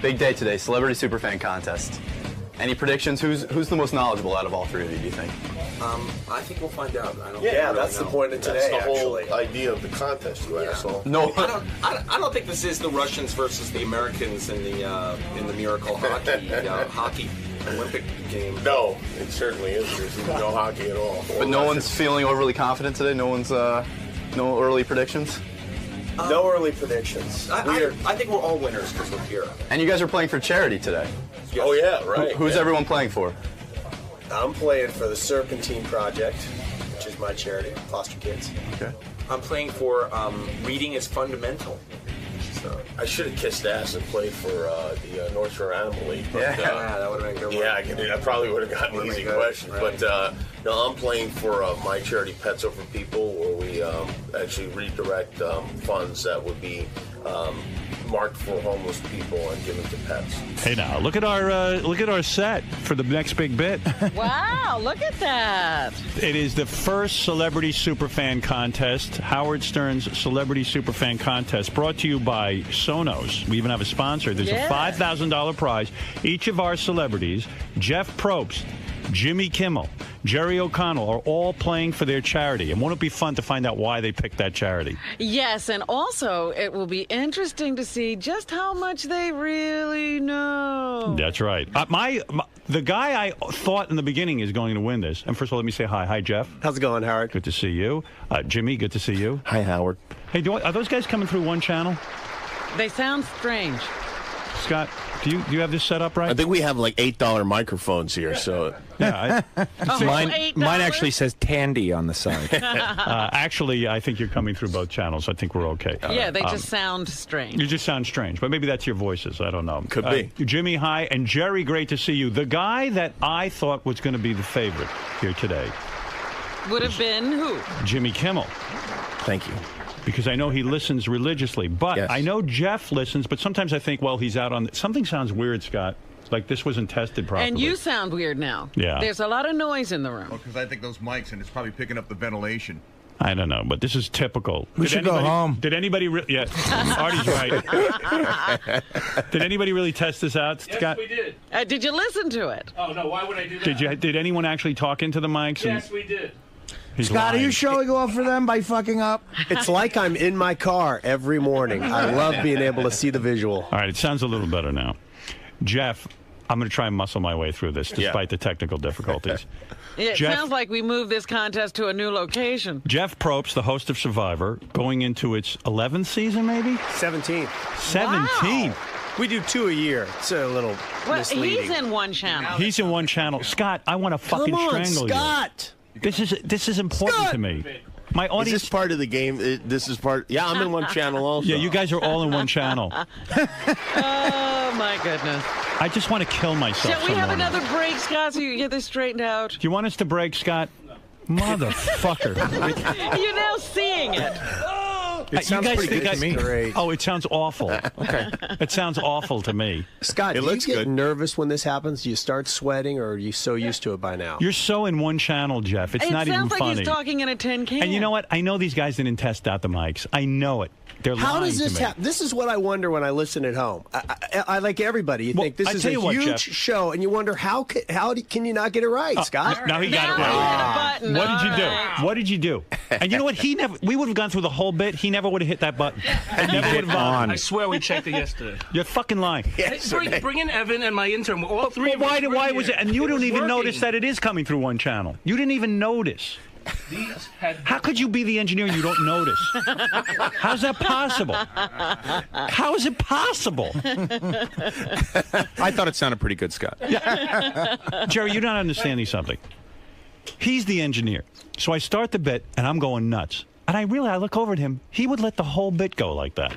Big day today, Celebrity Superfan Contest. Any predictions? Who's the most knowledgeable out of all three of you, do you think? I think we'll find out. I don't that's the point of today, That's the whole idea of the contest, you asshole. No. I don't think this is the Russians versus the Americans in the miracle hockey Olympic game. No, it certainly isn't. There's no hockey at all. But no one's feeling overly confident today? No one's, no early predictions? No early predictions. I think we're all winners because we're here. And you guys are playing for charity today. Yes. Oh, yeah, right. Who's everyone playing for? I'm playing for the Serpentine Project, which is my charity, foster kids. Okay. I'm playing for Reading is Fundamental. So I should have kissed ass and played for the North Shore Animal League. But, that would have been good. I probably would have gotten easy questions. Right. But no, I'm playing for my charity, Pets Over People, where we actually redirect funds that would be marked for homeless people and given to pets. Hey, now look at our set for the next big bit. Wow, look at that! It is the first Celebrity Superfan Contest, Howard Stern's Celebrity Superfan Contest, brought to you by Sonos. We even have a sponsor. There's a $5,000 prize. Each of our celebrities, Jeff Probst, Jimmy Kimmel, Jerry O'Connell, are all playing for their charity. And won't it be fun to find out why they picked that charity? Yes, and also it will be interesting to see just how much they really know. That's right. The guy I thought in the beginning is going to win this. And first of all, let me say hi. Hi, Jeff. How's it going, Howard? Good to see you. Jimmy, good to see you. Hi, Howard. Hey, are those guys coming through one channel? They sound strange. Scott, do you have this set up right? I think we have like $8 microphones here, so... Yeah. Mine actually says Tandy on the side. Actually, I think you're coming through both channels. I think we're okay. Yeah, they just sound strange. You just sound strange, but maybe that's your voices. I don't know. Could be. Jimmy, hi, and Jerry, great to see you. The guy that I thought was going to be the favorite here today would have been who? Jimmy Kimmel. Thank you. Because I know he listens religiously. But yes. I know Jeff listens, but sometimes I think, well, he's out on... Something sounds weird, Scott. Like this wasn't tested properly. And you sound weird now. Yeah. There's a lot of noise in the room. Well, because I think those mics, and it's probably picking up the ventilation. I don't know, but this is typical. We should go home. Did anybody... Yeah, Artie's right. Did anybody really test this out, Scott? Yes, we did. Did you listen to it? Oh, no, why would I do that? Did anyone actually talk into the mics? Yes, we did. Scott, are you showing off for them by fucking up? It's like I'm in my car every morning. I love being able to see the visual. All right, it sounds a little better now. Jeff, I'm going to try and muscle my way through this despite the technical difficulties. It sounds like we moved this contest to a new location. Jeff Probst, the host of Survivor, going into its 11th season, maybe? 17th. 17th. Wow. We do 2 a year. It's a little misleading. He's in one channel. He's in one channel. Scott, I want to fucking strangle Scott. you. This is important Scott. to me. My audience. Is this part of the game? This is part. Yeah, I'm in one channel also. Yeah, you guys are all in one channel. Oh, my goodness. I just want to kill myself. Shall we have morning. another break, Scott, so you can get this straightened out? Do you want us to break, Scott? No. Motherfucker. You're now seeing it. It sounds pretty good to me. Great. Oh, it sounds awful. Okay. It sounds awful to me. Scott, do you get nervous when this happens? Do you start sweating, or are you so used to it by now? You're so in one channel, Jeff. It's not even funny. It sounds like he's talking in a tin can. And you know what? I know these guys didn't test out the mics. I know it. They're How lying does this to me. happen? This is what I wonder when I listen at home. I like everybody. You think this is a huge show, and you wonder how can you not get it right, Scott? Now he got it right. What did you do? What did you do? And you know what? We would have gone through the whole bit. He never would have hit that button. I swear we checked it yesterday. You're fucking lying. Yes, bring in Evan and my intern. All three of us. Why was it? And you don't even notice that it is coming through one channel. You didn't even notice. How could you be the engineer and you don't notice? How's that possible? How is it possible? I thought it sounded pretty good, Scott. Yeah. Jerry, you're not understanding something. He's the engineer. So I start the bit, and I'm going nuts. And I look over at him. He would let the whole bit go like that.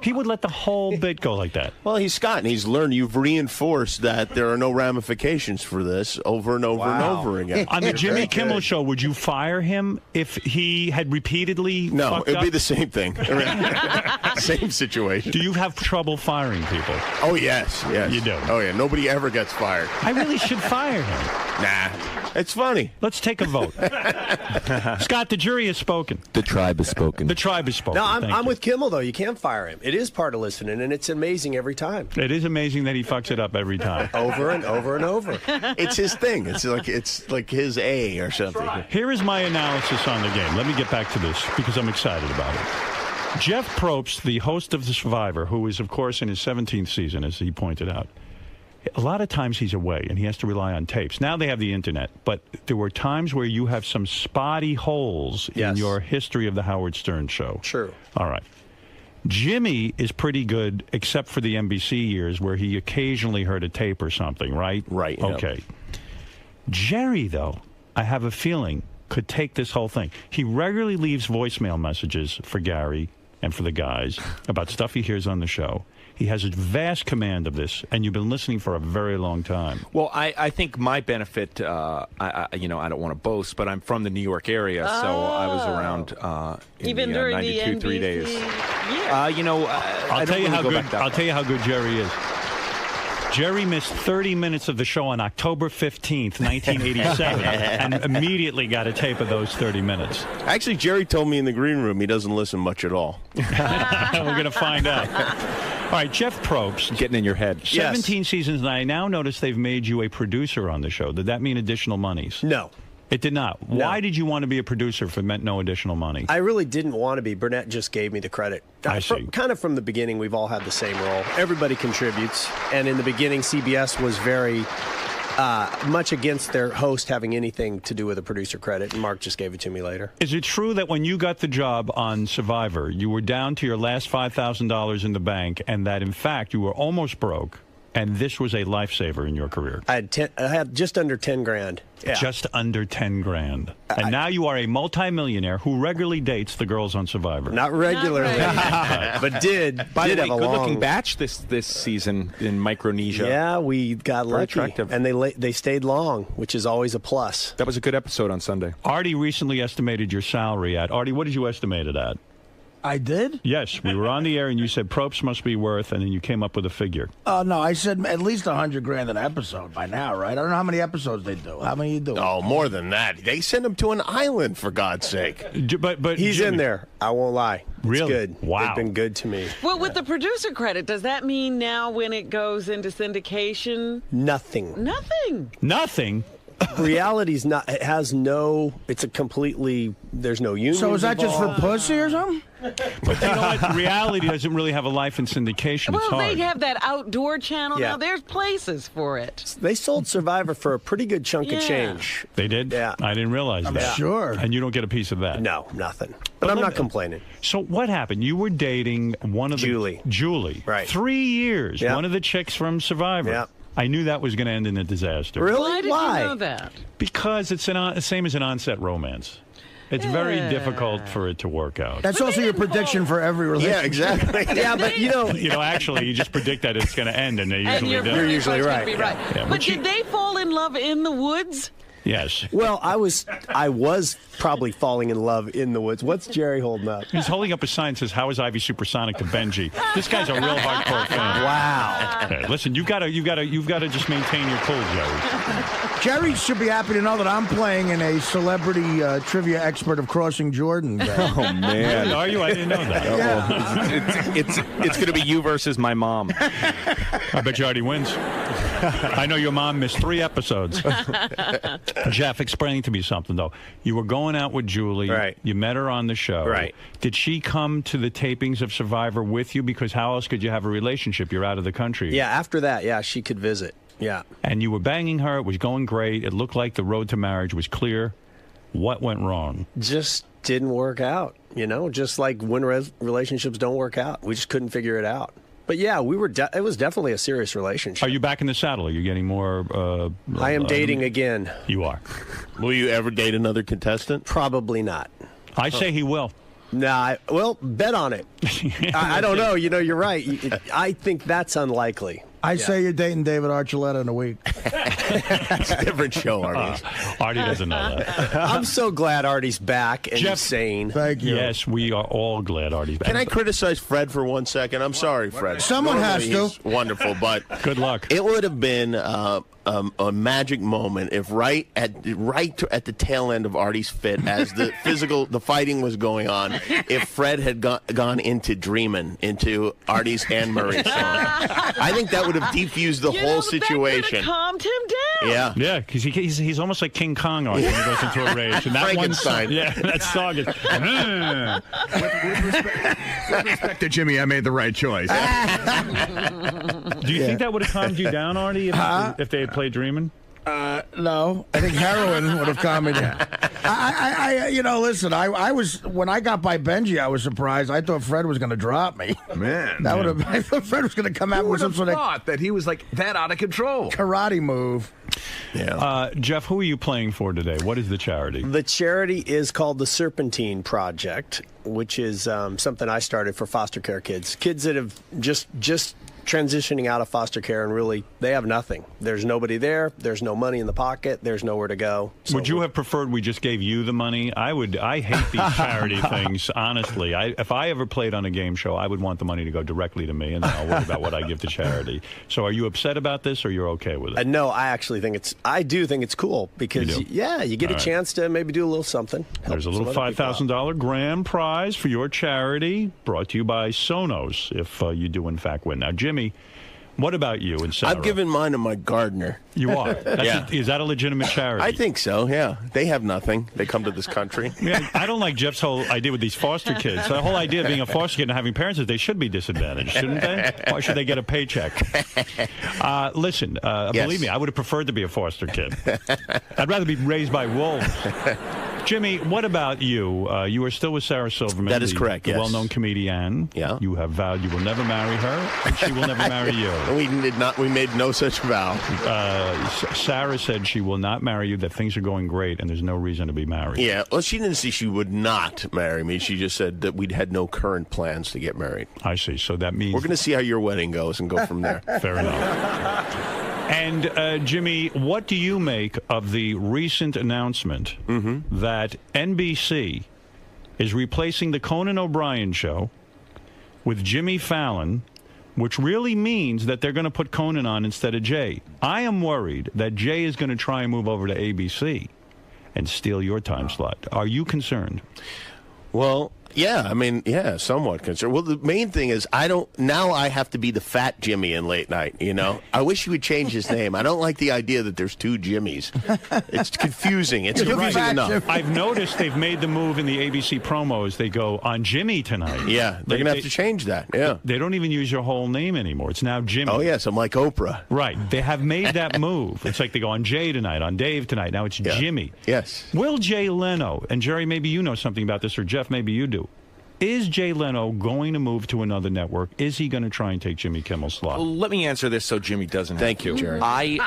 He would let the whole bit go like that. Well, he's Scott, and he's learned. You've reinforced that there are no ramifications for this over and over and over again. On the Jimmy Kimmel show, would you fire him if he had repeatedly No, fucked it'd be up? the same thing. Same situation. Do you have trouble firing people? Oh, yes. You do? Oh, yeah. Nobody ever gets fired. I really should fire him. Nah. It's funny. Let's take a vote. Scott, the jury has spoken. The tribe has spoken. The tribe has spoken. No, I'm with Kimmel, though. You can't fire him. It It is part of listening, and it's amazing every time. It is amazing that he fucks it up every time. Over and over and over. It's his thing. It's like his A or something. Here is my analysis on the game. Let me get back to this because I'm excited about it. Jeff Probst, the host of The Survivor, who is, of course, in his 17th season, as he pointed out, a lot of times he's away and he has to rely on tapes. Now they have the internet, but there were times where you have some spotty holes in your history of the Howard Stern show. True. All right. Jimmy is pretty good, except for the NBC years where he occasionally heard a tape or something, right? Right. Okay. Yep. Jerry, though, I have a feeling, could take this whole thing. He regularly leaves voicemail messages for Gary and for the guys about stuff he hears on the show. He has a vast command of this, and you've been listening for a very long time. Well, I think my benefit, I don't want to boast, but I'm from the New York area, so I was around even in during 92, the 3 days. I'll tell you how good Jerry is. Jerry missed 30 minutes of the show on October 15th, 1987, and immediately got a tape of those 30 minutes. Actually, Jerry told me in the green room he doesn't listen much at all. We're going to find out. All right, Jeff Probst. Getting in your head. 17 seasons, and I now notice they've made you a producer on the show. Did that mean additional monies? No. It did not. No. Why did you want to be a producer if it meant no additional money? I really didn't want to be. Burnett just gave me the credit. I see. Kind of from the beginning, we've all had the same role. Everybody contributes. And in the beginning, CBS was very much against their host having anything to do with a producer credit, and Mark just gave it to me later. Is it true that when you got the job on Survivor, you were down to your last $5,000 in the bank, and that, in fact, you were almost broke, and this was a lifesaver in your career? I had just under 10 grand. Yeah. Just under 10 grand. And now you are a multimillionaire who regularly dates the girls on Survivor. Not regularly, but did. By the way, have a good-looking batch this season in Micronesia. Yeah, we got Very lucky. attractive. And they stayed long, which is always a plus. That was a good episode on Sunday. Artie recently estimated your salary at. Artie, what did you estimate it at? I did? Yes, we were on the air and you said Probst must be worth, and then you came up with a figure. Oh, no, I said at least $100,000 an episode by now, right? I don't know how many episodes they do. How many you do? Oh, more than that. They send him to an island, for God's sake. But he's Jimmy, in there. I won't lie. Really? It's good. Wow. They've been good to me. Well, with the producer credit, does that mean now when it goes into syndication? Nothing. Nothing? Reality's not. It has no. It's a completely. There's no union. So is that just for pussy or something? But you know what? Reality doesn't really have a life in syndication. Well, it's hard. they have that outdoor channel Yeah. now. There's places for it. They sold Survivor for a pretty good chunk of change. They did? Yeah. I didn't realize I'm that. sure. And you don't get a piece of that? No, nothing. But I'm not complaining. So what happened? You were dating one of Julie. Julie. Right. 3 years. Yeah. One of the chicks from Survivor. Yeah. I knew that was going to end in a disaster. Really? Why did you know that? Because it's the same as an on-set romance. It's very difficult for it to work out. That's also your prediction for every relationship. Yeah, exactly. Yeah, but Actually, you just predict that it's going to end, and they And usually do. You're usually right. Be right. Yeah, But did they fall in love in the woods? Yes. Well, I was probably falling in love in the woods. What's Jerry holding up? He's holding up a sign that says, "How is Ivy supersonic to Benji?" This guy's a real hardcore fan. Wow. Okay, listen, you've got to just maintain your cool, Jerry. Jerry should be happy to know that I'm playing in a celebrity trivia expert of Crossing Jordan. Oh, man. Are you? I didn't know that. Yeah. It's going to be you versus my mom. I bet you already wins. I know your mom missed 3 episodes. Jeff, explain to me something, though. You were going out with Julie. Right. You met her on the show. Right. Did she come to the tapings of Survivor with you? Because how else could you have a relationship? You're out of the country. Yeah, after that, she could visit. Yeah. And you were banging her. It was going great. It looked like the road to marriage was clear. What went wrong? Just didn't work out, just like when relationships don't work out. We just couldn't figure it out. But yeah, it was definitely a serious relationship. Are you back in the saddle? Are you getting more... I am dating again. You are. Will you ever date another contestant? Probably not. I say he will. Nah, well, bet on it. I don't know. You're right. I think that's unlikely. I say you're dating David Archuleta in a week. It's a different show, Artie. Artie doesn't know that. I'm so glad Artie's back and Jeff, sane. Thank you. Yes, we are all glad Artie's back. Can I criticize Fred for 1 second? I'm sorry, Fred. Someone has to. He's wonderful, but Good luck. it would have been a magic moment if right at the tail end of Artie's fit, as the fighting was going on, if Fred had gone into Dreamin', into Artie's Anne Murray song. I think that would have defused the whole situation. That calmed him down. Yeah. Yeah, because he's almost like King Kong when he goes into a rage. And that Frankenstein. that song is. With respect to Jimmy, I made the right choice. Do you think that would have calmed you down, Artie, if they had played Dreamin'? No, I think heroin would have calmed me down. Listen, I was when I got by Benji, I was surprised. I thought Fred was going to drop me. Man, I thought Fred was going to come out who with would some have sort of thought that he was like that out of control? karate move. Yeah. Jeff, who are you playing for today? What is the charity? The charity is called the Serpentine Project, which is something I started for foster care kids that have just transitioning out of foster care, and really they have nothing. There's nobody there. There's no money in the pocket. There's nowhere to go. So Would you have preferred we just gave you the money? I hate these charity things, honestly. If I ever played on a game show, I would want the money to go directly to me, and then I'll worry about what I give to charity. So are you upset about this, or you're okay with it? No, I actually think I do think it's cool because, you get a chance to maybe do a little something. There's a little $5,000 grand prize for your charity, brought to you by Sonos, if you do in fact win. Now, Jimmy, what about you and Sarah? I've given mine to my gardener. You are? Is that a legitimate charity? I think so, yeah. They have nothing. They come to this country. Yeah, I don't like Jeff's whole idea with these foster kids. The whole idea of being a foster kid and having parents is they should be disadvantaged, shouldn't they? Why should they get a paycheck? Listen, believe me, I would have preferred to be a foster kid. I'd rather be raised by wolves. Jimmy, what about you? You are still with Sarah Silverman. That is correct, the yes. well-known comedian. Yeah. You have vowed you will never marry her, and she will never marry you. We did not. We made no such vow. Sarah said she will not marry you, that things are going great, and there's no reason to be married. Yeah, well, she didn't say she would not marry me. She just said that we'd had no current plans to get married. I see. So that means... We're going to see how your wedding goes and go from there. Fair enough. And, Jimmy, what do you make of the recent announcement that NBC is replacing the Conan O'Brien show with Jimmy Fallon, which really means that they're going to put Conan on instead of Jay? I am worried that Jay is going to try and move over to ABC and steal your time slot. Are you concerned? Well, yeah, I mean, yeah, somewhat concerned. Well, the main thing is I have to be the fat Jimmy in late night, you know? I wish he would change his name. I don't like the idea that there's two Jimmys. It's confusing. It's confusing enough. I've noticed they've made the move in the ABC promos. They go, on Jimmy tonight. Yeah, they're going to have to change that, yeah. They don't even use your whole name anymore. It's now Jimmy. Oh, yes, I'm like Oprah. Right. They have made that move. It's like they go on Jay tonight, on Dave tonight. Now it's Jimmy. Yes. Will Jay Leno, and Jerry, maybe you know something about this, or Jeff, maybe you do. Is Jay Leno going to move to another network? Is he going to try and take Jimmy Kimmel's slot? Well, let me answer this so Jimmy doesn't Thank have you, to. Jerry.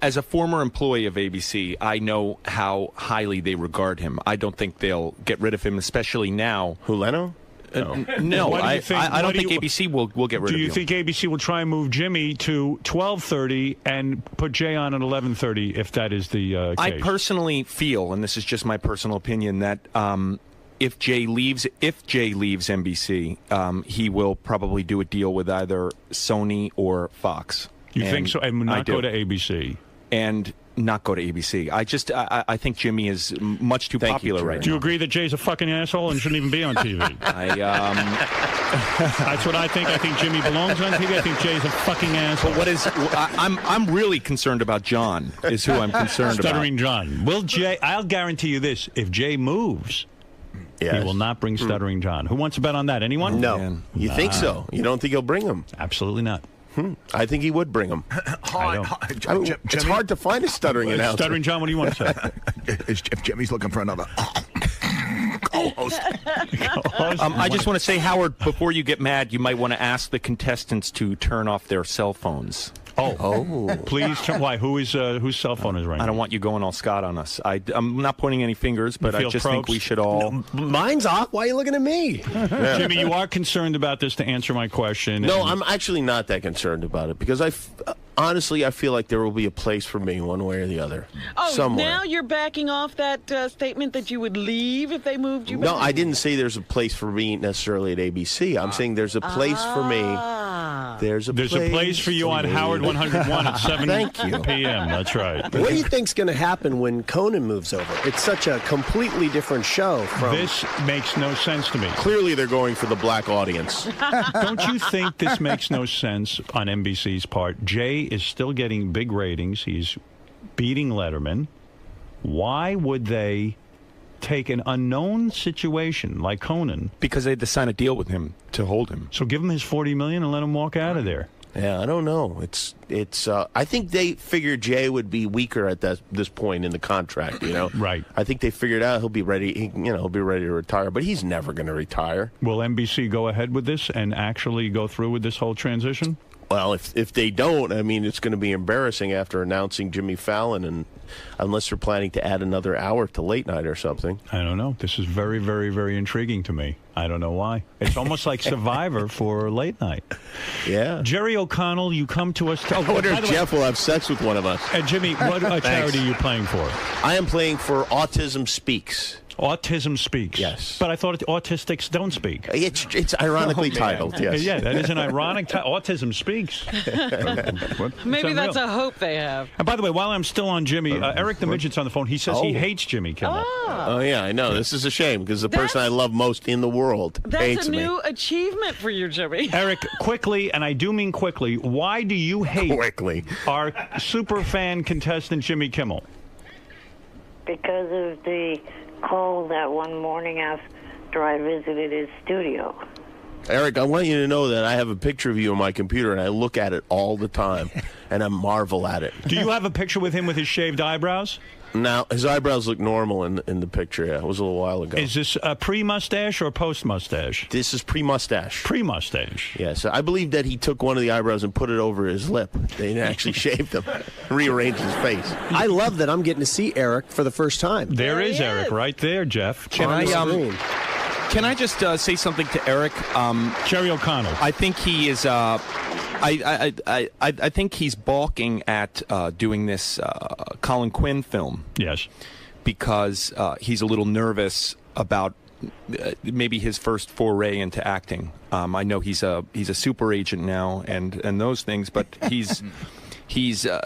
As a former employee of ABC, I know how highly they regard him. I don't think they'll get rid of him, especially now. Who, Leno? No, I don't think ABC will get rid of him. Do you think ABC will try and move Jimmy to 12:30 and put Jay on at 11:30 if that is the case? I personally feel, and this is just my personal opinion, that if Jay leaves NBC, he will probably do a deal with either Sony or Fox. You think so? And not go to ABC? And not go to ABC. I think Jimmy is much too popular right now. Do you agree that Jay's a fucking asshole and shouldn't even be on TV? That's what I think. I think Jimmy belongs on TV. I think Jay's a fucking asshole. But I'm really concerned about John, is who I'm concerned about. Stuttering John. Will Jay, I'll guarantee you this, if Jay moves, he will not bring Stuttering John. Who wants to bet on that? Anyone? No. Man. You think so? You don't think he'll bring him? Absolutely not. I think he would bring him. It's hard to find a stuttering announcer. Stuttering John, what do you want to say? If Jimmy's looking for another co-host. I just want to say, Howard, before you get mad, you might want to ask the contestants to turn off their cell phones. Oh. Please, why? Whose cell phone is ringing? I don't want you going all Scott on us. I'm not pointing any fingers, but I just think we should all... No, mine's off. Why are you looking at me? Yeah. Jimmy, you are concerned about this, to answer my question. No, I'm actually not that concerned about it, because honestly, I feel like there will be a place for me one way or the other. Oh, somewhere. Now you're backing off that statement that you would leave if they moved you back? No, I didn't say there's a place for me necessarily at ABC. I'm saying there's a place for me. There's a place for you on Howard 101 at 7 p.m. That's right. What do you think's going to happen when Conan moves over? It's such a completely different show. This makes no sense to me. Clearly, they're going for the black audience. Don't you think this makes no sense on NBC's part? Jay is still getting big ratings. He's beating Letterman. Why would they take an unknown situation like Conan? Because they had to sign a deal with him to hold him. So give him his $40 million and let him walk out of there. Yeah, I don't know. I think they figured Jay would be weaker at this point in the contract. Right. I think they figured out he'll be ready. He'll be ready to retire, but he's never going to retire. Will NBC go ahead with this and actually go through with this whole transition? Well, if they don't, I mean, it's going to be embarrassing after announcing Jimmy Fallon, and unless they're planning to add another hour to late night or something. I don't know. This is very, very, very intriguing to me. I don't know why. It's almost like Survivor for late night. Yeah. Jerry O'Connell, you come to us. I wonder if Jeff will have sex with one of us. Jimmy, what charity are you playing for? I am playing for Autism Speaks. Autism Speaks. Yes. But I thought autistics don't speak. It's ironically titled, yes. Yeah, that is an ironic title. Autism Speaks. Maybe that's a hope they have. And by the way, while I'm still on Jimmy, Eric the Midget's on the phone. He says he hates Jimmy Kimmel. Oh, yeah, I know. This is a shame, because the person I love most in the world hates me. That's a new achievement for you, Jimmy. Eric, quickly, and I do mean quickly, why do you hate our superfan contestant, Jimmy Kimmel? Because of the call that one morning after I visited his studio. Eric, I want you to know that I have a picture of you on my computer, and I look at it all the time, and I marvel at it. Do you have a picture with him with his shaved eyebrows? Now, his eyebrows look normal in the picture. Yeah, it was a little while ago. Is this a pre-mustache or post-mustache? This is pre-mustache. Pre-mustache. Yes, I believe that he took one of the eyebrows and put it over his lip. They didn't actually shave them, rearranged his face. I love that I'm getting to see Eric for the first time. There is Eric right there, Jeff. Can I just say something to Eric? Jerry O'Connell. I think he is. I think he's balking at doing this Colin Quinn film. Yes, because he's a little nervous about maybe his first foray into acting. I know he's a super agent now and those things, but he's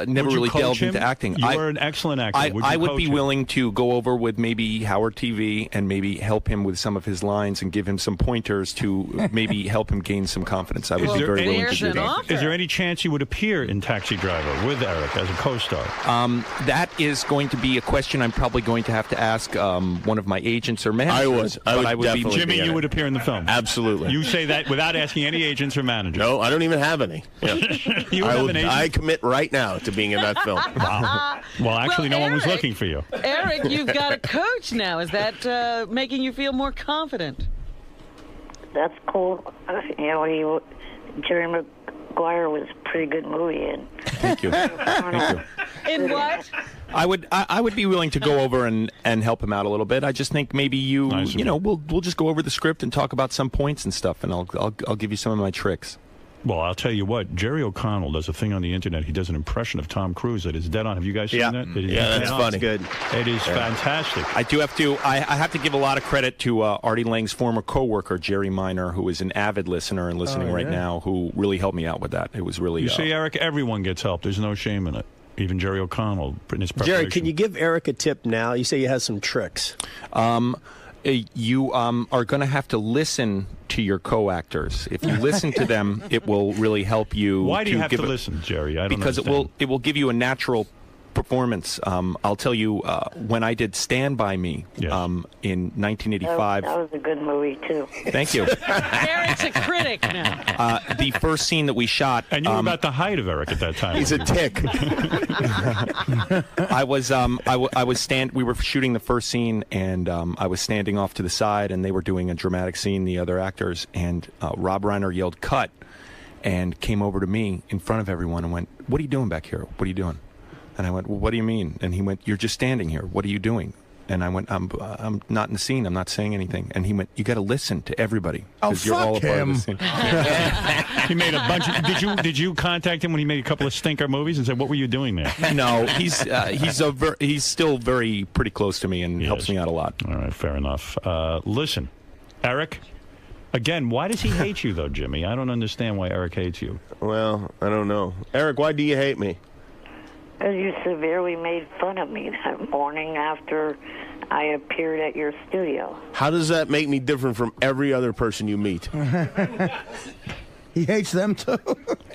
never really delved into acting. You are an excellent actor. I would be willing to go over with maybe Howard TV and maybe help him with some of his lines and give him some pointers to maybe help him gain some confidence. I would be very willing to do that. Is there any chance you would appear in Taxi Driver with Eric as a co-star? That is going to be a question I'm probably going to have to ask one of my agents or managers. I would definitely Jimmy, you would appear in the film. Absolutely. You say that without asking any agents or managers. No, I don't even have any. Yeah. You have an agent? I commit right now to being in that film. Wow. Well, actually, no one was looking for you. Eric, you've got a coach now. Is that making you feel more confident? That's cool. Jerry Maguire was a pretty good movie in. Thank you. In what? I would be willing to go over and help him out a little bit. I just think maybe we'll just go over the script and talk about some points and stuff, and I'll give you some of my tricks. Well, I'll tell you what, Jerry O'Connell does a thing on the internet. He does an impression of Tom Cruise that is dead on. Have you guys seen that? Yeah, that's funny. Good. It is fantastic. I do have to. I have to give a lot of credit to Artie Lang's former coworker, Jerry Minor, who is an avid listener and listening right now, who really helped me out with that. It was really. You see, Eric, everyone gets help. There's no shame in it. Even Jerry O'Connell in his preparation. Jerry, can you give Eric a tip now? You say he has some tricks. You are going to have to listen to your co-actors. If you listen to them, it will really help you. Why do you have to listen, Jerry? I don't because understand. it will give you a natural performance. I'll tell you, when I did Stand By Me in 1985. That was a good movie, too. Thank you. Eric's a critic now. The first scene that we shot. And you were about the height of Eric at that time. He's a tick. We were shooting the first scene, and I was standing off to the side, and they were doing a dramatic scene, the other actors, and Rob Reiner yelled, "Cut." and came over to me in front of everyone and went, "What are you doing back here? What are you doing?" And I went, "Well, what do you mean?" And he went, "You're just standing here. What are you doing?" And I went, I'm not in the scene. I'm not saying anything." And he went, "You got to listen to everybody. Oh, you're all a part of him. the scene." He made a bunch of... Did you contact him when he made a couple of stinker movies and said, "What were you doing there?" No, he's still pretty close to me and helps me out a lot. All right, fair enough. Listen, Eric, again, why does he hate you, though, Jimmy? I don't understand why Eric hates you. Well, I don't know. Eric, why do you hate me? Because you severely made fun of me that morning after I appeared at your studio. How does that make me different from every other person you meet? He hates them too.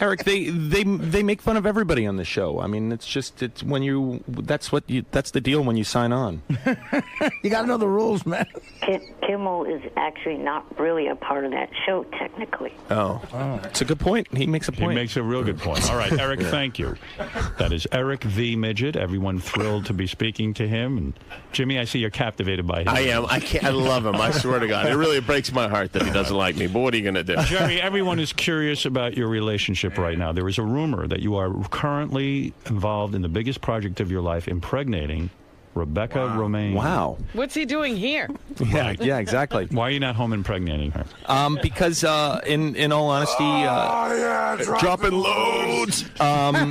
Eric, they make fun of everybody on the show. I mean, it's when that's the deal when you sign on. You got to know the rules, man. Kimmel is actually not really a part of that show, technically. Oh, it's a good point. He makes a point. He makes a real good point. All right, Eric, thank you. That is Eric the Midget. Everyone thrilled to be speaking to him. And Jimmy, I see you're captivated by him. I am. I love him. I swear to God. It really breaks my heart that he doesn't like me. But what are you going to do? Jerry, everyone is curious about your relationship right now. There is a rumor that you are currently involved in the biggest project of your life, impregnating Rebecca Romaine. Wow. What's he doing here? Yeah, exactly. Why are you not home impregnating her? Because in all honesty, dropping loads. Why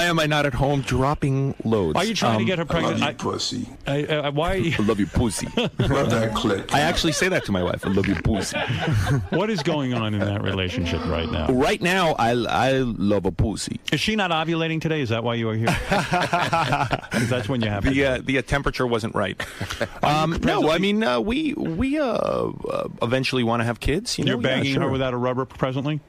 am I not at home dropping loads? Are you trying to get her pregnant? I love you, pussy. Why? I love you, pussy. Love that click. I actually say that to my wife. I love you, pussy. What is going on in that relationship right now? Right now, I love a pussy. Is she not ovulating today? Is that why you are here? That's when you have the temperature wasn't right. No, I mean we eventually want to have kids. You're banging her without a rubber presently?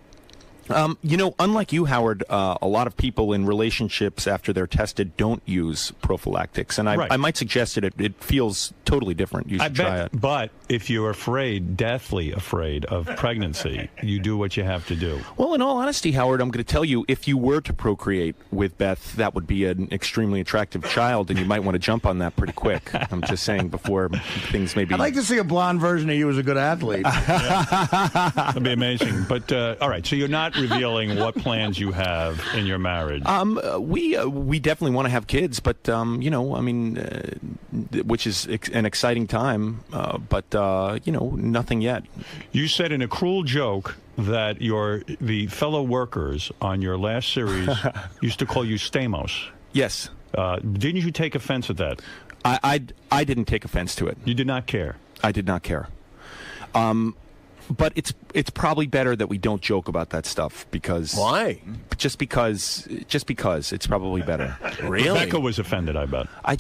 Unlike you, Howard, a lot of people in relationships after they're tested don't use prophylactics, and I might suggest it feels totally different. You should try it. But if you're deathly afraid of pregnancy, you do what you have to do. Well, in all honesty, Howard, I'm going to tell you, if you were to procreate with Beth, that would be an extremely attractive child, and you might want to jump on that pretty quick. I'm just saying before things maybe... I'd like to see a blonde version of you as a good athlete. That'd be amazing. But, all right, so you're not revealing what plans you have in your marriage. We definitely want to have kids, but, which is an exciting time, but nothing yet. You said in a cruel joke that the fellow workers on your last series used to call you Stamos. Yes. Didn't you take offense at that? I didn't take offense to it. You did not care? I did not care. But it's probably better that we don't joke about that stuff because... Why? Just because it's probably better. Really? Rebecca was offended, I bet. I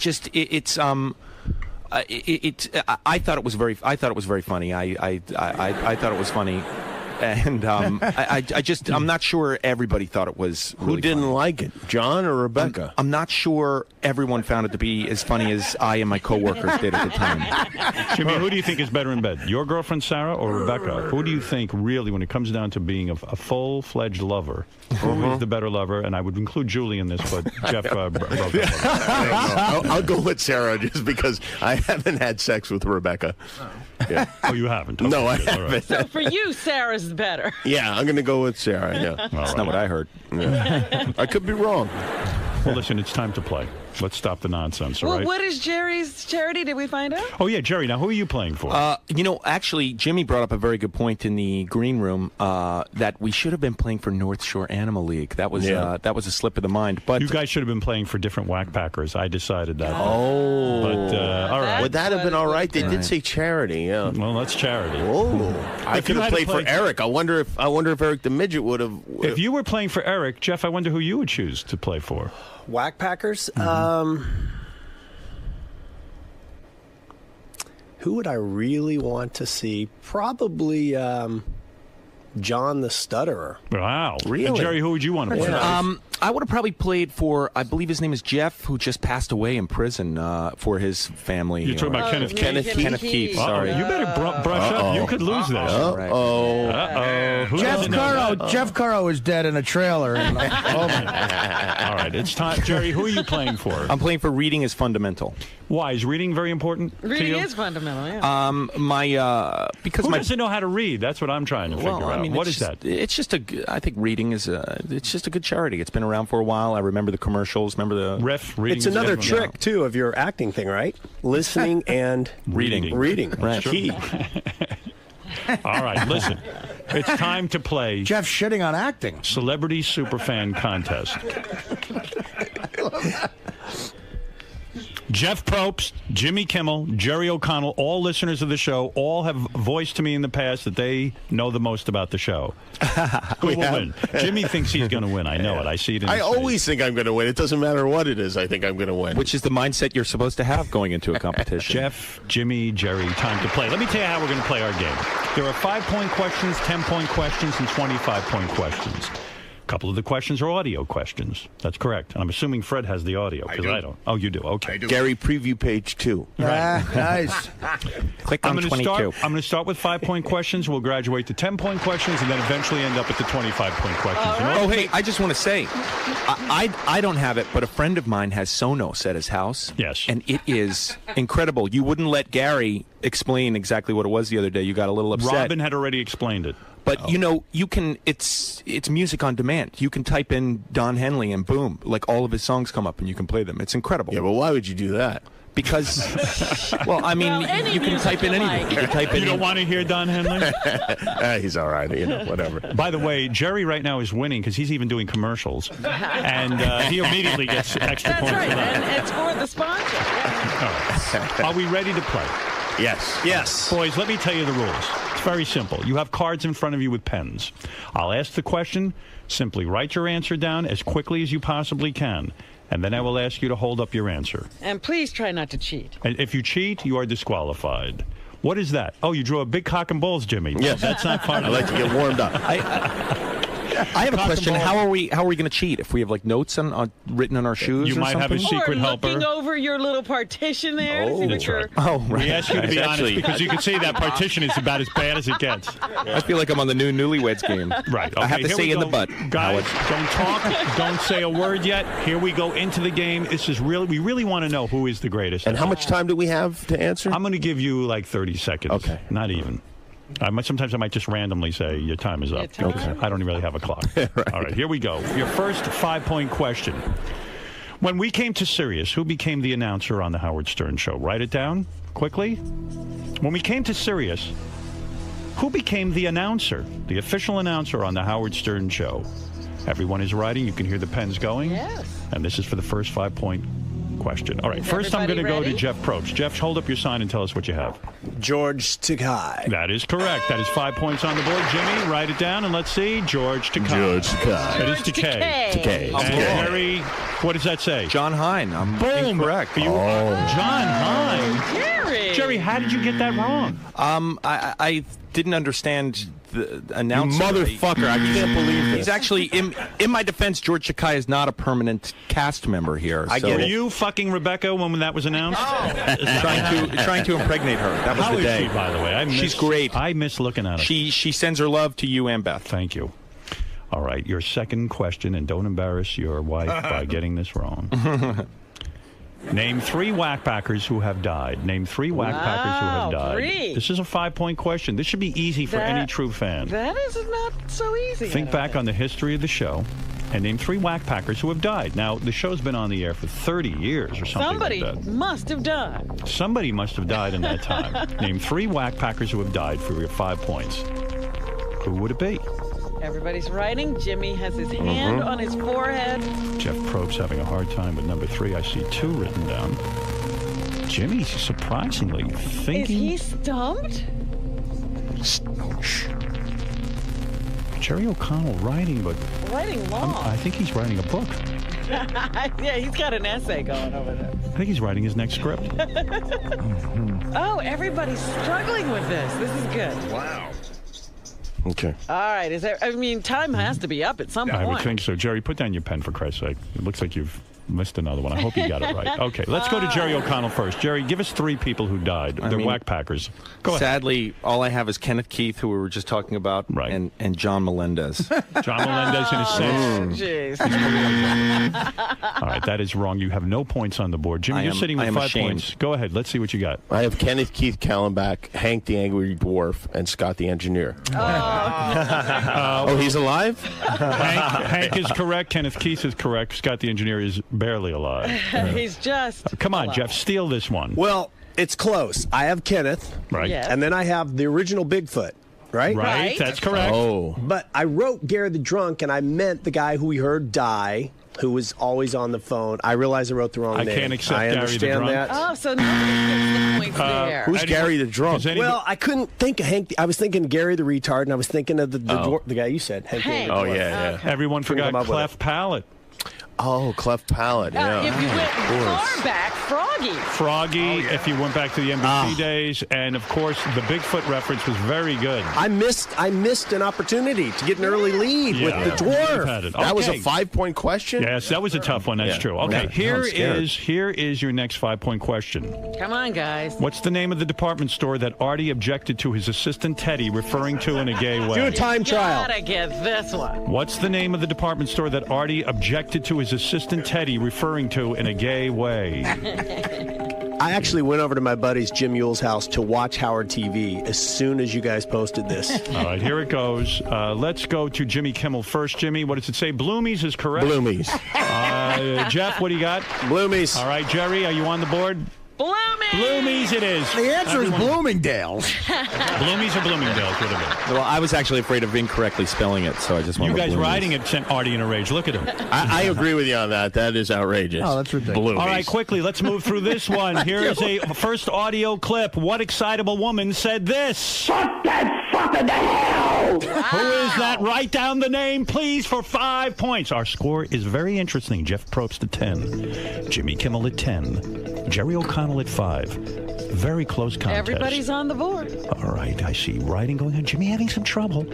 thought it was very funny. I thought it was funny. And I'm not sure everybody thought it was really Who didn't funny. like it, John or Rebecca? I'm not sure everyone found it to be as funny as I and my coworkers did at the time. Jimmy, who do you think is better in bed? Your girlfriend, Sarah, or Rebecca? Who do you think really, when it comes down to being a full-fledged lover, who is the better lover? And I would include Julie in this, but Jeff broke up. I'll go with Sarah just because I haven't had sex with Rebecca. Yeah. Oh, you haven't? Okay, no, I good. haven't. Right. So for you, Sarah's better. Yeah, I'm going to go with Sarah. Yeah, that's not what I heard. Yeah. I could be wrong. Well, listen, it's time to play. Let's stop the nonsense, all Well, right? what is Jerry's charity? Did we find out? Oh, yeah, Jerry, now who are you playing for? Actually, Jimmy brought up a very good point in the green room that we should have been playing for North Shore Animal League. That was a slip of the mind. But you guys should have been playing for different whack packers. I decided that. Oh. But, all right. Would that have been all right? They did say charity, yeah. Well, that's charity. Oh. I could have played for Eric. I wonder if Eric the Midget would have... If you were playing for Eric, Jeff, I wonder who you would choose to play for. Whack Packers? Who would I really want to see? Probably John the Stutterer. Wow. Really? And Jerry, who would you want to play for? I would have probably played for, I believe his name is Jeff, who just passed away in prison for his family. You're talking about Kenneth Keith. Kenneth Keith, sorry. You better brush up. You could lose this. Uh-oh. Jeff Curro is dead in a trailer. All right, it's time. Jerry, who are you playing for? I'm playing for Reading is Fundamental. Why? Is reading very important to Reading you? is fundamental, yeah. Because who doesn't know how to read? That's what I'm trying to figure out. I mean, What is that? It's just I think reading is it's just a good charity. It's been around for a while. I remember the commercials. Remember the reading. It's another trick too of your acting thing, right? Listening and reading. Right. Key. All right, listen. It's time to play Jeff shitting on acting. Celebrity Superfan Contest. I love that. Jeff Probst, Jimmy Kimmel, Jerry O'Connell, all listeners of the show, all have voiced to me in the past that they know the most about the show. Who will win? Jimmy thinks he's going to win. I know it. I see it in his face. always think I'm going to win. It doesn't matter what it is. I think I'm going to win. Which is the mindset you're supposed to have going into a competition. Jeff, Jimmy, Jerry, time to play. Let me tell you how we're going to play our game. There are 5-point questions, 10-point questions, and 25-point questions. A couple of the questions are audio questions. That's correct. And I'm assuming Fred has the audio, because I don't. Oh, you do? Okay. Gary, preview page 2. Right. Nice. Click on 22. I'm going to start with 5-point questions. We'll graduate to 10-point questions, and then eventually end up at the 25-point questions. Oh, hey, I just want to say, I don't have it, but a friend of mine has Sonos at his house. Yes. And it is incredible. You wouldn't let Gary explain exactly what it was the other day. You got a little upset. Robin had already explained it. But, you know, you can, it's music on demand. You can type in Don Henley and boom, like all of his songs come up and you can play them. It's incredible. Yeah, but why would you do that? Because, well, I mean, you can type in anything. You can type in. You don't want to hear Don Henley? He's all right, you know, whatever. By the way, Jerry right now is winning because he's even doing commercials. And he immediately gets extra points for that. And it's for the sponsor. All right. Are we ready to play? Yes. Yes. Boys, let me tell you the rules. It's very simple. You have cards in front of you with pens. I'll ask the question. Simply write your answer down as quickly as you possibly can. And then I will ask you to hold up your answer. And please try not to cheat. And if you cheat, you are disqualified. What is that? Oh, you drew a big cock and balls, Jimmy. Yes. That's not part of I like to get warmed up. I have a question. How are we going to cheat? If we have like notes written on our shoes, you or might something? have a secret or helper. looking over your little partition there. to see That's what right. Oh, right. We ask you to be honest because you can see that partition is about as bad as it gets. I feel like I'm on the new Newlyweds game. Right. I have Okay, to here say we in the go. butt. Guys, don't talk. Don't say a word yet. Here we go into the game. This is really, we really want to know who is the greatest. And how much time do we have to answer? I'm going to give you like 30 seconds. Okay. Not even. Sometimes I might just randomly say your time is up. Your time? I don't really have a clock. Right. All right, here we go. Your first 5-point question. When we came to Sirius, who became the announcer on the Howard Stern Show? Write it down quickly. When we came to Sirius, who became the announcer, the official announcer on the Howard Stern Show? Everyone is writing. You can hear the pens going. Yes. And this is for the first 5-point question. All right, Is first I'm going to everybody go to ready? Jeff Probst. Jeff, hold up your sign and tell us what you have. George Takei. That is correct. That is 5 points on the board. Jimmy, write it down and let's see. George Takei. George Takei. It is Takei. Takei. And Jerry, what does that say? John Hine. I'm Boom. incorrect. You, John Hine. Jerry. Jerry, how did you get that wrong? I didn't understand the announcer. Motherfucker, I can't believe this. He's actually, in my defense, George Takei is not a permanent cast member here. I get Were it. you fucking Rebecca when that was announced? trying to impregnate her. That was How the is day. she, by the way? She's great. I miss looking at her. She sends her love to you and Beth. Thank you. All right, your second question, and don't embarrass your wife by getting this wrong. Name 3 whackpackers who have died. Name 3 whackpackers who have died. 3. This is a 5-point question. This should be easy for any true fan. That is not so easy. Think back on the history of the show and name 3 whackpackers who have died. Now, the show's been on the air for 30 years or something Somebody like that. must have died. Somebody must have died in that time. Name 3 whackpackers who have died for your 5 points. Who would it be? Everybody's writing. Jimmy has his hand on his forehead. Jeff Probst having a hard time with number 3. I see 2 written down. Jimmy's surprisingly thinking. Is he stumped? Jerry O'Connell writing, but Writing long. I think he's writing a book. Yeah, he's got an essay going over there. I think he's writing his next script. Oh, everybody's struggling with this. This is good. Wow. Okay. All right. Time has to be up at some I point. would think so. Jerry, put down your pen for Christ's sake. It looks like you've Missed another one. I hope you got it right. Okay, let's go to Jerry O'Connell first. Jerry, give us 3 people who died. They're whack packers. Go ahead. Sadly, all I have is Kenneth Keith, who we were just talking about, and John Melendez. John Melendez in his 6. All right, that is wrong. You have no points on the board. Jimmy, you're sitting with 5 points. Go ahead. Let's see what you got. I have Kenneth Keith Kallenbach, Hank the Angry Dwarf, and Scott the Engineer. Oh, he's alive? Hank is correct. Kenneth Keith is correct. Scott the Engineer is barely alive. He's just. Come on, Jeff, steal this one. Well, it's close. I have Kenneth. Right. Yes. And then I have the original Bigfoot. Right? Right, that's correct. Oh. But I wrote Gary the Drunk, and I meant the guy who we heard die, who was always on the phone. I realize I wrote the wrong name. I can't accept I Gary the understand Drunk. that. Oh, so nobody gets the points there. Who's Gary the Drunk? Well, I couldn't think of Hank. I was thinking Gary the Retard, and I was thinking of the guy you said. Hank. Oh, yeah. Everyone forgot Clef Palate. Oh, Cleft Palate, yeah. If you went far back, Froggy. If you went back to the NBC days, and of course the Bigfoot reference was very good. I missed an opportunity to get an early lead with the dwarf. That was a 5-point question? Yes, that was a tough one. That's true. Okay, here is your next 5-point question. Come on, guys. What's the name of the department store that Artie objected to his assistant Teddy referring to in a gay way? Do a time trial. Gotta get this one. What's the name of the department store that Artie objected to his assistant Teddy referring to in a gay way? I actually went over to my buddy's Jim Yule's house to watch Howard TV as soon as you guys posted this. All right, here it goes. Let's go to Jimmy Kimmel first. Jimmy, what does it say? Bloomies is correct. Bloomies. Jeff, what do you got? Bloomies. All right, Jerry, are you on the board? Bloomies it is. The answer is Bloomingdale's. Bloomies or Bloomingdale's, would have been. Well, I was actually afraid of incorrectly spelling it, so I just went You with guys Bloomies. writing it sent Artie in a rage. Look at him. I agree with you on that. That is outrageous. Oh, that's ridiculous. Bloomies. All right, quickly, let's move through this one. Here is a first audio clip. What excitable woman said this? Shut that fucking hell! Who is that? Write down the name, please, for 5 points. Our score is very interesting. Jeff Probst at 10. Jimmy Kimmel at 10. Jerry O'Connell at 5. Very close contest. Everybody's on the board. All right, I see writing going on. Jimmy having some trouble.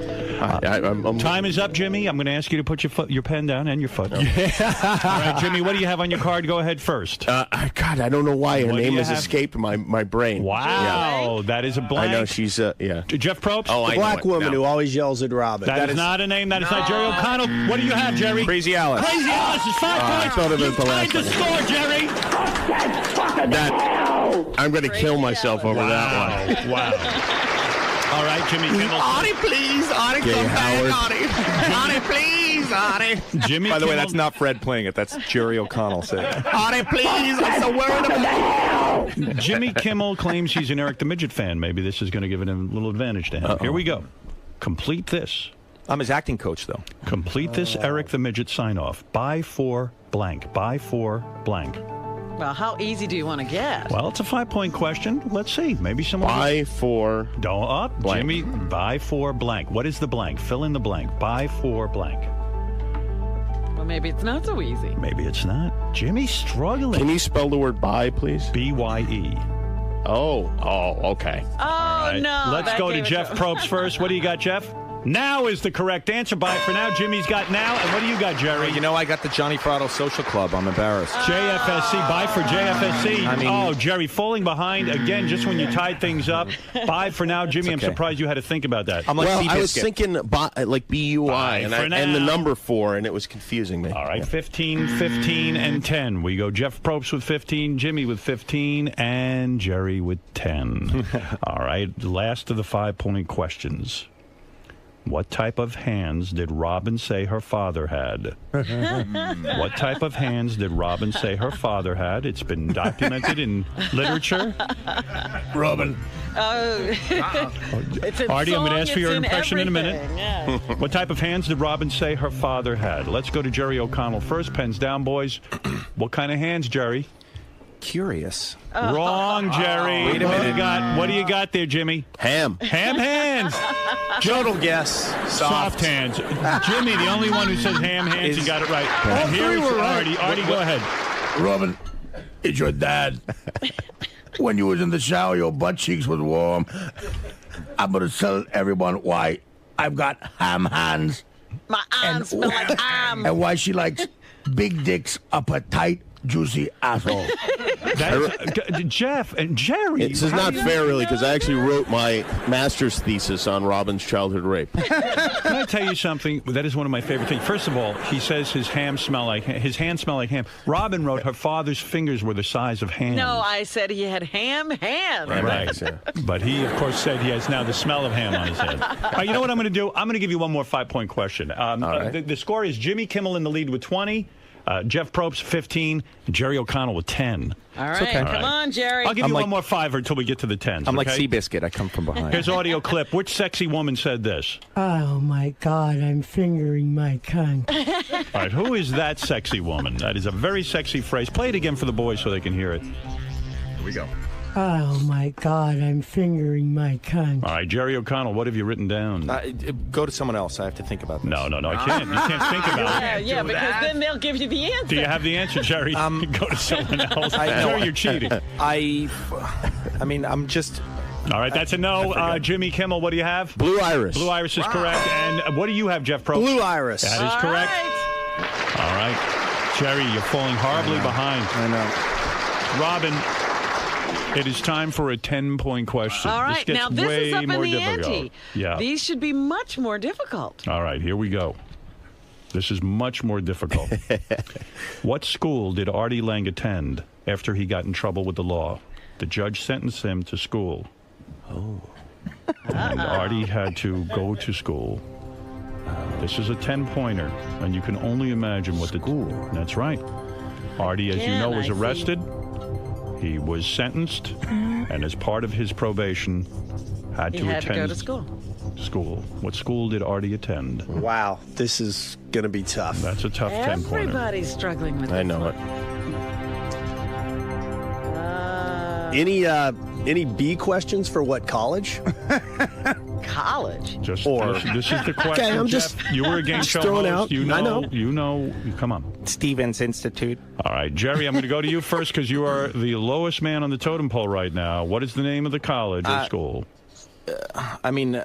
Time is up, Jimmy. I'm going to ask you to put your pen down and your foot. All right, Jimmy, what do you have on your card? Go ahead first. God, I don't know why her name has escaped my brain. Wow, that is a blank. I know she's, Jeff Probst? The black woman who always yells at Robin. That is not a name. That is not Jerry O'Connell. What do you have, Jerry? Crazy Alice. Crazy Alice is 5 points. I thought of it the last the score, Jerry. I'm going to kill myself over that one. Wow. All right, Jimmy Kimmel. Artie, please. Artie, come back, Artie. Artie, please, Artie. Jimmy By the way, Kimmel. that's not Fred playing it. That's Jerry O'Connell saying it. Artie, please. I'm so worried about Jimmy Kimmel claims he's an Eric the Midget fan. Maybe this is going to give it a little advantage to him. Here we go. Complete this. I'm his acting coach, though. Complete this Eric the Midget sign-off. Buy for blank. Buy for blank. Well, how easy do you want to get? Well, it's a 5-point question. Let's see. Maybe someone... Buy for... Don't up. Blank. Jimmy, buy for blank. What is the blank? Fill in the blank. Buy for blank. Well, maybe it's not so easy. Maybe it's not. Jimmy's struggling. Can you spell the word buy, please? B-Y-E. Oh, okay. Oh, right. no. Let's that go to gave it Jeff Probst first. What do you got, Jeff? Now is the correct answer. Bye for now. Jimmy's got now. And what do you got, Jerry? You know, I got the Johnny Fratto Social Club. I'm embarrassed. JFSC. Bye for JFSC. Jerry, falling behind again just when you tied things up. Bye for now, Jimmy. I'm surprised you had to think about that. I was thinking like B-U-I and the number 4, and it was confusing me. All right, 15, 15, and 10. We go Jeff Probst with 15, Jimmy with 15, and Jerry with 10. All right, last of the 5-point questions. What type of hands did Robin say her father had? What type of hands did Robin say her father had? It's been documented in literature. Robin. It's in Artie, I'm going to ask for your it's impression in a minute. Yeah. What type of hands did Robin say her father had? Let's go to Jerry O'Connell first. Pens down, boys. What kind of hands, Jerry? Curious. Wrong, Jerry. Wait a minute. What do you got there, Jimmy? Ham. Ham hands. Total guess. Soft hands. Jimmy, the only one who says ham hands, you got it right. All Here three is were right. Artie. Artie, go ahead. Robin, it's your dad. When you was in the shower, your butt cheeks was warm. I'm going to tell everyone why I've got ham hands. My arms smell like and why she likes big dicks up a tight, juicy asshole. Jeff and Jerry. This is not fair, really, because I actually wrote my master's thesis on Robin's childhood rape. Can I tell you something? That is one of my favorite things. First of all, he says his hands smell like ham. Robin wrote her father's fingers were the size of ham. No, I said he had ham hands. Right. But he, of course, said he has now the smell of ham on his head. All right, you know what I'm going to do? I'm going to give you one more 5-point question. The score is Jimmy Kimmel in the lead with 20. Jeff Probst, 15, and Jerry O'Connell with 10. All right, come on, Jerry. I'll give you one more 5 until we get to the 10s. I'm like Seabiscuit. I come from behind. Here's audio clip. Which sexy woman said this? Oh, my God, I'm fingering my cunt. All right, who is that sexy woman? That is a very sexy phrase. Play it again for the boys so they can hear it. Here we go. Oh, my God, I'm fingering my cunt. All right, Jerry O'Connell, what have you written down? Go to someone else. I have to think about this. No, I can't. You can't think about it. Yeah, because then they'll give you the answer. Do you have the answer, Jerry? Go to someone else. Jerry, you're cheating. I mean, I'm just... All right, that's a no. Jimmy Kimmel, what do you have? Blue Iris. Blue Iris is correct. And what do you have, Jeff Probst? Blue Iris. That is correct. All right. Jerry, you're falling horribly behind. I know. Robin, it is time for a 10-point question. All right, this now gets this way is up in more the difficult. ante. Yeah. These should be much more difficult. All right, here we go. This is much more difficult. What school did Artie Lang attend after he got in trouble with the law? The judge sentenced him to school. Oh. And Artie had to go to school. This is a 10-pointer, and you can only imagine what school. That's right. Artie, as you know, was arrested. He was sentenced, and as part of his probation, had to attend go to school. What school did Artie attend? Wow, this is going to be tough. That's a tough 10-pointer. Everybody's struggling with this. I know it. Any B questions for what college? College. This is the question. Okay, I'm Jeff. You were a game show throwing host. out. You know. I know. You know. Come on. Stevens Institute. All right, Jerry, I'm going to go to you first because you are the lowest man on the totem pole right now. What is the name of the college or school? I mean,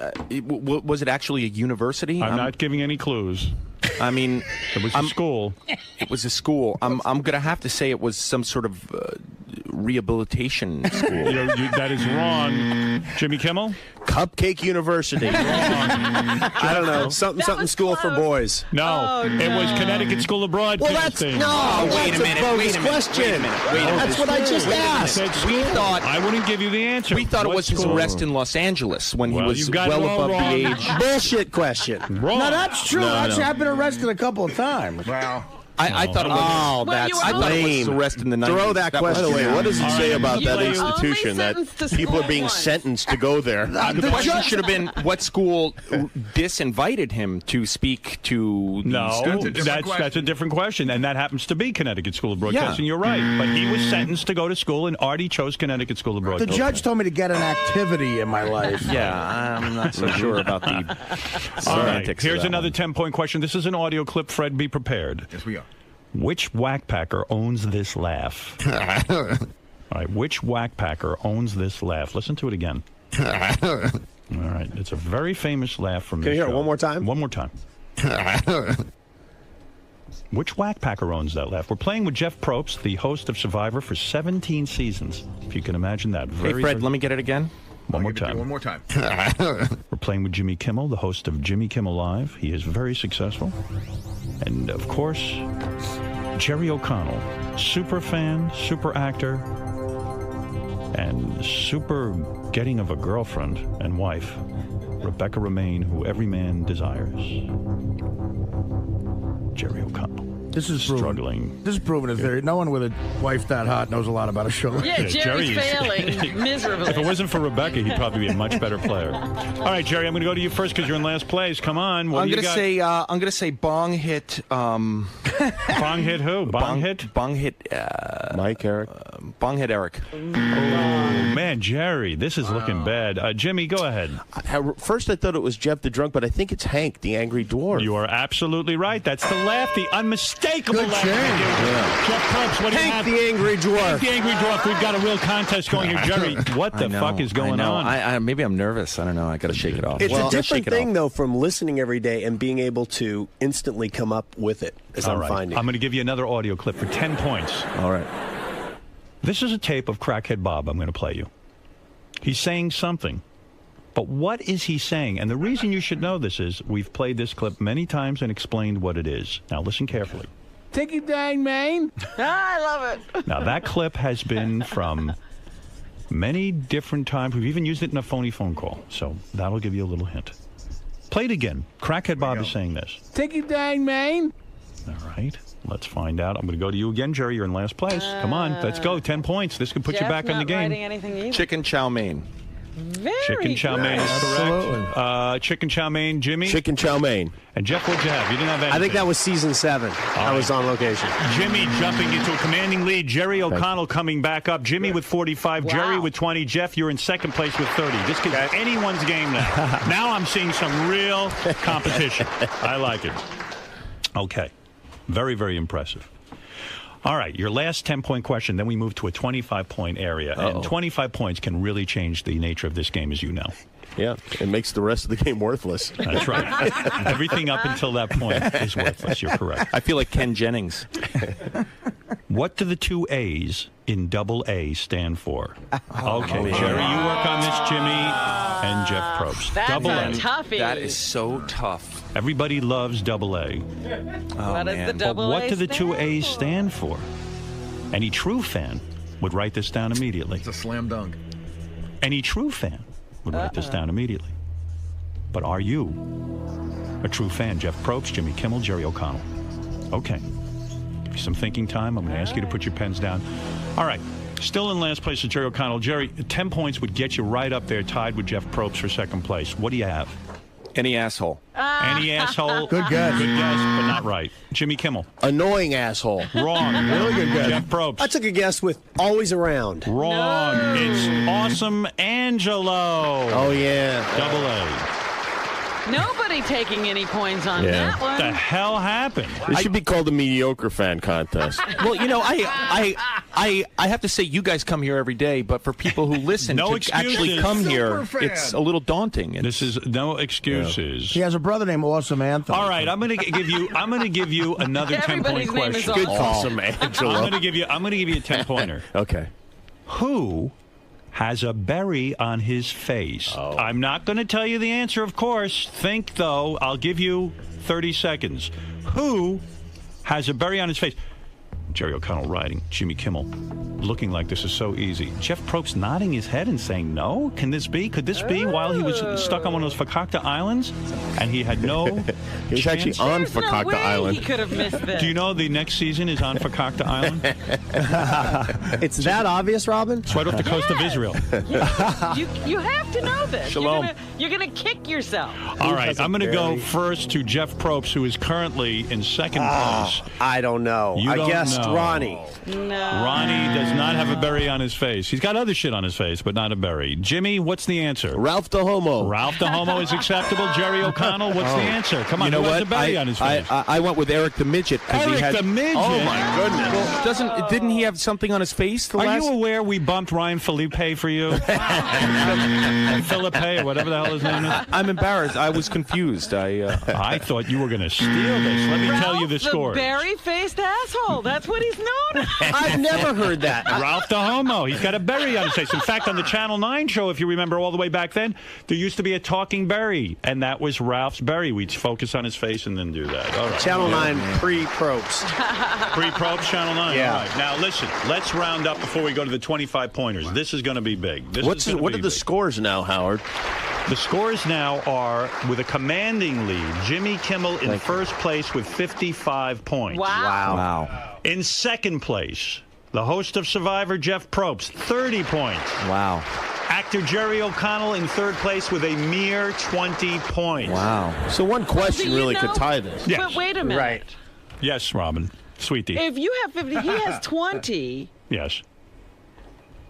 was it actually a university? I'm not giving any clues. I mean, it was a school. It was a school. I'm going to have to say it was some sort of rehabilitation school. That is wrong. Jimmy Kimmel? Cupcake University. I don't know. Something school for boys. No, it was Connecticut School of Broadcasting. Wait a minute. Question. That's what I just asked. We thought I wouldn't give you the answer. We thought it was his arrest in Los Angeles when he was got well it all above wrong. the age. Bullshit question. Wrong. No, that's true. Actually, I've been arrested a couple of times. Wow. I thought it was. Oh, that's I thought it was his lame. arrest in the 90s. Throw that question. By the way, what does it say about You that were institution only that sentenced to people are school being once. sentenced to go there? The question should have been what school disinvited him to speak to the No, students. that's a different question, and that happens to be Connecticut School of Broadcasting. Yeah. You're right, but he was sentenced to go to school, and Artie chose Connecticut School of The Broadcasting. judge told me to get an activity in my life. Yeah, I'm not so sure about the All right, semantics. of here's that another one. 10-point question. This is an audio clip. Fred, be prepared. Yes, we are. Which whackpacker owns this laugh? All right, which whackpacker owns this laugh? Listen to it again. All right, it's a very famous laugh from Can this you hear it show. one more time? One more time. Which whackpacker owns that laugh? We're playing with Jeff Probst, the host of Survivor for 17 seasons. If you can imagine that. Hey, Fred, let me get it again. One more Give it to you time. One more time. We're playing with Jimmy Kimmel, the host of Jimmy Kimmel Live. He is very successful. And, of course, Jerry O'Connell, super fan, super actor, and super getting of a girlfriend and wife, Rebecca Romaine, who every man desires. Jerry O'Connell. This is struggling. This is proven his theory. No one with a wife that hot knows a lot about a show. Yeah, Jerry's Jerry is- failing miserably. If it wasn't for Rebecca, he'd probably be a much better player. All right, Jerry, I'm going to go to you first because you're in last place. Come on. What I'm do you gonna got? say. I'm gonna say bong hit. Bong hit who? Bong hit? Bong hit. Mike, Eric. Bong hit Eric. Oh, man, Jerry, this is looking bad. Jimmy, go ahead. First, I thought it was Jeff the Drunk, but I think it's Hank, the Angry Dwarf. You are absolutely right. That's the laugh, the unmistakable unmistakable Good left. change. Jeff Probst, what do you Hank have? the Angry Dwarf. Hank the Angry Dwarf. We've got a real contest going here. Jerry, what the fuck is going on? Maybe I'm nervous. I don't know. I got to shake it off. It's a different thing, though, from listening every day and being able to instantly come up with it, as I'm finding. I'm going to give you another audio clip for 10 points. All right. This is a tape of Crackhead Bob I'm going to play you. He's saying something. But what is he saying? And the reason you should know this is we've played this clip many times and explained what it is. Now, listen carefully. Take it down, man. I love it. Now, that clip has been from many different times. We've even used it in a phony phone call. So that'll give you a little hint. Play it again. Crackhead Bob is saying this. Take it down, man. All right. Let's find out. I'm going to go to you again, Jerry. You're in last place. Come on. Let's go. 10 points. This could put you back in the game. Chicken chow mein. Chicken chow mein is correct. Chicken chow mein, Jimmy? Chicken chow mein. And Jeff, what'd you have? You didn't have anything. I think that was season 7. I was on location. Jimmy jumping into a commanding lead. Jerry O'Connell coming back up. Jimmy with 45. Wow. Jerry with 20. Jeff, you're in second place with 30. This could be anyone's game now. Now I'm seeing some real competition. I like it. Okay. Very, very impressive. All right, your last 10-point question, then we move to a 25-point area. And 25 points can really change the nature of this game, as you know. Yeah, it makes the rest of the game worthless. That's right. Everything up until that point is worthless. You're correct. I feel like Ken Jennings. What do the 2 A's in double A stand for? Okay, Jerry, you work on this, Jimmy, and Jeff Probst. That's double a A. toughie. That is so tough. Everybody loves double A. What does the double But what A do the 2 A's for? stand for? Any true fan would write this down immediately. It's a slam dunk. Any true fan would write this down immediately. But are you a true fan? Jeff Probst, Jimmy Kimmel, Jerry O'Connell. Okay. Give you some thinking time. I'm going to ask you to put your pens down. All right. Still in last place is Jerry O'Connell. Jerry, 10 points would get you right up there, tied with Jeff Probst for second place. What do you have? Any asshole. Any asshole. Good guess. Good guess, but not right. Jimmy Kimmel. Annoying asshole. Wrong. Really good guess. Jeff Probst. I took a guess with always around. Wrong. No. It's Awesome Angelo. Oh, yeah. Double A. Nobody taking any points on Yeah. that one. What the hell happened? It should be called the mediocre fan contest. Well, you know, I have to say, you guys come here every day, but for people who listen No to excuses. actually come here, Superfan. it's a little daungting. This is no excuses. He has a brother named Awesome Anthony. All right, I'm going to give you another 10-point Everybody's name is question. Good Awesome. awesome, Angelo. I'm going to give you a 10-pointer. Okay. Who has a berry on his face? I'm not going to tell you the answer, of course. Think, though. I'll give you 30 seconds. Who has a berry on his face? Jerry O'Connell writing. Jimmy Kimmel looking like this is so easy. Jeff Probst nodding his head and saying no. Can this be? Could this be while he was stuck on one of those Fakakta Islands and he had no He was chance? actually on There's no Fakakta way Island. he could have missed this. Do you know the next season is on Fakakta Island? It's that obvious, Robin? It's right off the coast of Israel. You have to know this. Shalom. You're gonna kick yourself. All right, I'm going to go first to Jeff Probst, who is currently in second place. I don't know. You I don't guessed know. Ronnie. No. Ronnie does not have a berry on his face. He's got other shit on his face, but not a berry. Jimmy, what's the answer? Ralph the Homo. Ralph the Homo is acceptable. Jerry O'Connell, what's the answer? Come on, You know who has what? a berry on his face? I went with Eric the Midget. 'Cause he Eric had, the Midget? Oh, my goodness. Well, didn't he have something on his face the Are last... you aware we bumped Ryan Felipe for you? Felipe, or whatever the hell his name is? I'm embarrassed. I was confused. I thought you were going to steal this. Let me tell you the score. The berry-faced asshole. That's what he's known as. I've never heard that. Ralph the Homo. He's got a berry on his face. In fact, on the Channel 9 show, if you remember all the way back then, there used to be a talking berry, and that was Ralph's berry. We'd focus on his face and then do that. All right. Channel 9 pre-Probst. Pre-Probst, Channel 9. Yeah. All right. Now, listen, let's round up before we go to the 25-pointers. This is going to be big. What are the scores now, Howard? The scores now are, with a commanding lead, Jimmy Kimmel in first place with 55 points. Wow. In second place, the host of Survivor, Jeff Probst, 30 points. Wow. Actor Jerry O'Connell in third place with a mere 20 points. Wow. So one question you really know- could tie this. Yes. But wait a minute. Right. Yes, Robin. Sweetie. If you have 50, he has 20. Yes.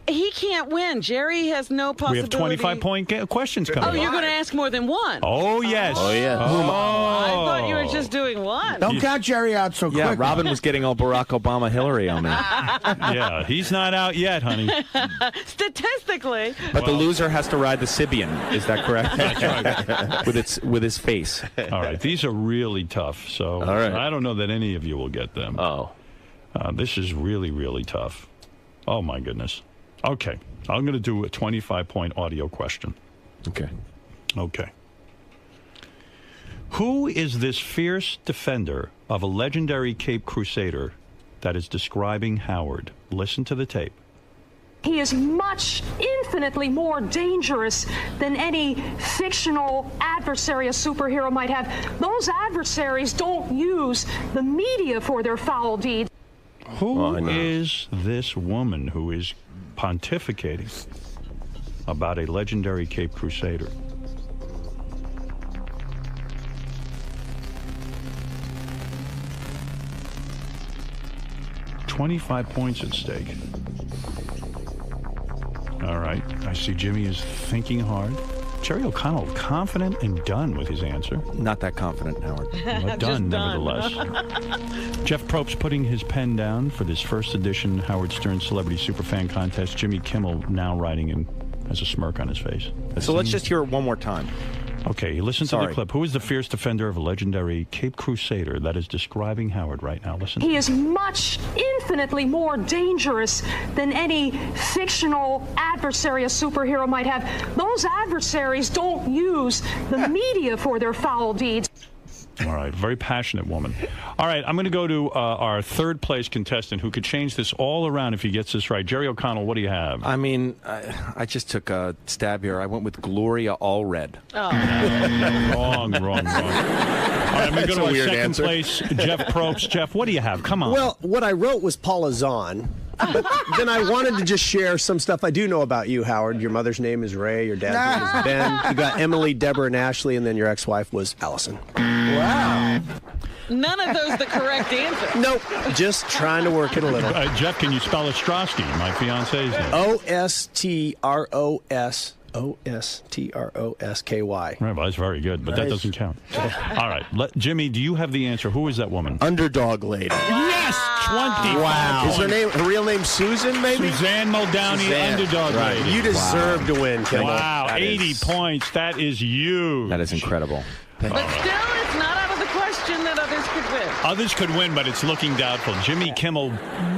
he can't win. Jerry has no We have possibility. 25-point questions coming. Oh, you're going to ask more than one? Oh, yes. Oh, yeah. I thought you were just doing one. Don't count Jerry out so quick. Yeah, Robin was getting all Barack Obama Hillary on me. Yeah, he's not out yet, honey. Statistically. But the loser has to ride the Sibian. Is that correct? That's right. with his face. All right, these are really tough. So All right. I don't know that any of you will get them. Oh. This is really, really tough. Oh, my goodness. Okay, I'm going to do a 25-point audio question. Okay. Okay. Who is this fierce defender of a legendary Cape Crusader that is describing Howard? Listen to the tape. He is infinitely more dangerous than any fictional adversary a superhero might have. Those adversaries don't use the media for their foul deeds. Who is this woman who is pontificating about a legendary Cape Crusader? $25 points at stake. All right. I see Jimmy is thinking hard. Jerry O'Connell, confident and done with his answer. Not that confident, Howard. But done, nevertheless. Jeff Probst putting his pen down for this first edition Howard Stern Celebrity Superfan Contest. Jimmy Kimmel now writing in has a smirk on his face. So let's just hear it one more time. Okay, listen to the clip. Who is the fierce defender of a legendary Cape Crusader that is describing Howard right now? Listen. He is infinitely more dangerous than any fictional adversary a superhero might have. Those adversaries don't use the media for their foul deeds. All right, very passionate woman. All right, I'm going to go to our third place contestant who could change this all around if he gets this right. Jerry O'Connell, what do you have? I mean, I just took a stab here. I went with Gloria Allred. Oh. Wrong. All right, I'm going to go to our second place, Jeff Probst. Jeff, what do you have? Come on. Well, what I wrote was Paula Zahn. But then I wanted to just share some stuff I do know about you, Howard. Your mother's name is Ray. Your dad's name is Ben. You got Emily, Deborah, and Ashley, and then your ex-wife was Allison. Wow. None of those the correct answer. Nope. Just trying to work it a little. Jeff, can you spell Ostrowski, my fiance's name? Ostroski. Right, well, that's very good, but that doesn't count. All right, Jimmy, do you have the answer? Who is that woman? Underdog lady. Yes! 20. Wow. Is her real name Susan, maybe? Suzanne Muldowney, Underdog lady. You deserve to win, Kimmel. Wow, 80 points. That is huge. That is incredible. But still, it's not out of the question that others could win. Others could win, but it's looking doubtful. Jimmy Kimmel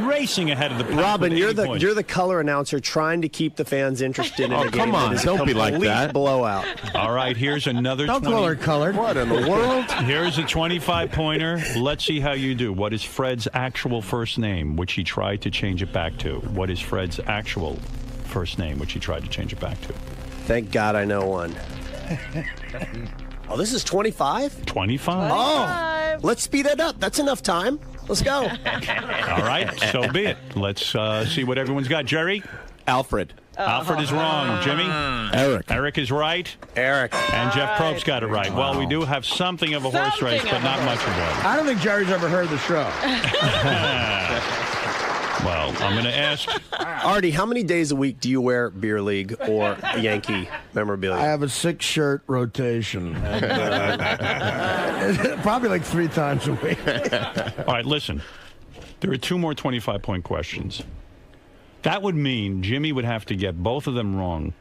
racing ahead of the pack. Robin, with 80 you're the color announcer trying to keep the fans interested in a game. Come on, don't be like that. Blowout. All right, here's another. Don't call her colored. What in the world? Here's a 25-pointer. Let's see how you do. What is Fred's actual first name, which he tried to change it back to? What is Fred's actual first name, which he tried to change it back to? Thank God I know one. Oh, this is 25? 25. Oh, let's speed it up. That's enough time. Let's go. All right, so be it. Let's see what everyone's got. Jerry? Alfred. Alfred is wrong. Jimmy? Eric. Eric is right. Eric. And Jeff Probst got it right. Well, we do have something of a horse race, but not much of one. I don't think Jerry's ever heard the show. Well, I'm going to ask. Artie, how many days a week do you wear beer league or Yankee memorabilia? I have a 6-shirt rotation. Probably like 3 times a week. All right, listen. There are 2 more 25-point questions. That would mean Jimmy would have to get both of them wrong.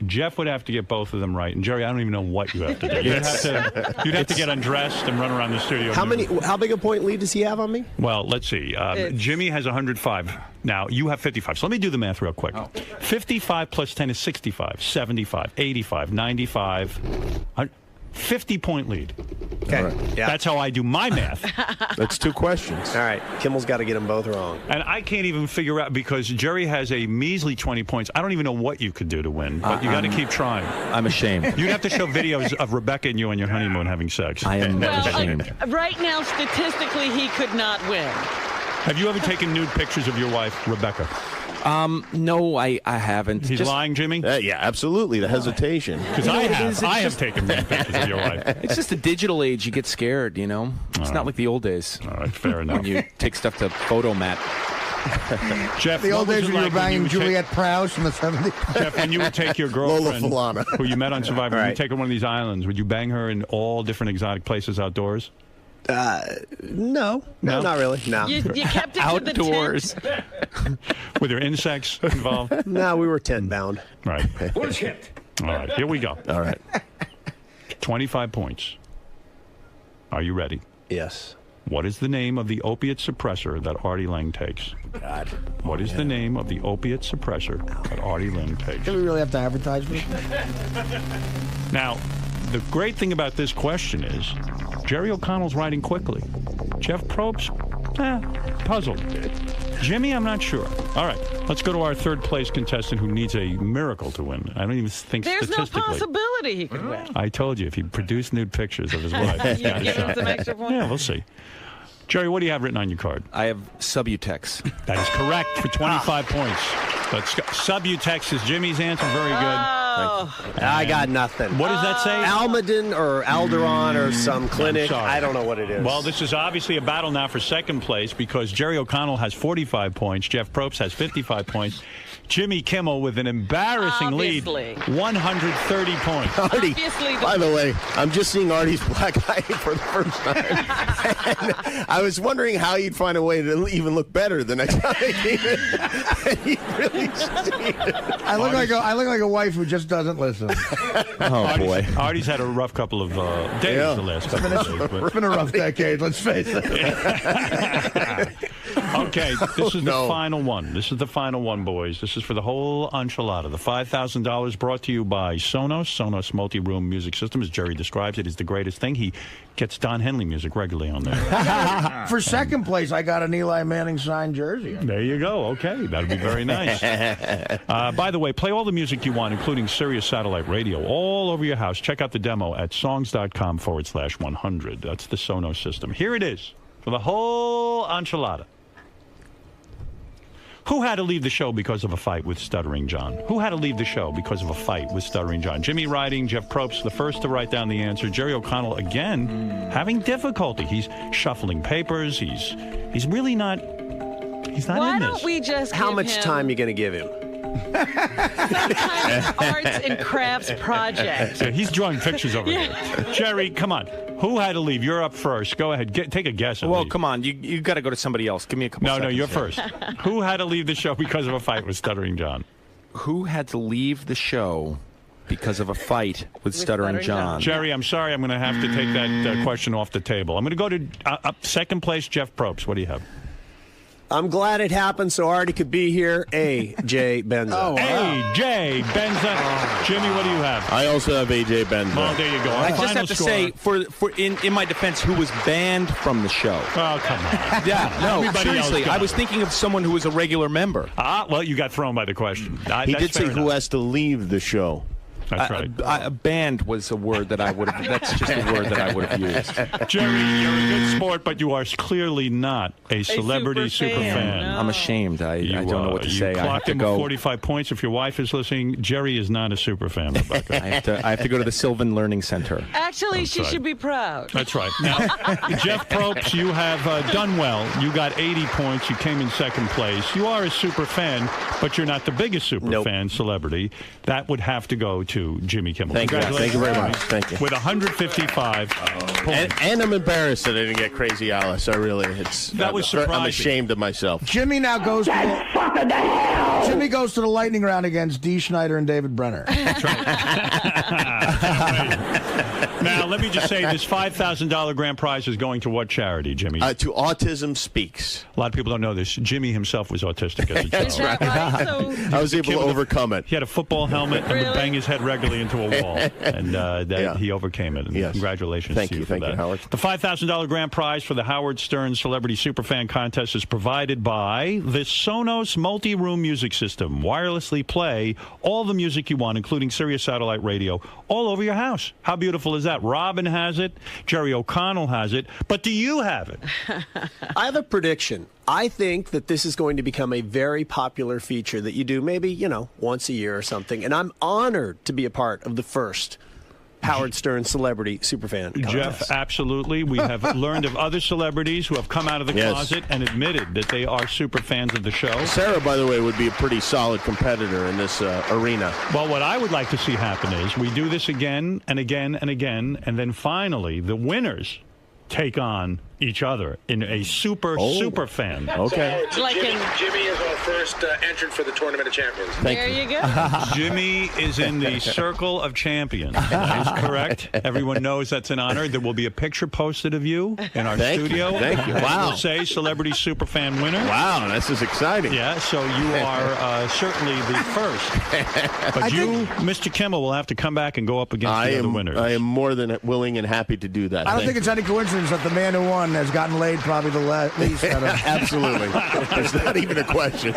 Jeff would have to get both of them right, and Jerry, I don't even know what you have to do. You'd have to get undressed and run around the studio. How big a point lead does he have on me? Well, let's see. Jimmy has 105. Now, you have 55. So let me do the math real quick. 55 plus 10 is 65, 75, 85, 95, 50-point lead. Okay. Right. Yeah. That's how I do my math. That's 2 questions. All right. Kimmel's got to get them both wrong. And I can't even figure out, because Jerry has a measly 20 points. I don't even know what you could do to win, but you got to keep trying. I'm ashamed. You'd have to show videos of Rebecca and you on your honeymoon having sex. I am ashamed. Right now, statistically, he could not win. Have you ever taken nude pictures of your wife, Rebecca? No, I haven't. He's lying, Jimmy? Yeah, absolutely. The hesitation. Because I have taken nude pictures of your wife. It's just the digital age. You get scared, you know? It's not like the old days. All right, fair enough. When you take stuff to Photomat. Jeff, The old what was days it when you were like banging would Juliette Prowse in the 70s. Jeff, when you would take your girlfriend, Lola Falana. who you met on Survivor, Right. you take her to one of these islands, would you bang her in all different exotic places outdoors? No, not really. No. You kept it Outdoors. to the tent. Were there insects involved? No, we were tent bound. Right. Bullshit. All right, here we go. All right. 25 points. Are you ready? Yes. What is the name of the opiate suppressor that Artie Lang takes? God. What is the name of the opiate suppressor that Artie Lang takes? Do we really have to advertise for this? Now, the great thing about this question is Jerry O'Connell's writing quickly. Jeff Probst, puzzled. Jimmy, I'm not sure. All right, let's go to our third place contestant who needs a miracle to win. I don't even think There's no statistically. possibility he could win. I told you, if he produced nude pictures of his wife, he's You got a give him shot. some extra points? Yeah, we'll see. Jerry, what do you have written on your card? I have Subutex. That is correct for 25 points. Let's go. Subutex is Jimmy's answer. Very good. Oh, I got nothing. What does that say? Almaden or Alderon or some clinic. sorry. I don't know what it is. Well, this is obviously a battle now for second place because Jerry O'Connell has 45 points. Jeff Probst has 55 points. Jimmy Kimmel with an embarrassing Obviously. lead, 130 points. Artie, Obviously the- by the way, I'm just seeing Artie's black eye for the first time. And I was wondering how he'd find a way to even look better the next time he came in. And he really succeeded. I look like a wife who just doesn't listen. Oh, boy. Artie's had a rough couple of days Yeah. the last couple of days. It's been a rough decade, let's face it. Okay, this is the no. final one. This is the final one, boys. This is for the whole enchilada. The $5,000 brought to you by Sonos. Sonos multi-room music system, as Jerry describes it, is the greatest thing. He gets Don Henley music regularly on there. For second place, I got an Eli Manning signed jersey. There you go. Okay, that'd be very nice. By the way, play all the music you want, including Sirius Satellite Radio, all over your house. Check out the demo at songs.com/100. That's the Sonos system. Here it is for the whole enchilada. Who had to leave the show because of a fight with Stuttering John? Who had to leave the show because of a fight with Stuttering John? Jimmy writing, Jeff Probst, the first to write down the answer. Jerry O'Connell, again, having difficulty. He's shuffling papers. He's really not... He's not Why in this. don't we just How give much him time you going to give him? some kind of arts and crafts project? Yeah, he's drawing pictures over here. Jerry, come on. Who had to leave? You're up first. Go ahead. Take a guess. Well, come on. You got to go to somebody else. Give me a couple No, seconds. you're here. first. Who had to leave the show because of a fight with Stuttering John? Who had to leave the show because of a fight with Stuttering John? Jerry, I'm sorry. I'm going to have to take that question off the table. I'm going to go to second place, Jeff Probst. What do you have? I'm glad it happened so Artie could be here. A.J. Benza. Oh, wow. A.J. Benza. Jimmy, what do you have? I also have A.J. Benza. Well, there you go. I Our just final have to score. say, in my defense, who was banned from the show. Oh, come on. Yeah, no, Everybody seriously. else got I was thinking of someone who was a regular member. Well, you got thrown by the question. He did say who has to leave the show. That's right. Banned was a word that I would have. That's just a word that I would have used. Jerry, you're a good sport, but you are clearly not a celebrity super fan. No. I'm ashamed. I don't know what to say. You I have clocked to him with go. 45 points. If your wife is listening, Jerry is not a super fan, Rebecca. I have to go to the Sylvan Learning Center. Actually, That's she right. should be proud. That's right. Now, Jeff Probst, you have done well. You got 80 points. You came in second place. You are a super fan, but you're not the biggest super fan celebrity. That would have to go to Jimmy Kimmel. Thank you. Thank you very much. Thank you. With 155 points. And I'm embarrassed that I didn't get Crazy Alice. I really, That was I'm surprising. ashamed of myself. Jimmy now goes Jimmy goes to the lightning round against Dee Schneider and David Brenner. Now, let me just say, this $5,000 grand prize is going to what charity, Jimmy? To Autism Speaks. A lot of people don't know this. Jimmy himself was autistic as a child. Is that right? So, I was able to overcome it. He had a football helmet and would bang his head regularly into a wall, and he overcame it. And congratulations Thank to you. for Thank that. you, Howard. The $5,000 grand prize for the Howard Stern Celebrity Superfan Contest is provided by the Sonos multi-room music system. Wirelessly play all the music you want, including Sirius Satellite Radio, all over your house. How beautiful is that? Robin has it. Jerry O'Connell has it. But do you have it? I have a prediction. I think that this is going to become a very popular feature that you do maybe, once a year or something. And I'm honored to be a part of the first Howard Stern Celebrity Superfan Contest. Jeff, absolutely. We have learned of other celebrities who have come out of the closet and admitted that they are super fans of the show. Sarah, by the way, would be a pretty solid competitor in this arena. Well, what I would like to see happen is we do this again and again and again, and then finally the winners take on each other in a super fan. Okay. Like Jimmy is our first entrant for the Tournament of Champions. There you go. Jimmy is in the Circle of Champions. That is correct. Everyone knows that's an honor. There will be a picture posted of you in our studio. Thank you. Wow. We'll say Celebrity Superfan winner. Wow, this is exciting. Yeah, so you are certainly the first. But Mr. Kimmel, will have to come back and go up against the other winners. I am more than willing and happy to do that. I don't think it's any coincidence that the man who won has gotten laid probably the least. Absolutely. There's not even a question.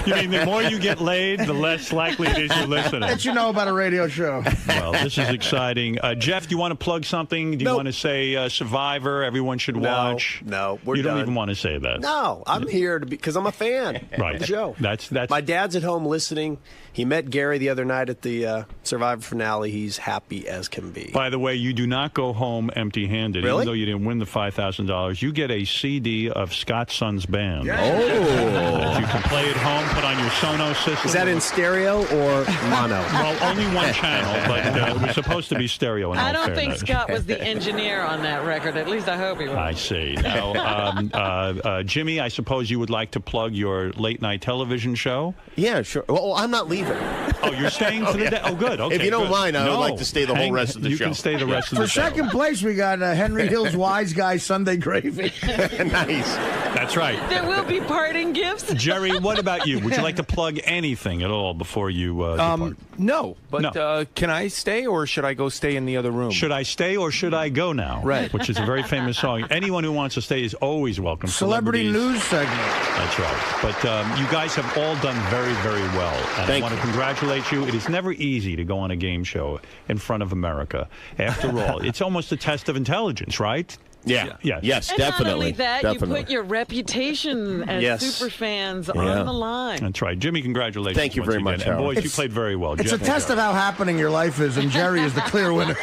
You mean the more you get laid, the less likely it is you're listening? That you know about a radio show. Well, this is exciting. Jeff, do you want to plug something? Do you want to say Survivor? Everyone should watch. No, we're You don't done. even want to say that. No, I'm here because I'm a fan of the show. That's My dad's at home listening. He met Gary the other night at the Survivor finale. He's happy as can be. By the way, you do not go home empty-handed. Really? Even though you didn't win the $5,000, you get a CD of Scott Son's band. Yeah. That you can play at home, put on your Sonos system. Is that in stereo or mono? Well, only one channel, but it was supposed to be stereo. In I all don't think fairness. Scott was the engineer on that record. At least I hope he was. I see. Now, Jimmy, I suppose you would like to plug your late-night television show? Yeah, sure. Well, I'm not leaving. Oh, you're staying for the day? Oh, good. Okay, if you don't good. mind, I would like to stay the whole rest of the show. You can stay the rest of the For show. second place, we got Henry Hill's Wise Guy Sunday Gravy. Nice. That's right. There will be parting gifts. Jerry, what about you? Would you like to plug anything at all before you depart? No, but can I stay or should I go stay in the other room? Should I stay or should I go now? Right. Which is a very famous song. Anyone who wants to stay is always welcome. Celebrity Celebrities. news segment. That's right. But you guys have all done very, very well. And I want to congratulate you. It is never easy to go on a game show in front of America. After all, it's almost a test of intelligence, right? Yeah. Yes, And definitely. not only that, Definitely. you put your reputation as super fans on the line. That's right. Jimmy, congratulations. Thank you once very much, again. And Howard. boys, you played very well. It's Jeff, a test of how happening your life is, and Jerry is the clear winner.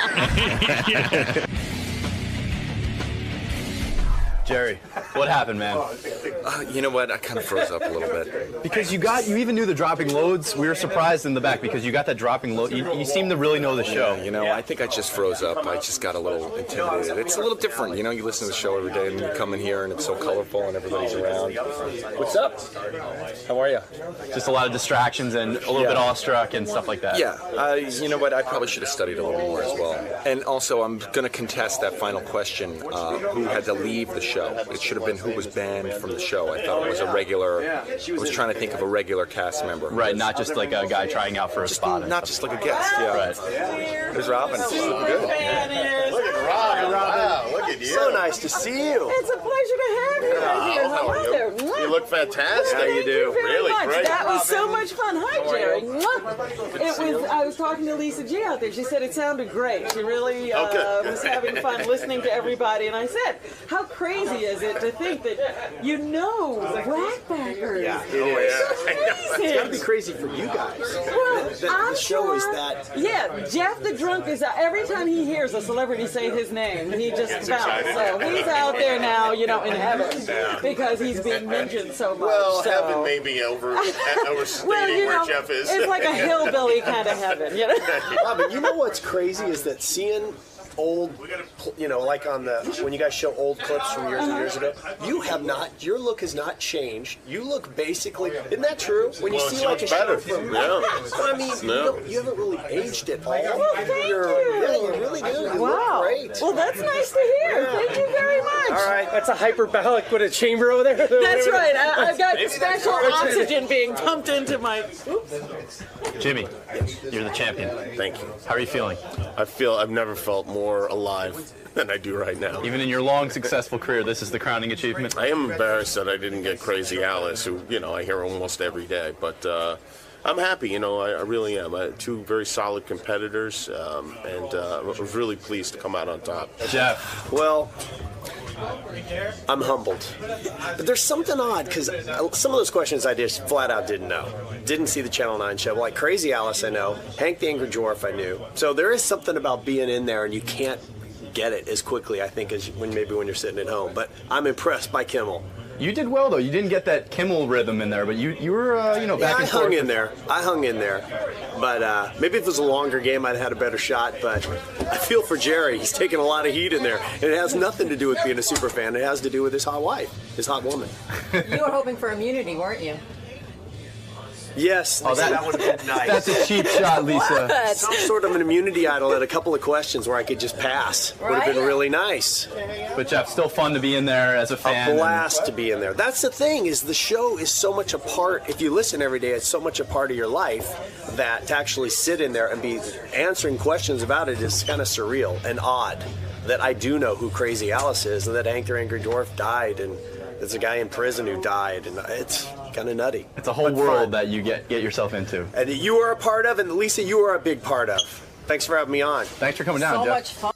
Jerry, what happened, man? You know what? I kind of froze up a little bit. Because you even knew the dropping loads. We were surprised in the back because you got that dropping load. You seem to really know the show. You know, I think I just froze up. I just got a little intimidated. It's a little different. You know, you listen to the show every day and you come in here and it's so colorful and everybody's around. What's up? How are you? Just a lot of distractions and a little bit awestruck and stuff like that. Yeah. You know what? I probably should have studied a little more as well. And also, I'm going to contest that final question, who had to leave the show. It should have been who was banned from the show. I thought it was a regular. I was trying to think of a regular cast member. Right, not just like a guy trying out for a spot. Not just like a guest. Yeah. Right. There's Robin. She's looking good. Look at Robin. Wow, look at you. So nice to see you. It's a pleasure to have you right here. How are you? You look fantastic. How you do? Really much. great. That was so much fun. Hi, Jerry. I was talking to Lisa G out there. She said it sounded great. She really was having fun listening to everybody. And I said, how crazy is it to think that you know Rackbackers? Yeah, it is. It's got to be crazy for you guys. Well, the show is that. Yeah, Jeff the Drunk is every time he hears a celebrity say his name, he just bounces. So he's out there now, you know, in heaven because he's being mentioned so much. Well, so. heaven may be overstating where Jeff is. It's like a hillbilly kind of heaven, you know. Robin, you know what's crazy is that seeing old, you know, like on the when you guys show old clips from years and years ago, your look has not changed. You look basically, isn't that true? When you see like a show from, I mean, you haven't really aged at all. Well, thank you. Yeah, you really do. You wow. look great. Well, that's nice to hear. Thank you very much. All right, that's a hyperbolic with a chamber over there. That's right. I've got special oxygen being pumped into my. Oops. Jimmy, you're the champion. Thank you. How are you feeling? I've never felt more alive than I do right now. Even in your long, successful career, this is the crowning achievement. I am embarrassed that I didn't get Crazy Alice, who, you know, I hear almost every day. But I'm happy, you know, I really am. I had two very solid competitors, and I was really pleased to come out on top. Jeff. Well, I'm humbled. But there's something odd, because some of those questions I just flat out didn't know. Didn't see the Channel 9 show. Like Crazy Alice I know. Hank the Angry Dwarf I knew. So there is something about being in there and you can't get it as quickly, I think, as when you're sitting at home. But I'm impressed by Kimmel. You did well, though. You didn't get that Kimmel rhythm in there, but you were, back and forth. I hung in there. But maybe if it was a longer game, I'd have had a better shot. But I feel for Jerry. He's taking a lot of heat in there. And it has nothing to do with being a super fan. It has to do with his hot wife, his hot woman. You were hoping for immunity, weren't you? Yes. Oh, that would have been nice. That's a cheap shot, Lisa. What? Some sort of an immunity idol at a couple of questions where I could just pass. Would have been really nice. But Jeff, still fun to be in there as a fan. A blast to be in there. That's the thing, is the show is so much a part, if you listen every day, it's so much a part of your life that to actually sit in there and be answering questions about it is kind of surreal and odd. That I do know who Crazy Alice is, and that Hank the Angry Dwarf died, and there's a guy in prison who died, and it's kind of nutty. It's a whole world that you get yourself into. And you are a part of, and Lisa, you are a big part of. Thanks for having me on. Thanks for coming down, So Jeff. much fun.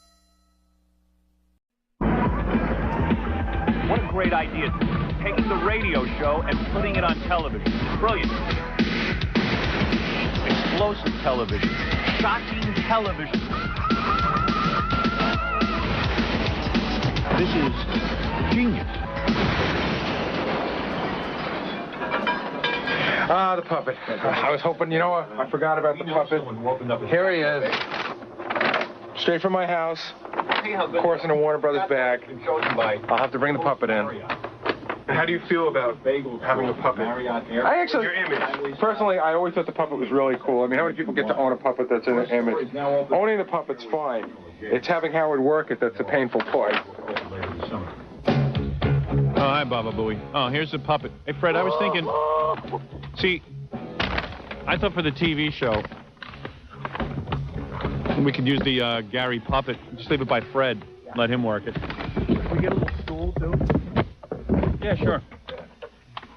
What a great idea. Taking the radio show and putting it on television. Brilliant. Explosive television. Shocking television. This is genius. Ah, the puppet. I was hoping, I forgot about the puppet. Here he is. Straight from my house. Of course, in a Warner Brothers bag. I'll have to bring the puppet in. How do you feel about having a puppet? I actually, personally, I always thought the puppet was really cool. I mean, how many people get to own a puppet that's in an image? Owning the puppet's fine. It's having Howard work it that's the painful part. Oh, hi, Baba Booey. Oh, here's the puppet. Hey, Fred, I was thinking... See, I thought for the TV show, we could use the Gary puppet. Just leave it by Fred. Let him work it. Can we get a little stool, too? Yeah, sure.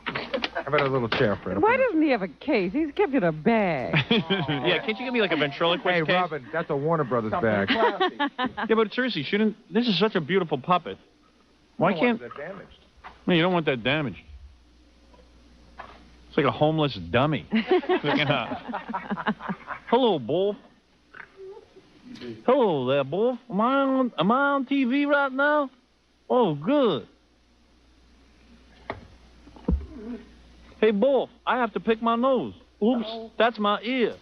How about a little chair, Fred? Why doesn't he have a case? He's kept it in a bag. Yeah, can't you give me like a ventriloquist case? Hey, Robin, that's a Warner Brothers bag. Yeah, but seriously, shouldn't... This is such a beautiful puppet. Why can't... that damaged. No, you don't want that damaged. It's like a homeless dummy. Hello, Wolf. Hello there, Wolf. Am I on TV right now? Oh, good. Hey, Wolf, I have to pick my nose. Oops, that's my ear.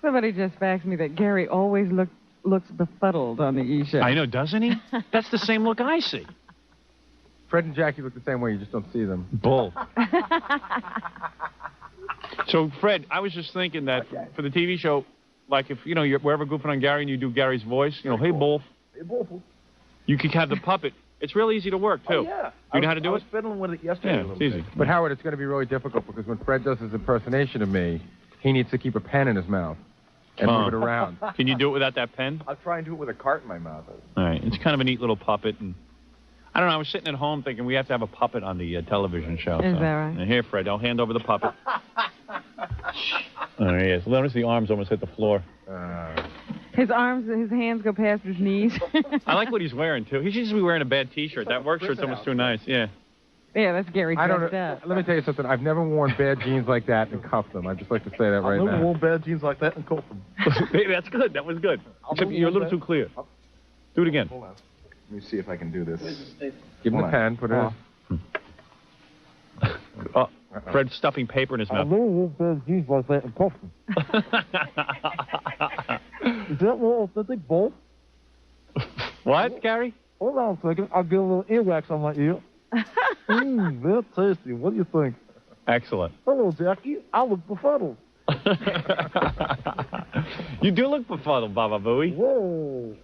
Somebody just faxed me that Gary always looks befuddled on the E! show. I know, doesn't he? That's the same look I see. Fred and Jackie look the same way, you just don't see them. Bull. So, Fred, I was just thinking that for the TV show, like if, you're wherever goofing on Gary and you do Gary's voice, hey, Wolf. Hey, Wolf. You could have the puppet. It's real easy to work, too. Oh, yeah. You know how to do it? I was fiddling with it yesterday. Yeah, it's easy. But, Howard, it's going to be really difficult because when Fred does his impersonation of me, he needs to keep a pen in his mouth and move it around. Can you do it without that pen? I'll try and do it with a cart in my mouth. All right. It's kind of a neat little puppet. And I don't know. I was sitting at home thinking we have to have a puppet on the television show. Is that right? And here, Fred, I'll hand over the puppet. There he is. Notice the arms almost hit the floor. His hands go past his knees. I like what he's wearing, too. He should just be wearing a bad T-shirt. That work shirt's almost too nice. Yeah. Yeah, that's Gary dressed up. Let me tell you something. I've never worn bad jeans like that and cuffed them. I'd just like to say that right now. I've never worn bad jeans like that and cuffed them. That's good. That was good. Except you're a little too clear. Do it again. Hold on. Let me see if I can do this. Give him the pen. Put it in. Oh, Fred's stuffing paper in his mouth. I've never worn bad jeans like that and cuffed them. Is that more authentic, Bob? What, Gary? Hold on a second. I'll get a little earwax on my ear. They're tasty. What do you think? Excellent. Hello, Jackie. I look befuddled. You do look befuddled, Baba Booey. Whoa.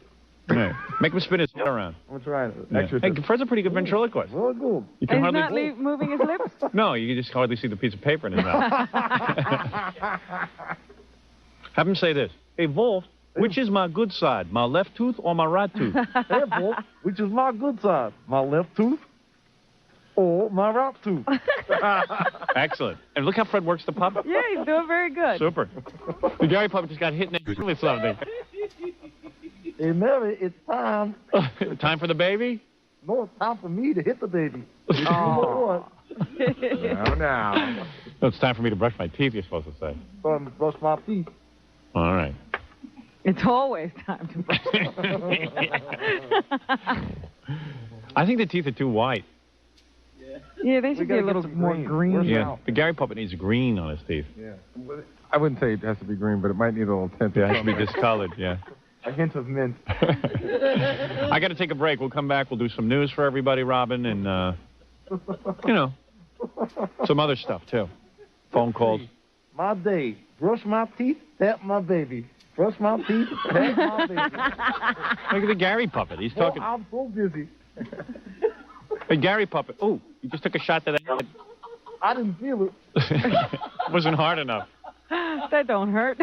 Right. Make him spin his head around. I'm trying. Yeah. Hey, Fred's a pretty good ventriloquist. Very good. You can He's hardly... not moving his lips? No, you can just hardly see the piece of paper in his mouth. Have him say this. Hey, Wolf, which is my good side, my left tooth or my right tooth? Hey, Wolf, which is my good side, my left tooth or my right tooth? Excellent. And look how Fred works the puppet. Yeah, he's doing very good. Super. The Gary puppet just got hit in the head with something. Hey, Mary, it's time. Time for the baby? No, it's time for me to hit the baby. Oh. Now. No, it's time for me to brush my teeth, you're supposed to say. Time to brush my teeth. All right. It's always time to brush. I think the teeth are too white. Yeah, they should be a little more green. Yeah, the Gary puppet needs green on his teeth. Yeah. I wouldn't say it has to be green, but it might need a little tint. Yeah, it has to be discolored, yeah. A hint of mint. I got to take a break. We'll come back. We'll do some news for everybody, Robin, and, you know, some other stuff, too. Phone calls. My day. Brush my teeth, pat my baby. Brush my teeth, pat my baby. Look at the Gary puppet. He's talking. I'm so busy. Hey, Gary puppet. Oh, you just took a shot to the head. I didn't feel it. Wasn't hard enough. That don't hurt.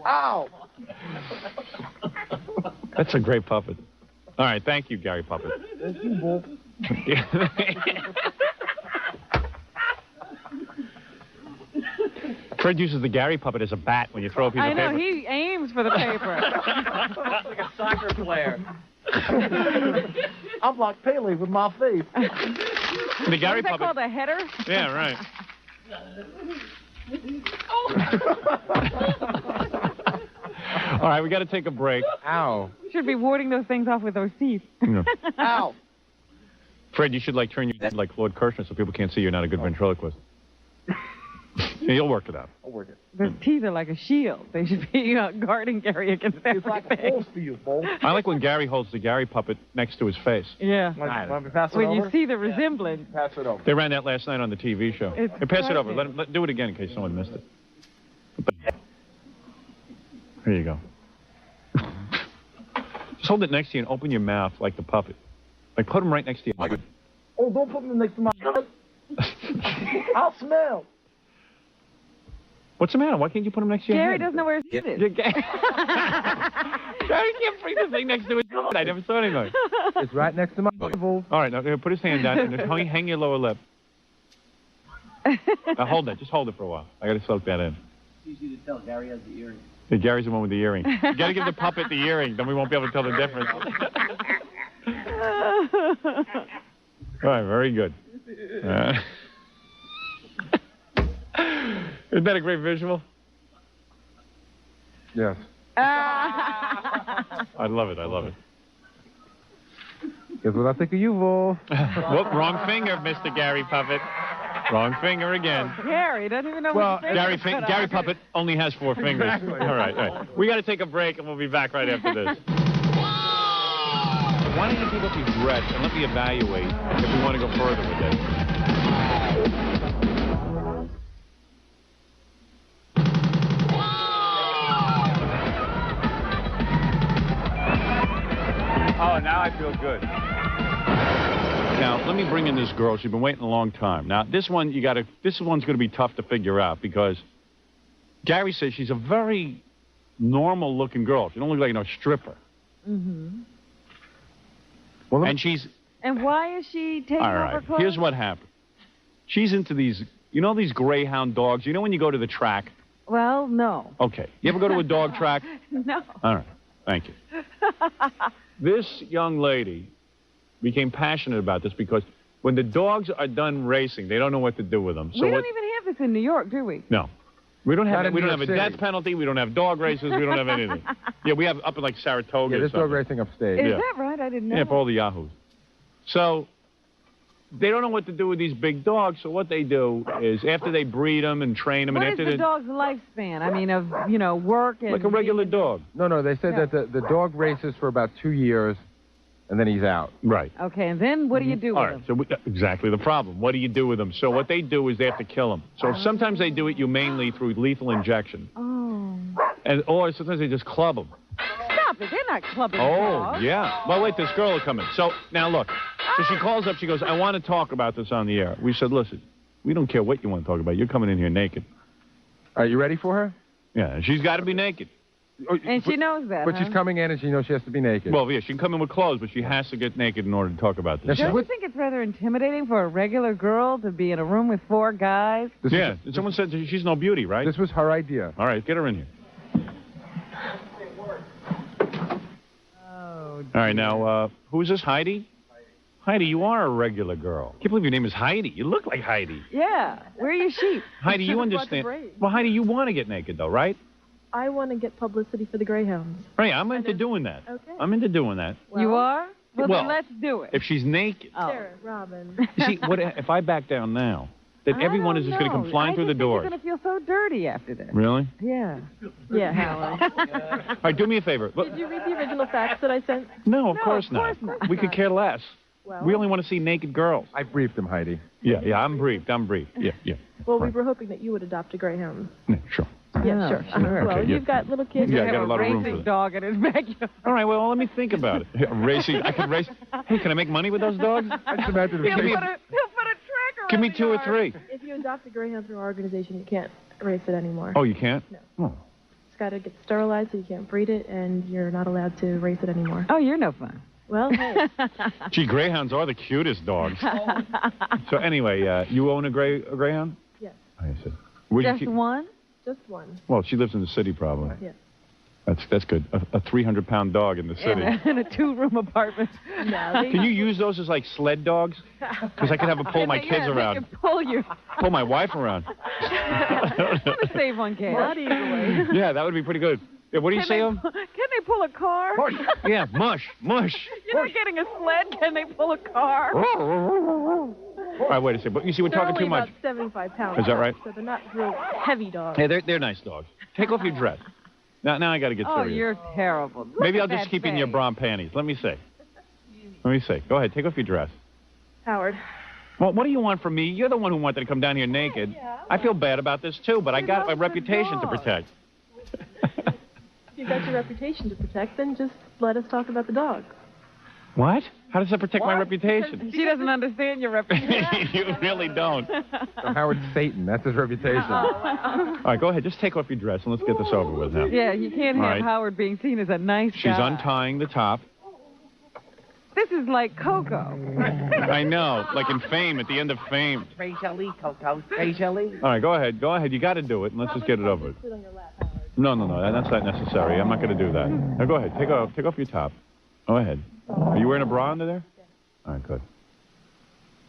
Ow! That's a great puppet. All right, thank you, Gary Puppet. Thank you, Bo. Fred uses the Gary Puppet as a bat when you throw a piece of paper. I know, he aims for the paper. Like a soccer player. I'm like Pele with my face. The Gary Is that Puppet. called a header? Yeah, right. All right, we got to take a break. Ow. You should be warding those things off with those teeth. Yeah. Ow. Fred, you should like turn your head like Lord Kirshner so people can't see you're not a good ventriloquist. Yeah, you'll work it out. I'll work it. Those teeth are like a shield. They should be guarding Gary against everything. It's like a force field, Bo. I like when Gary holds the Gary Puppet next to his face. Yeah. Want me to pass it When over? you see the resemblance. Pass it over. They ran that last night on the TV show. It's Hey, pass it over. perfect. Let do it again in case someone missed it. There you go. Just hold it next to you and open your mouth like the puppet. Like put him right next to you. Oh, don't put me next to my I'll smell. What's the matter? Why can't you put him next to your Gary head? doesn't know where his head is. Gary can't bring the thing next to his head. I never saw anything. It's right next to my navel. All right, now put his hand down and just hang your lower lip. Now hold that. Just hold it for a while. I got to soak that in. It's easy to tell. Gary has the earring. Yeah, Gary's the one with the earring. You got to give the puppet the earring, then we won't be able to tell the difference. All right, very good. Isn't that a great visual? Yes. I love it. I love it. Guess what I think of you, Bo. Whoop, wrong finger, Mr. Gary Puppet. Wrong finger again. Gary doesn't even know Well, what Gary Puppet only has 4 fingers. Exactly. All right. We got to take a break, and we'll be back right after this. Why don't you give up your breath and let me evaluate if we want to go further with this. Oh, now I feel good. Now, let me bring in this girl. She's been waiting a long time. Now, this one's going to be tough to figure out because Gary says she's a very normal-looking girl. She don't look like no stripper. Mm-hmm. Well, and she's... And why is she taking All off her right, clothes? here's what happened. She's into these, these greyhound dogs? You know when you go to the track? Well, no. Okay. You ever go to a dog track? No. All right. Thank you. This young lady became passionate about this because when the dogs are done racing, they don't know what to do with them. So we don't even have this in New York, do we? No. We don't have a City. death penalty. We don't have dog races. We don't have anything. Yeah, we have up in like Saratoga. Yeah, or there's dog something. racing upstate. Is that right? I didn't know. Yeah, for all the yahoos. So they don't know what to do with these big dogs. So what they do is after they breed them and train them, What and is after the dog's lifespan? I mean, of, work and... like a regular dog. No, they said that the dog races for about 2 years, and then he's out. Right. Okay, and then what do you do All with right. them? So exactly the problem. What do you do with them? So what they do is they have to kill them. So sometimes they do it humanely through lethal injection, Oh. or sometimes they just club them. Stop it. They're not clubbing Oh, dogs. yeah. Well, wait, this girl will come in. So, now look. So she calls up. She goes, I want to talk about this on the air. We said, listen, we don't care what you want to talk about. You're coming in here naked. Are you ready for her? Yeah, and she's got to be naked. And she knows that, But huh? she's coming in and she knows she has to be naked. Well, yeah, she can come in with clothes, but she has to get naked in order to talk about this. Don't you think it's rather intimidating for a regular girl to be in a room with 4 guys? Yeah, someone said she's no beauty, right? This was her idea. All right, get her in here. All right, now, who's this, Heidi? Heidi, you are a regular girl. I can't believe your name is Heidi. You look like Heidi. Yeah. Where are your sheep? Heidi, you understand. Well, Heidi, you want to get naked, though, right? I want to get publicity for the Greyhounds. Right, I'm into doing that. Okay. I'm into doing that. You are? Well, Well, then let's do it. If she's naked. There, Robin. You see, what if I back down now? Then everyone is just going to come flying through the doors. You're going to feel so dirty after this. Really? Yeah. Yeah, Howard. All right, do me a favor. Look, Did you read the original fax that I sent? no, of course not. We could care less. Well, We only want to see naked girls. I briefed him, Heidi. Yeah, I'm briefed. Yeah. well, we were hoping that you would adopt a Greyhound. Yeah, sure. Yeah, sure. Well, Okay, yeah. you've got little kids. Yeah, I You got have a lot of room for Racing that. dog in his backyard. All right, well, let me think about it. Racing, I could race. Hey, can I make money with those dogs? I just imagine He'll put him. a tracker Give me on the 2 or yard. 3. If you adopt a Greyhound through our organization, you can't race it anymore. Oh, you can't? No. Oh. It's got to get sterilized, so you can't breed it, and you're not allowed to race it anymore. Oh, you're no fun. Well, hey. Gee, greyhounds are the cutest dogs. So anyway, you own a greyhound? Yes. I see. Where'd you Just keep- one? Just one. Well, she lives in the city, probably. Yeah. That's good. A 300-pound dog in the city. In a 2-room apartment. No, Can you use those as like sled dogs? Because I could have them pull my kids They around, can pull you. pull my wife around. Want to save on cash. Not easily. Yeah, that would be pretty good. Yeah, what do you say? Can they pull a car? Yeah, mush. You're not getting a sled. Can they pull a car? All right, wait a second. But you see, we're They're talking only too much. about 75 pounds. Is that right? So they're not real heavy dogs. Hey, they're nice dogs. Take off your dress. Now I got to get Oh, serious. you're terrible. Look Maybe at I'll just that keep you in your face. bra and panties. Let me see. Go ahead, take off your dress. Howard. Well, what do you want from me? You're the one who wanted to come down here naked. I feel bad about this, too, but I got a reputation to protect. You've got your reputation to protect, then just let us talk about the dog. What? How does that protect my reputation? She doesn't understand your reputation. You really don't. So Howard's Satan. That's his reputation. All right, go ahead. Just take off your dress and let's get this over with now. Yeah, you can't All have right. Howard being seen as a nice She's guy. untying the top. This is like Coco. I know, like in Fame, at the end of Fame. Racially, Coco. Racially. All right, go ahead. You got to do it, and let's just get it over with. No, that's not necessary. I'm not going to do that. Now, go ahead. Take off your top. Go ahead. Are you wearing a bra under there? All right, good.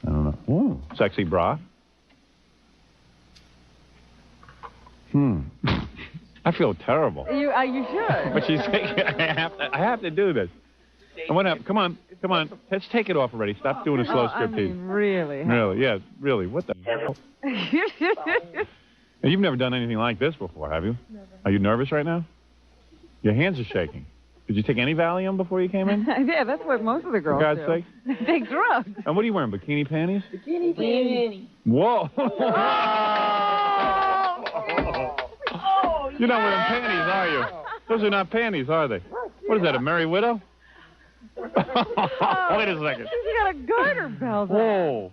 I don't know. Ooh, sexy bra. I feel terrible. You should. But she's saying I have to do this. I want to. Come on. Let's take it off already. Stop doing a slow I striptease. mean, really. Really? Yeah. Really. What the hell? And you've never done anything like this before, have you? Never. Are you nervous right now? Your hands are shaking. Did you take any Valium before you came in? Yeah, that's what most of the girls For God's do. sake. Take drugs. And what are you wearing? Bikini panties? Bikini panties. Whoa. You're not wearing panties, are you? Those are not panties, are they? What is that, a Merry Widow? Wait a second. She's got a garter belt on. Whoa.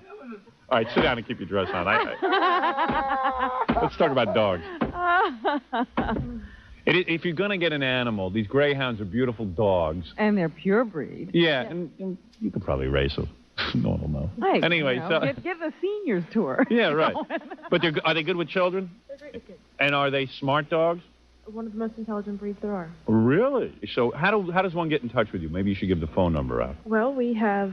All right, sit down and keep your dress on. Let's talk about dogs. If you're going to get an animal, these greyhounds are beautiful dogs. And they're pure breed. Yeah, and you could probably race them. No, I don't know. Hey, Anyway, so... get the seniors tour. Yeah, right. But are they good with children? They're great with kids. And are they smart dogs? One of the most intelligent breeds there are. Really? So how does one get in touch with you? Maybe you should give the phone number out. Well, we have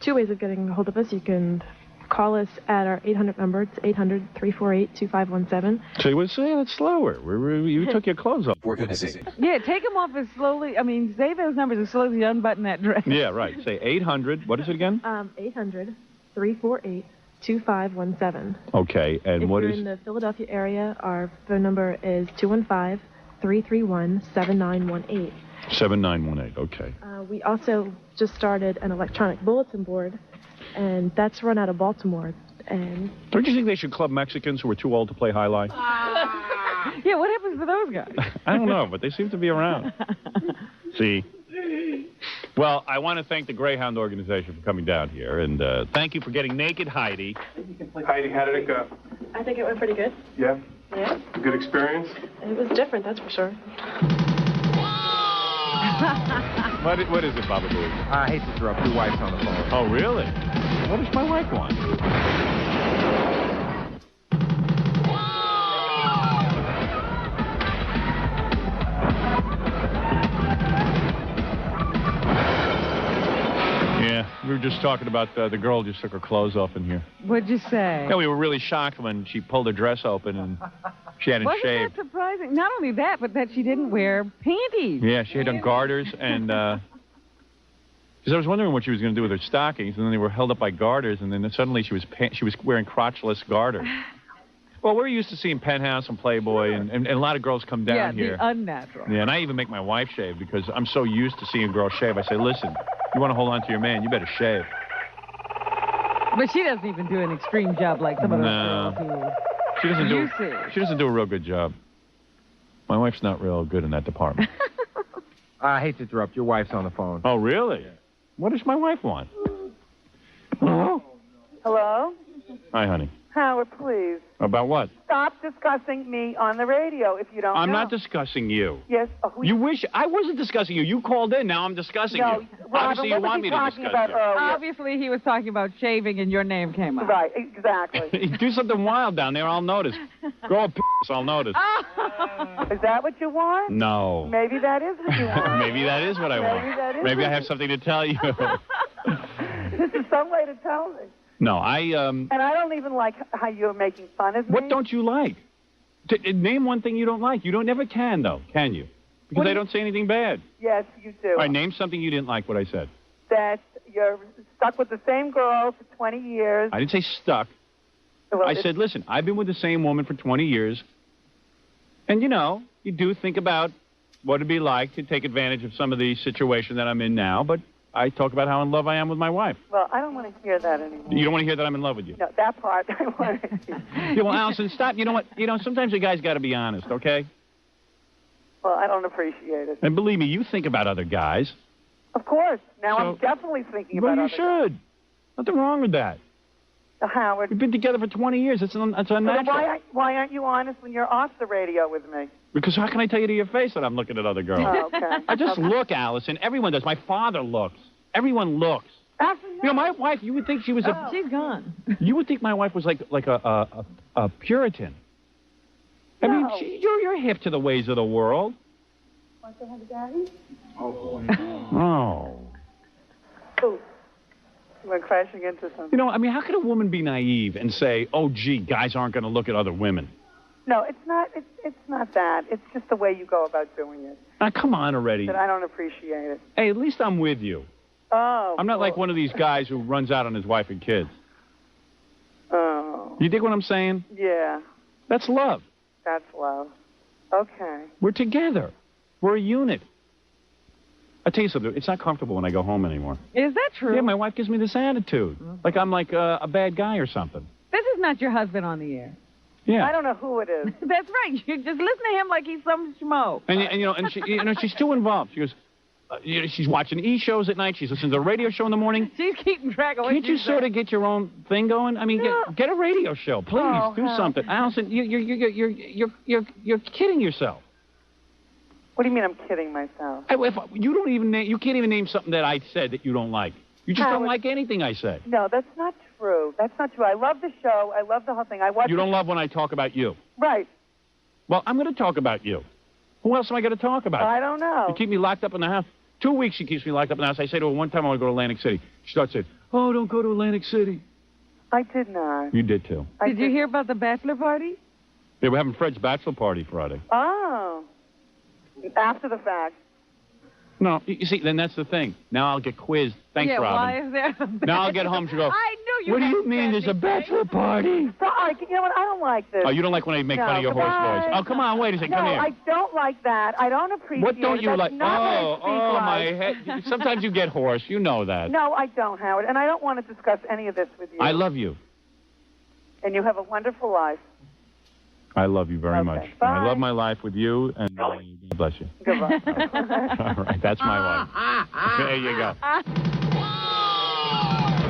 2 ways of getting a hold of us. You can call us at our 800 number. It's 800-348-2517. Say that slower. You took your clothes off. We're going to see. Yeah, take them off as slowly. I mean, say those numbers as slowly as you unbutton that dress. Yeah, right. Say 800. What is it again? 800-348-2517. Okay, and If what you're is... in the Philadelphia area, our phone number is 215-331-7918. 7918, okay. We also just started an electronic bulletin board, and that's run out of Baltimore. And Don't you think they should club Mexicans who are too old to play highlight? Yeah, what happens to those guys? I don't know, but they seem to be around. See? Well, I want to thank the Greyhound organization for coming down here, and thank you for getting naked, Heidi. Heidi, how did it go? I think it went pretty good. Yeah? Yeah, Good experience? it was different, that's for sure. What is it, Baba Booey? I hate to interrupt. Your wife's on the phone. Oh, really? What does my wife want? We were just talking about the girl just took her clothes off in here. What'd you say? Yeah, we were really shocked when she pulled her dress open and she hadn't Wasn't shaved. that surprising? Not only that, but that she didn't wear panties. Yeah, she had on garters and... Because I was wondering what she was going to do with her stockings, and then they were held up by garters, and then suddenly she was wearing crotchless garters. Well, we're used to seeing Penthouse and Playboy, and a lot of girls come down here. Yeah, the unnatural. Yeah, and I even make my wife shave because I'm so used to seeing a girl shave. I say, listen, you want to hold on to your man, you better shave. But she doesn't even do an extreme job like some of those girls who... She doesn't do a real good job. My wife's not real good in that department. I hate to interrupt. Your wife's on the phone. Oh, really? What does my wife want? Hello? Hello? Hi, honey. Howard, please. About what? Stop discussing me on the radio if you don't I'm know. not discussing you. Yes. You wish I wasn't discussing you. You called in. Now I'm discussing you. Robert, Obviously, you want me to discuss you. Obviously, he was talking about shaving and your name came up. Right, exactly. Do something wild down there. I'll notice. Grow a p***, I'll notice. Is that what you want? No. Maybe that is what you want. Maybe that is what I want. Maybe I have something to tell you. This is some way to tell me. No, And I don't even like how you're making fun of me. What don't you like? Name one thing you don't like. You never can, though, can you? Because I don't say anything bad. Yes, you do. All right, name something you didn't like what I said. That you're stuck with the same girl for 20 years. I didn't say stuck. Well, I said, listen, I've been with the same woman for 20 years. And, you do think about what it'd be like to take advantage of some of the situation that I'm in now, but I talk about how in love I am with my wife. Well, I don't want to hear that anymore. You don't want to hear that I'm in love with you? No, that part I want to hear. Yeah, well, Allison, stop. You know what? Sometimes a guy's got to be honest, okay? Well, I don't appreciate it. And believe me, you think about other guys. Of course. Now I'm definitely thinking about Well, you other should. Nothing wrong with that. Howard. We've been together for 20 years. It's unnatural. Well, why aren't you honest when you're off the radio with me? Because how can I tell you to your face that I'm looking at other girls? Oh, okay. I just look, Allison. Everyone does. My father looks. Everyone looks. My wife, you would think she was a... She's gone. You would think my wife was like a Puritan. I mean, you're hip to the ways of the world. Want to have a daddy? Oh. Ooh. We're crashing into something. I mean, how could a woman be naive and say, oh, gee, guys aren't going to look at other women? No, it's not. It's not that. It's just the way you go about doing it. Now, come on already. That I don't appreciate it. Hey, at least I'm with you. Oh. I'm not like one of these guys who runs out on his wife and kids. Oh. You dig what I'm saying? Yeah. That's love. That's love. Okay. We're together. We're a unit. I'll tell you something. It's not comfortable when I go home anymore. Is that true? Yeah, my wife gives me this attitude. Like I'm like a bad guy or something. This is not your husband on the air. Yeah. I don't know who it is. That's right. You just listen to him like he's some schmo. And she's too involved. She goes, she's watching E-shows at night. She's listening to the radio show in the morning. She's keeping track of what Can't you sort of get your own thing going? I mean, get a radio show, please. Do something. Allison, you're kidding yourself. What do you mean I'm kidding myself? You can't even name something that I said that you don't like. You just don't like anything I say. No, that's not true. That's not true. I love the show. I love the whole thing. I watch. You don't love when I talk about you. Right. Well, I'm going to talk about you. Who else am I going to talk about? I don't know. You keep me locked up in the house. 2 weeks she keeps me locked up in the house. I say to her one time I want to go to Atlantic City. She starts saying, oh, don't go to Atlantic City. I did not. You did too. Did you hear about the bachelor party? They were having Fred's bachelor party Friday. Oh. After the fact. No, you see, then that's the thing. Now I'll get quizzed. Thanks, Robin. Why is there a Now I'll get home. She'll go, I knew you what do you mean there's a bachelor party? Sorry, you know what? I don't like this. Oh, you don't like when I make fun of your horse voice. Oh, come on, wait a second. No, Come here. I don't like that. I don't appreciate it. What don't you That's like? not Oh, like. my head. Sometimes you get hoarse. You know that. No, I don't, Howard. And I don't want to discuss any of this with you. I love you. And you have a wonderful life. I love you very much. Bye. I love my life with you, and God bless you. Goodbye. All right, that's my wife. There you go.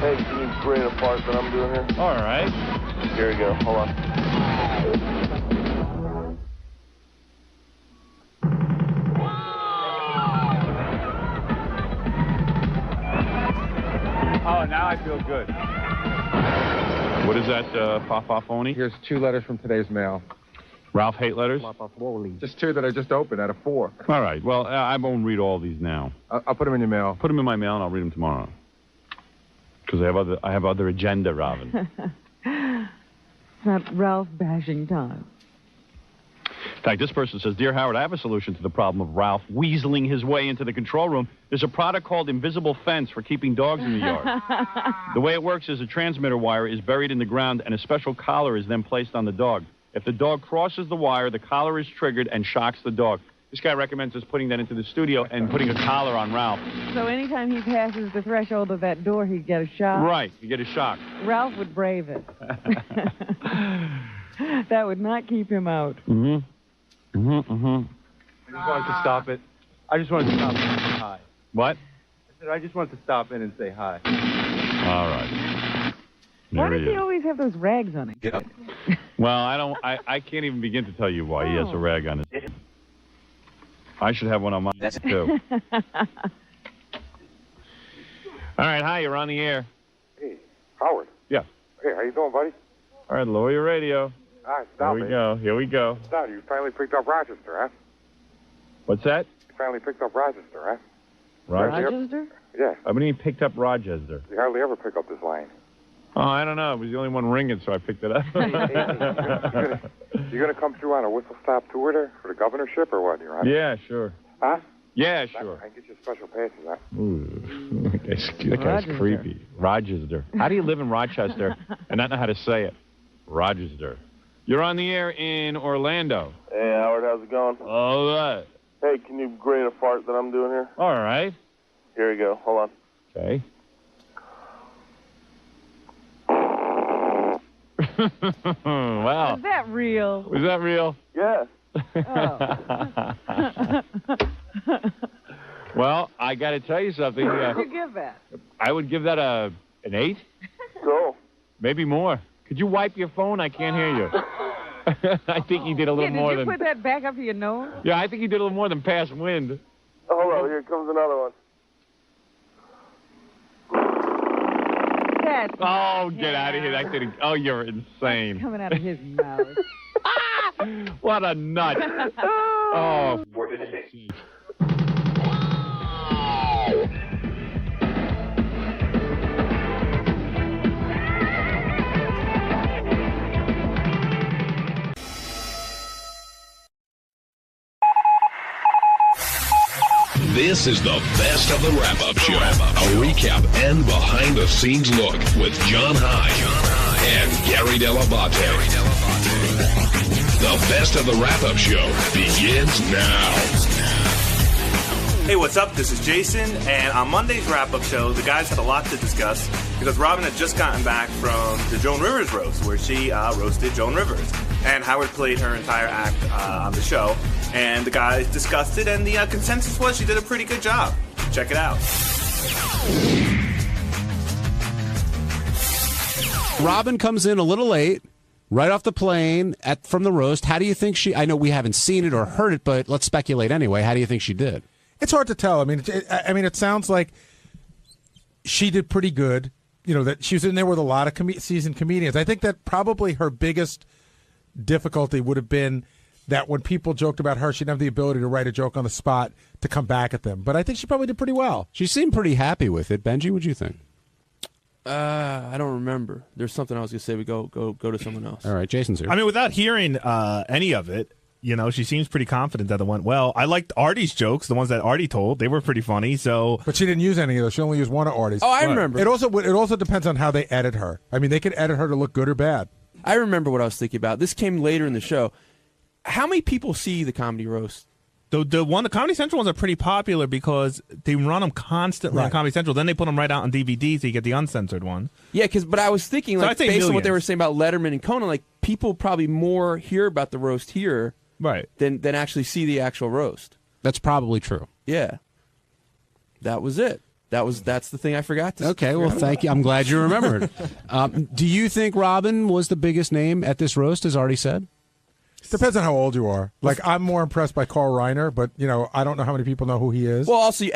Hey, can you create a part that I'm doing here? All right. Here we go. Hold on. Oh, now I feel good. What is that, Fa-Fa-Phony? Here's 2 letters from today's mail. Ralph hate letters? Just 2 that I just opened out of 4. All right. Well, I won't read all these now. I'll put them in your mail. Put them in my mail, and I'll read them tomorrow. Because I have other agenda, Robin. It's not Ralph bashing time. In fact, this person says, Dear Howard, I have a solution to the problem of Ralph weaseling his way into the control room. There's a product called Invisible Fence for keeping dogs in the yard. The way it works is a transmitter wire is buried in the ground and a special collar is then placed on the dog. If the dog crosses the wire, the collar is triggered and shocks the dog. This guy recommends us putting that into the studio and putting a collar on Ralph. So anytime he passes the threshold of that door, he'd get a shock? Right, you get a shock. Ralph would brave it. That would not keep him out. Mm-hmm. Mm-hmm, mm-hmm. I just wanted to stop it. I just wanted to stop in and say hi. What? I said I just wanted to stop in and say hi. All right. Why does he always have those rags on it? Well, I can't even begin to tell you why he has a rag on his. I should have one on mine, too. All right, hi, you're on the air. Hey, Howard. Yeah. Hey, how you doing, buddy? All right, lower your radio. All right, stop Here we go. Here we go. Stop. You finally picked up Rochester, huh? What's that? You finally picked up Rochester, huh? Rochester? Yeah. I mean, he picked up Rochester. You hardly ever pick up this line. Oh, I don't know. It was the only one ringing, so I picked it up. You gonna come through on a whistle-stop tour there for the governorship or what? You're on? Yeah, sure. Huh? Yeah, sure. I can get you special passes, huh? Ooh, that guy's creepy. Rochester. How do you live in Rochester and not know how to say it? Rochester. You're on the air in Orlando. Hey, Howard, how's it going? All right. Hey, can you grade a fart that I'm doing here? All right. Here we go. Hold on. Okay. Wow. Is that real? Was that real? Yeah. Well, I got to tell you something. What would you give that? I would give that an 8. Cool. Maybe more. Could you wipe your phone? I can't hear you. I think you did a little more than... Did you put that back up to your nose? Yeah, I think you did a little more than pass wind. Hold on, here comes another one. That's oh, get out of here. That didn't... Oh, you're insane. coming out of his mouth. What a nut. Oh. This is the best of the wrap-up show. A recap and behind-the-scenes look with John High and Gary Dell'Abate. The best of the wrap-up show begins now. Hey, what's up? This is Jason, and on Monday's wrap-up show, the guys had a lot to discuss because Robin had just gotten back from the Joan Rivers roast, where she roasted Joan Rivers, and Howard played her entire act on the show, and the guys discussed it, and the consensus was she did a pretty good job. Check it out. Robin comes in a little late, right off the plane from the roast. How do you think she... I know we haven't seen it or heard it, but let's speculate anyway. How do you think she did? It's hard to tell. I mean, it sounds like she did pretty good. You know, that she was in there with a lot of seasoned comedians. I think that probably her biggest difficulty would have been that when people joked about her, she didn't have the ability to write a joke on the spot to come back at them. But I think she probably did pretty well. She seemed pretty happy with it. Benji, what'd you think? I don't remember. There's something I was going to say. We go to someone else. All right, Jason's here. I mean, without hearing any of it, you know, she seems pretty confident that it went well. I liked Artie's jokes, the ones that Artie told. They were pretty funny. But she didn't use any of those. She only used one of Artie's. Oh, I remember. It also depends on how they edit her. I mean, they could edit her to look good or bad. I remember what I was thinking about. This came later in the show. How many people see the comedy roast? The Comedy Central ones are pretty popular because they run them constantly on Comedy Central. Then they put them right out on DVD so you get the uncensored one. Yeah, but I was thinking, like, based on what they were saying about Letterman and Conan, like, people probably more hear about the roast here than actually see the actual roast. That's probably true. Yeah. That was it. That's the thing I forgot to say. Okay, well, thank you. I'm glad you remembered. Do you think Robin was the biggest name at this roast, as Artie said? Depends on how old you are. Like, I'm more impressed by Carl Reiner, but, I don't know how many people know who he is. Well, also,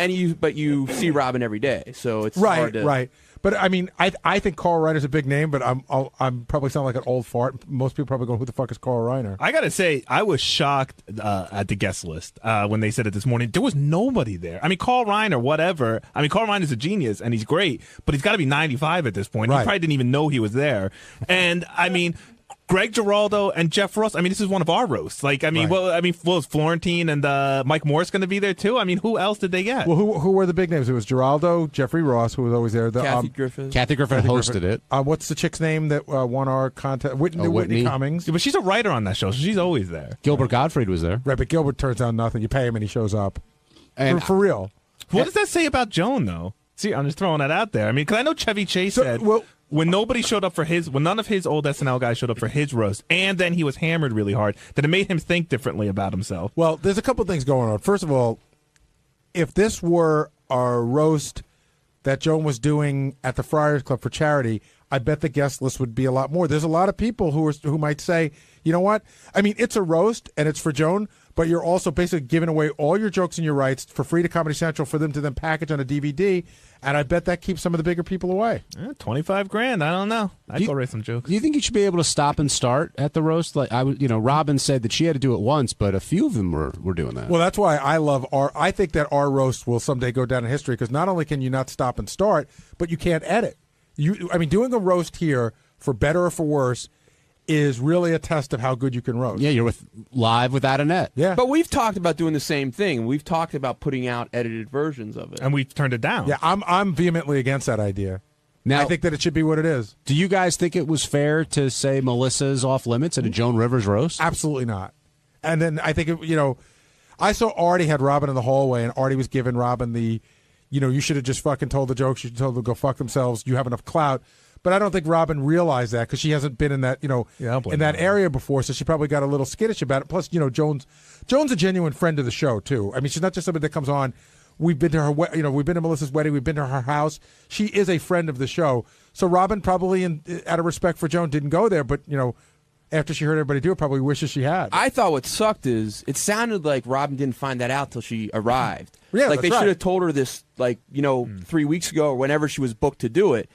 but you see Robin every day, so it's hard to... Right. But, I mean, I think Carl Reiner's a big name, but I'm probably sound like an old fart. Most people probably go, who the fuck is Carl Reiner? I got to say, I was shocked at the guest list when they said it this morning. There was nobody there. I mean, Carl Reiner, whatever. I mean, Carl Reiner's a genius, and he's great, but he's got to be 95 at this point. Right. He probably didn't even know he was there. And, I mean... Greg Giraldo and Jeff Ross. I mean, this is one of our roasts. Like, I mean, was Florentine and Mike Morris going to be there too? I mean, who else did they get? Well, who were the big names? It was Giraldo, Jeffrey Ross, who was always there. Kathy Griffin. Kathy Griffin hosted it. What's the chick's name that won our contest? Whitney Cummings. Yeah, but she's a writer on that show, so she's always there. Gilbert Gottfried was there. Right, but Gilbert turns down nothing. You pay him and he shows up. And for real. What does that say about Joan, though? See, I'm just throwing that out there. I mean, because I know Chevy Chase said... when nobody showed up for when none of his old SNL guys showed up for his roast, and then he was hammered really hard, that it made him think differently about himself. Well, there's a couple things going on. First of all, if this were a roast that Joan was doing at the Friars Club for charity, I bet the guest list would be a lot more. There's a lot of people who might say, you know what? I mean, it's a roast, and it's for Joan, but you're also basically giving away all your jokes and your rights for free to Comedy Central for them to then package on a DVD, and I bet that keeps some of the bigger people away. $25,000. I don't know. I'd go write some jokes. Do you think you should be able to stop and start at the roast? Like Robin said that she had to do it once, but a few of them were doing that. Well, that's why I think that our roast will someday go down in history, because not only can you not stop and start, but you can't edit. Doing a roast here, for better or for worse, is really a test of how good you can roast. Yeah, you're live without a net. Yeah. But we've talked about doing the same thing. We've talked about putting out edited versions of it. And we've turned it down. Yeah, I'm vehemently against that idea. Now, I think that it should be what it is. Do you guys think it was fair to say Melissa's off limits at a Joan Rivers roast? Absolutely not. And then I think, I saw Artie had Robin in the hallway, and Artie was giving Robin the, you should have just fucking told the jokes. You should tell them to go fuck themselves. You have enough clout. But I don't think Robin realized that, because she hasn't been in that, in that area before, so she probably got a little skittish about it. Plus, Joan's a genuine friend of the show too. I mean, she's not just somebody that comes on. We've been to her, we've been to Melissa's wedding. We've been to her house. She is a friend of the show. So Robin probably, out of respect for Joan, didn't go there. But after she heard everybody do it, probably wishes she had. I thought what sucked is it sounded like Robin didn't find that out till she arrived. Yeah, like they should have told her this, 3 weeks ago or whenever she was booked to do it.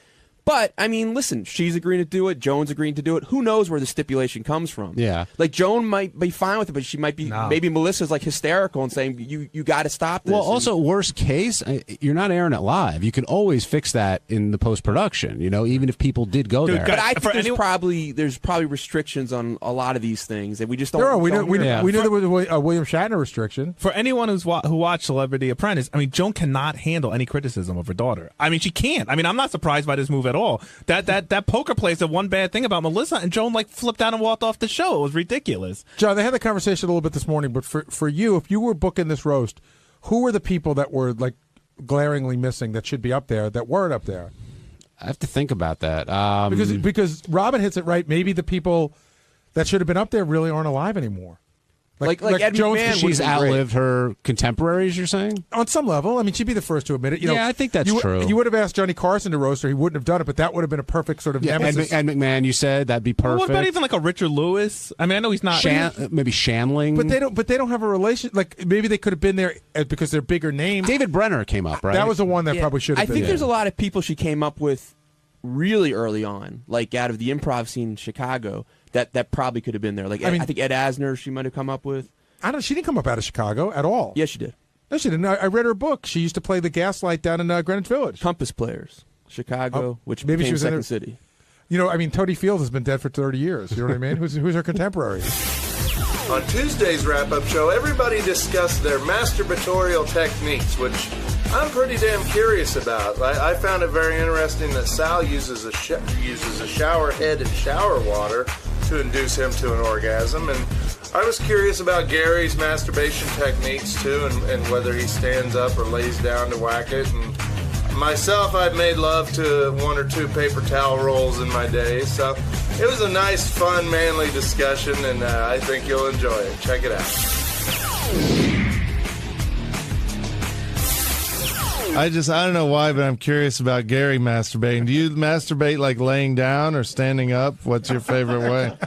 But, I mean, listen, she's agreeing to do it. Joan's agreeing to do it. Who knows where the stipulation comes from? Yeah. Like, Joan might be fine with it, but she might be, maybe Melissa's, hysterical and saying, you got to stop this. Well, also, worst case, you're not airing it live. You can always fix that in the post-production, even if people did go there. But I think there's probably restrictions on a lot of these things that we just don't. There are. We knew there was a William Shatner restriction. For anyone who watched Celebrity Apprentice, I mean, Joan cannot handle any criticism of her daughter. I mean, she can't. I mean, I'm not surprised by this move at all. That poker plays the one bad thing about Melissa, and Joan flipped out and walked off the show. It was ridiculous. John, they had the conversation a little bit this morning, but for you, if you were booking this roast, who were the people that were glaringly missing that should be up there that weren't up there? I have to think about that. Because Robin hits it right. Maybe the people that should have been up there really aren't alive anymore. Like Ed McMahon, she's outlived her contemporaries, you're saying? On some level. I mean, she'd be the first to admit it. Yeah, I think that's true. You would have asked Johnny Carson to roast her. He wouldn't have done it, but that would have been a perfect sort of nemesis. And McMahon, you said, that'd be perfect. Well, what about even a Richard Lewis? I mean, I know he's not... maybe Shandling. But they don't have a relation. Maybe they could have been there because they're bigger names. David Brenner came up, right? That was the one that probably should have been. I think there's a lot of people she came up with really early on, out of the improv scene in Chicago, that probably could have been there. I think Ed Asner she might have come up with. She didn't come up out of Chicago at all. Yes, she did. No, she didn't. I read her book. She used to play the Gaslight down in Greenwich Village. Compass Players, Chicago, which maybe became she was Second City. Toady Field has been dead for 30 years. You know what I mean? Who's her contemporary? On Tuesday's wrap-up show, everybody discussed their masturbatorial techniques, which I'm pretty damn curious about. I found it very interesting that Sal uses a shower head and shower water to induce him to an orgasm, and I was curious about Gary's masturbation techniques too, and whether he stands up or lays down to whack it. And myself, I've made love to 1 or 2 paper towel rolls in my day, so it was a nice, fun, manly discussion, and I think you'll enjoy it. Check it out. I don't know why, but I'm curious about Gary masturbating. Do you masturbate laying down or standing up? What's your favorite way?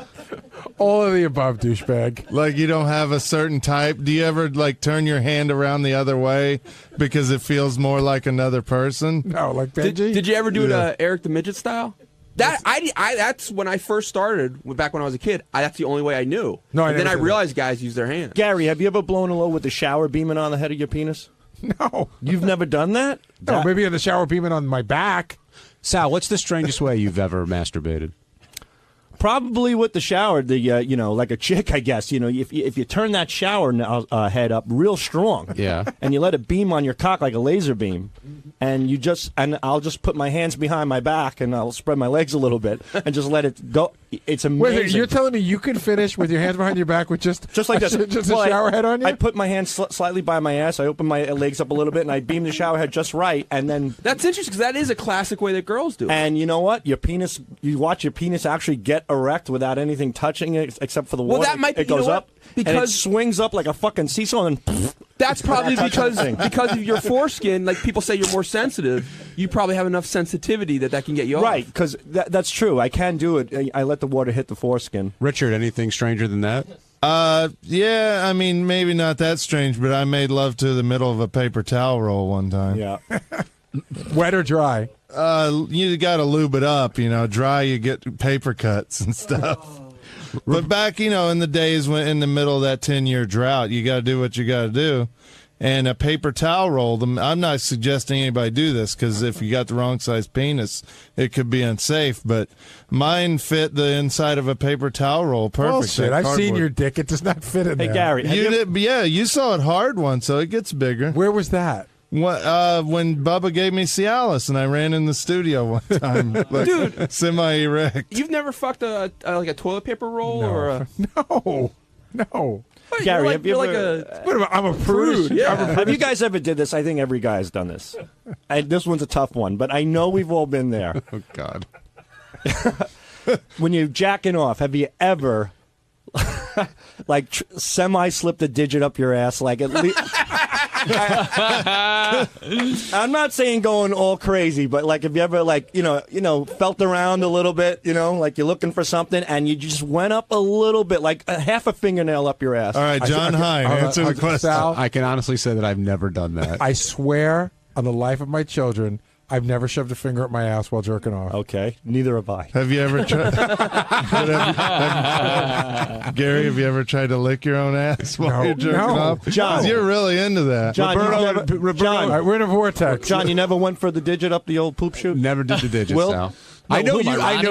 All of the above, douchebag. Like you don't have a certain type. Do you ever like turn your hand around the other way because it feels more like another person? No, like Benji. Did you ever do it Eric the Midget style? That's when I first started, back when I was a kid. That's the only way I knew. No, and then I realized guys use their hands. Gary, have you ever blown a load with the shower beaming on the head of your penis? No. You've never done that? No, maybe in the shower beaming on my back. Sal, what's the strangest way you've ever masturbated? Probably with the shower, like a chick, I guess. If you turn that shower head up real strong, and you let it beam on your cock like a laser beam, and I'll just put my hands behind my back and I'll spread my legs a little bit and just let it go. It's amazing. Wait, you're telling me you can finish with your hands behind your back with just like this, just a shower head on you? I put my hands slightly by my ass. I open my legs up a little bit and I beam the shower head just right, and then that's interesting because that is a classic way that girls do it. And you know what? You watch your penis actually get erect without anything touching it except for the water. Well, that might be, it goes up because and it swings up like a fucking seesaw and that's probably because of your foreskin. Like people say, you're more sensitive. You probably have enough sensitivity that can get you off. Right, because that's true. I can do it. I let the water hit the foreskin. Richard, anything stranger than that? Yeah, I mean, maybe not that strange, but I made love to the middle of a paper towel roll one time. Yeah. Wet or dry? You got to lube it up, Dry, you get paper cuts and stuff. But back, in the days when in the middle of that 10-year drought, you got to do what you got to do. And a paper towel roll, I'm not suggesting anybody do this because if you got the wrong size penis, it could be unsafe. But mine fit the inside of a paper towel roll perfect. Bullshit. I've seen your dick. It does not fit in there. Hey, Gary. You saw it hard once, so it gets bigger. Where was that? When Bubba gave me Cialis and I ran in the studio one time, dude, semi-erect. You've never fucked a toilet paper roll or a no. Gary, I'm a prude. Yeah. Have you guys ever did this? I think every guy has done this. This one's a tough one, but I know we've all been there. Oh God. When you're jacking off, have you ever semi-slipped a digit up your ass? Like at least. I'm not saying going all crazy, but if you ever felt around a little bit, like you're looking for something and you just went up a little bit, like a half a fingernail up your ass. All right, John Hine, answer the question. Sal, I can honestly say that I've never done that. I swear on the life of my children, I've never shoved a finger up my ass while jerking off. Okay, neither have I. Have you ever tried? Gary, have you ever tried to lick your own ass while you're jerking off? John, you're really into that. John, Roberto, all right, we're in a vortex. John, you never went for the digit up the old poop chute? Never did the digit, Will? Sal. I know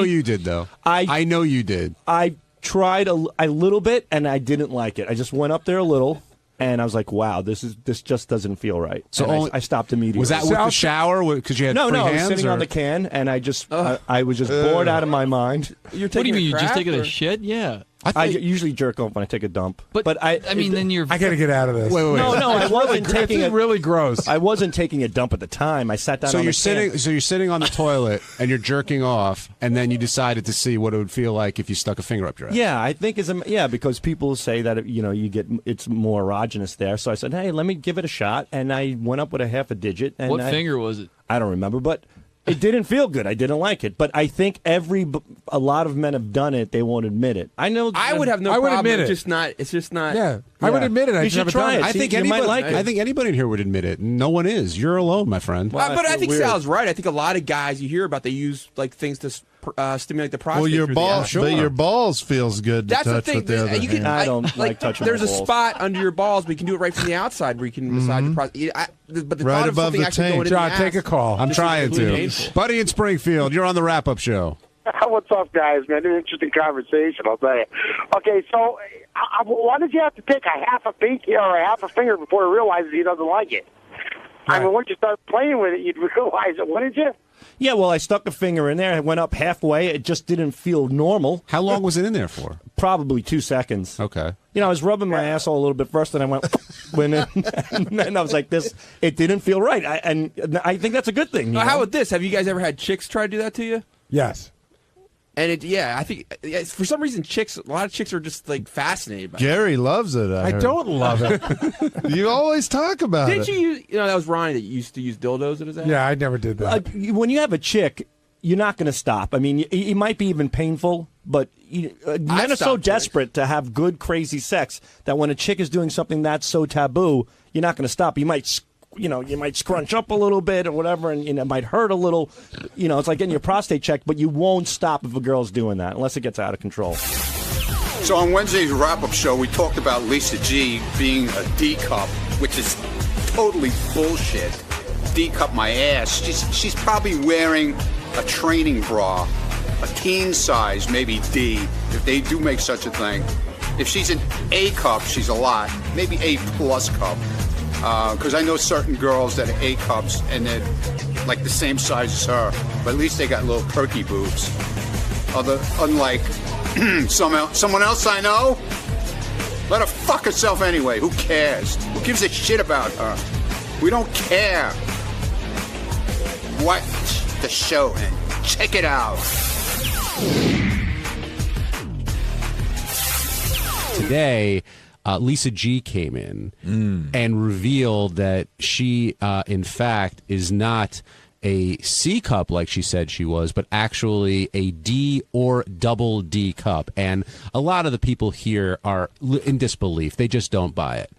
you did, though. I know you did. I tried a little bit, and I didn't like it. I just went up there a little. And I was like, "Wow, this just doesn't feel right." So I stopped immediately. Was that with the shower? Because you had free hands? I was sitting on the can, and I was just bored out of my mind. What do you mean? You're just taking a shit? Yeah. I usually jerk off when I take a dump. But I mean, then you're. I got to get out of this. Wait. No, I wasn't taking it. It's really gross. I wasn't taking a dump at the time. I sat down. So on you're the sitting. can. So you're sitting on the toilet and you're jerking off, and then you decided to see what it would feel like if you stuck a finger up your ass. Yeah, I think because people say that it's more erogenous there. So I said, hey, let me give it a shot, and I went up with a half a digit. And what finger was it? I don't remember, but. It didn't feel good. I didn't like it. But I think a lot of men have done it. They won't admit it. I know. I would have no problem. Admit it. It's just not. Yeah. I would admit it. You should try it. I think anybody like it. I think anybody in here would admit it. No one is. You're alone, my friend. Well, but I think Sal's right. I think a lot of guys you hear about, they use things to stimulate the prostate. Well, your balls feels good to That's touch the thing. with the other hand. I don't like touching. There's my a balls. spot under your balls, but you can do it right from the outside where you can massage your prostate. But the Right thought of above something the actually taint. going in John, the take ass, a call. I'm trying to. painful. Buddy in Springfield, you're on the wrap-up show. What's up, guys, man? An interesting conversation, I'll tell you. Okay, so why did you have to take a half a pinky or a half a finger before he realizes he doesn't like it? Right. I mean, once you start playing with it, you'd realize it, wouldn't you? Yeah, well, I stuck a finger in there. I went up halfway. It just didn't feel normal. How long was it in there for? Probably 2 seconds. Okay. I was rubbing my asshole a little bit first, and I went and then I was like, this. It didn't feel right. And I think that's a good thing. How about this? Have you guys ever had chicks try to do that to you? Yes. And I think for some reason, a lot of chicks are just fascinated by it. Gary loves it. I don't love it. You always talk about it. Didn't you use, that was Ronnie that used to use dildos in his ass? Yeah, I never did that. When you have a chick, you're not going to stop. I mean, it might be even painful, but men are so desperate to have good, crazy sex that when a chick is doing something that's so taboo, you're not going to stop. You might scrunch up a little bit or whatever, and it might hurt a little. It's like getting your prostate checked, but you won't stop if a girl's doing that unless it gets out of control. So on Wednesday's wrap-up show, we talked about Lisa G being a D cup, which is totally bullshit. D cup my ass. She's probably wearing a training bra, a teen size, maybe D, if they do make such a thing. If she's an A cup, she's a lot, maybe A plus cup. Because I know certain girls that are A cups and they're like the same size as her, but at least they got little perky boobs. Unlike someone else I know, let her fuck herself anyway. Who cares? Who gives a shit about her? We don't care. Watch the show and check it out. Today, Lisa G came in and revealed that she, in fact, is not a C cup like she said she was, but actually a D or double D cup. And a lot of the people here are in disbelief. They just don't buy it.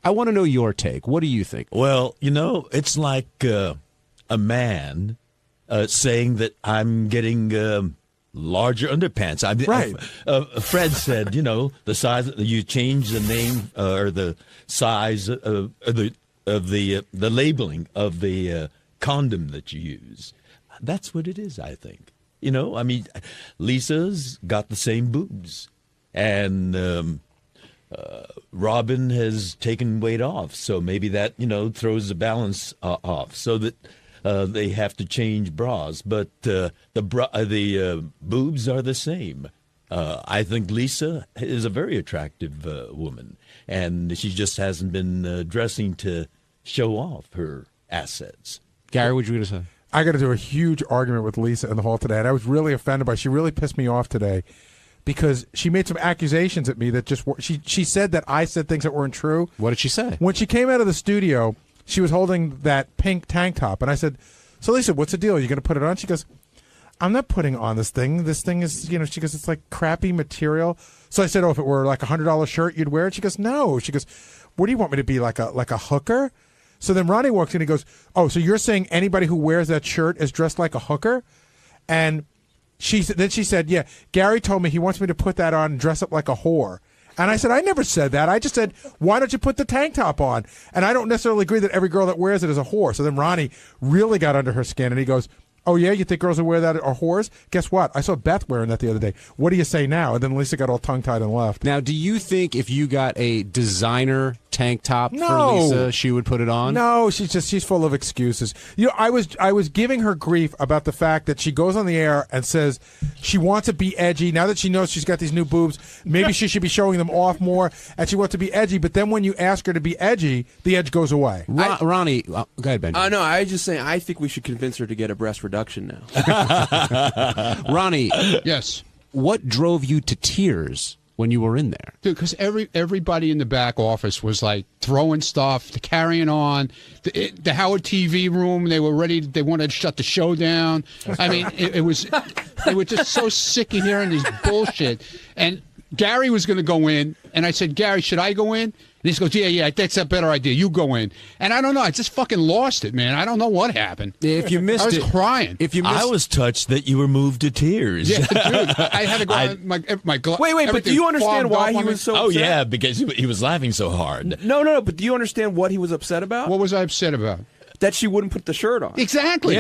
I want to know your take. What do you think? Well, it's like a man saying that I'm getting larger underpants. Right. Fred said, the size. You change the name or the size of the labeling of the condom that you use. That's what it is, I think. Lisa's got the same boobs, and Robin has taken weight off, so maybe that throws the balance off, so that they have to change bras, but the boobs are the same. I think Lisa is a very attractive woman, and she just hasn't been dressing to show off her assets. Gary, what you going to say? I got to do a huge argument with Lisa in the hall today, and I was really offended by it. She really pissed me off today because she made some accusations at me that just she said that I said things that weren't true. What did she say? When she came out of the studio, she was holding that pink tank top, and I said, "So Lisa, what's the deal? Are you going to put it on?" She goes, "I'm not putting on this thing. This thing is, she goes, it's like crappy material." So I said, "Oh, if it were like $100 shirt, you'd wear it?" She goes, "No." She goes, "What do you want me to be, like a hooker?" So then Ronnie walks in and he goes, "Oh, so you're saying anybody who wears that shirt is dressed like a hooker?" And then she said, "Yeah, Gary told me he wants me to put that on and dress up like a whore." And I said, "I never said that. I just said, why don't you put the tank top on?" And I don't necessarily agree that every girl that wears it is a whore. So then Ronnie really got under her skin and he goes, "Oh, yeah, you think girls who wear that are whores? Guess what? I saw Beth wearing that the other day. What do you say now?" And then Lisa got all tongue-tied and left. Now, do you think if you got a designer tank top for Lisa, she would put it on? No, she's full of excuses. I was giving her grief about the fact that she goes on the air and says she wants to be edgy. Now that she knows she's got these new boobs, maybe she should be showing them off more, and she wants to be edgy. But then when you ask her to be edgy, the edge goes away. Ronnie, go ahead, Ben. No, I was just saying, I think we should convince her to get a breast reduction now. Ronnie, yes. What drove you to tears when you were in there? Dude, because everybody in the back office was like throwing stuff, carrying on. The Howard TV room, they were ready. They wanted to shut the show down. I mean, it was they were just so sick of hearing this bullshit. And Gary was going to go in, and I said, "Gary, should I go in?" And he goes, yeah, that's a better idea. You go in. And I don't know. I just fucking lost it, man. I don't know what happened. If you missed I was crying. I was touched that you were moved to tears. Yeah, dude. I had to go on my Wait, but do you understand why he was so upset? Oh, yeah, because he was laughing so hard. No, but do you understand what he was upset about? What was I upset about? That she wouldn't put the shirt on. Exactly.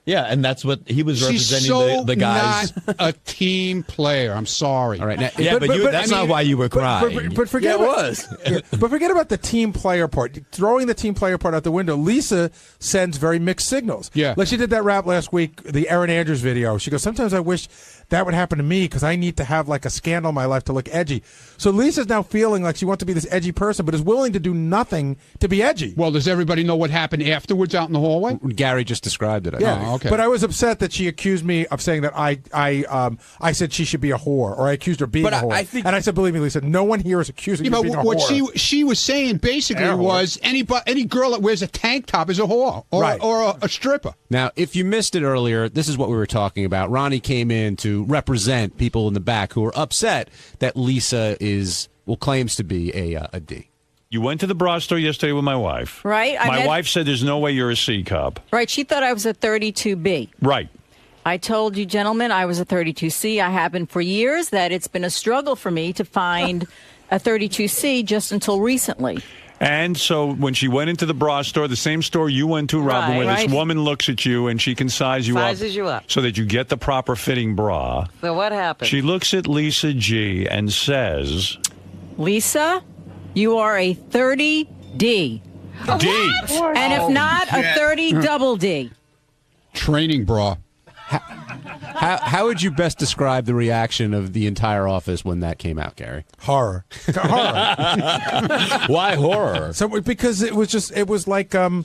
Yeah, and that's what he was representing. She's so the guys. Not a team player. I'm sorry. All right, now, but that's not why you were crying. But forget but forget about the team player part. Throwing the team player part out the window. Lisa sends very mixed signals. Yeah, like she did that rap last week, the Erin Andrews video. She goes, "Sometimes I wish that would happen to me because I need to have like a scandal in my life to look edgy. So Lisa's now feeling like she wants to be this edgy person, but is willing to do nothing to be edgy. Well, does everybody know what happened afterwards out in the hallway? Gary just described it. I Yeah, think. okay. But I was upset that she accused me of saying that I said she should be a whore, or I accused her of being a whore. And I said, believe me, Lisa, no one here is accusing you of being a what whore. she was saying basically was any girl that wears a tank top is a whore or a stripper. Now, if you missed it earlier, this is what we were talking about. Ronnie came in to represent people in the back who are upset that Lisa claims to be a D. You went to the bra store yesterday with my wife. Right. My wife said there's no way you're a C cup. Right. She thought I was a 32B. Right. I told you, gentlemen, I was a 32C. I have been for years. That it's been a struggle for me to find a 32C just until recently. And so when she went into the bra store, the same store you went to, Robin, where this woman looks at you and she can Sizes you up so that you get the proper fitting bra. So what happened? She looks at Lisa G and says, Lisa, you are a 30D. D. And if not, a 30 double D. Training bra. How would you best describe the reaction of the entire office when that came out, Gary? Horror. Why horror? So because it was like when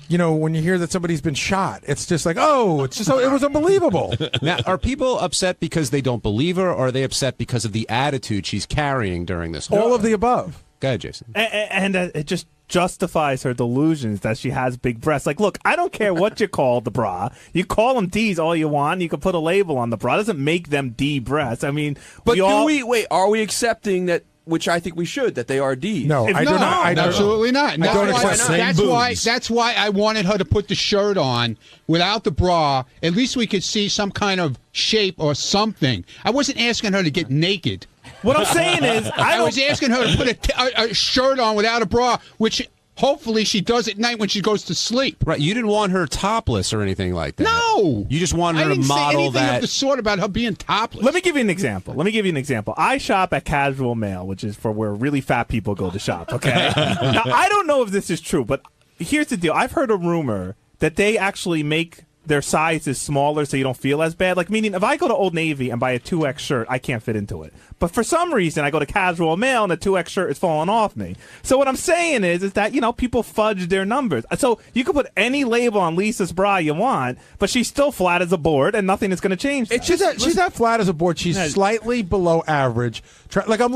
you hear that somebody's been shot, it's just like, it was unbelievable. Now, are people upset because they don't believe her, or are they upset because of the attitude she's carrying during this whole All of the above. Go ahead, Jason. And it just justifies her delusions that she has big breasts. Like, look, I don't care what you call the bra. You call them D's all you want. You can put a label on the bra. It doesn't make them D breasts. I mean, but are we accepting that? Which I think we should, that they are D's. No, I do not. Absolutely not. I don't accept that's why I wanted her to put the shirt on without the bra. At least we could see some kind of shape or something. I wasn't asking her to get naked. What I'm saying is, I was asking her to put a shirt on without a bra, which hopefully she does at night when she goes to sleep. Right. You didn't want her topless or anything like that. No. You just wanted her to I didn't model say anything that. of the sort about her being topless. Let me give you an example. I shop at Casual Male, which is for where really fat people go to shop, okay? Now, I don't know if this is true, but here's the deal. I've heard a rumor that they actually make their size is smaller so you don't feel as bad. Like, meaning if I go to Old Navy and buy a 2X shirt, I can't fit into it. But for some reason, I go to Casual Male and the 2X shirt is falling off me. So what I'm saying is that, people fudge their numbers. So you can put any label on Lisa's bra you want, but she's still flat as a board and nothing is going to change that. She's not flat as a board. She's slightly below average. Like I'm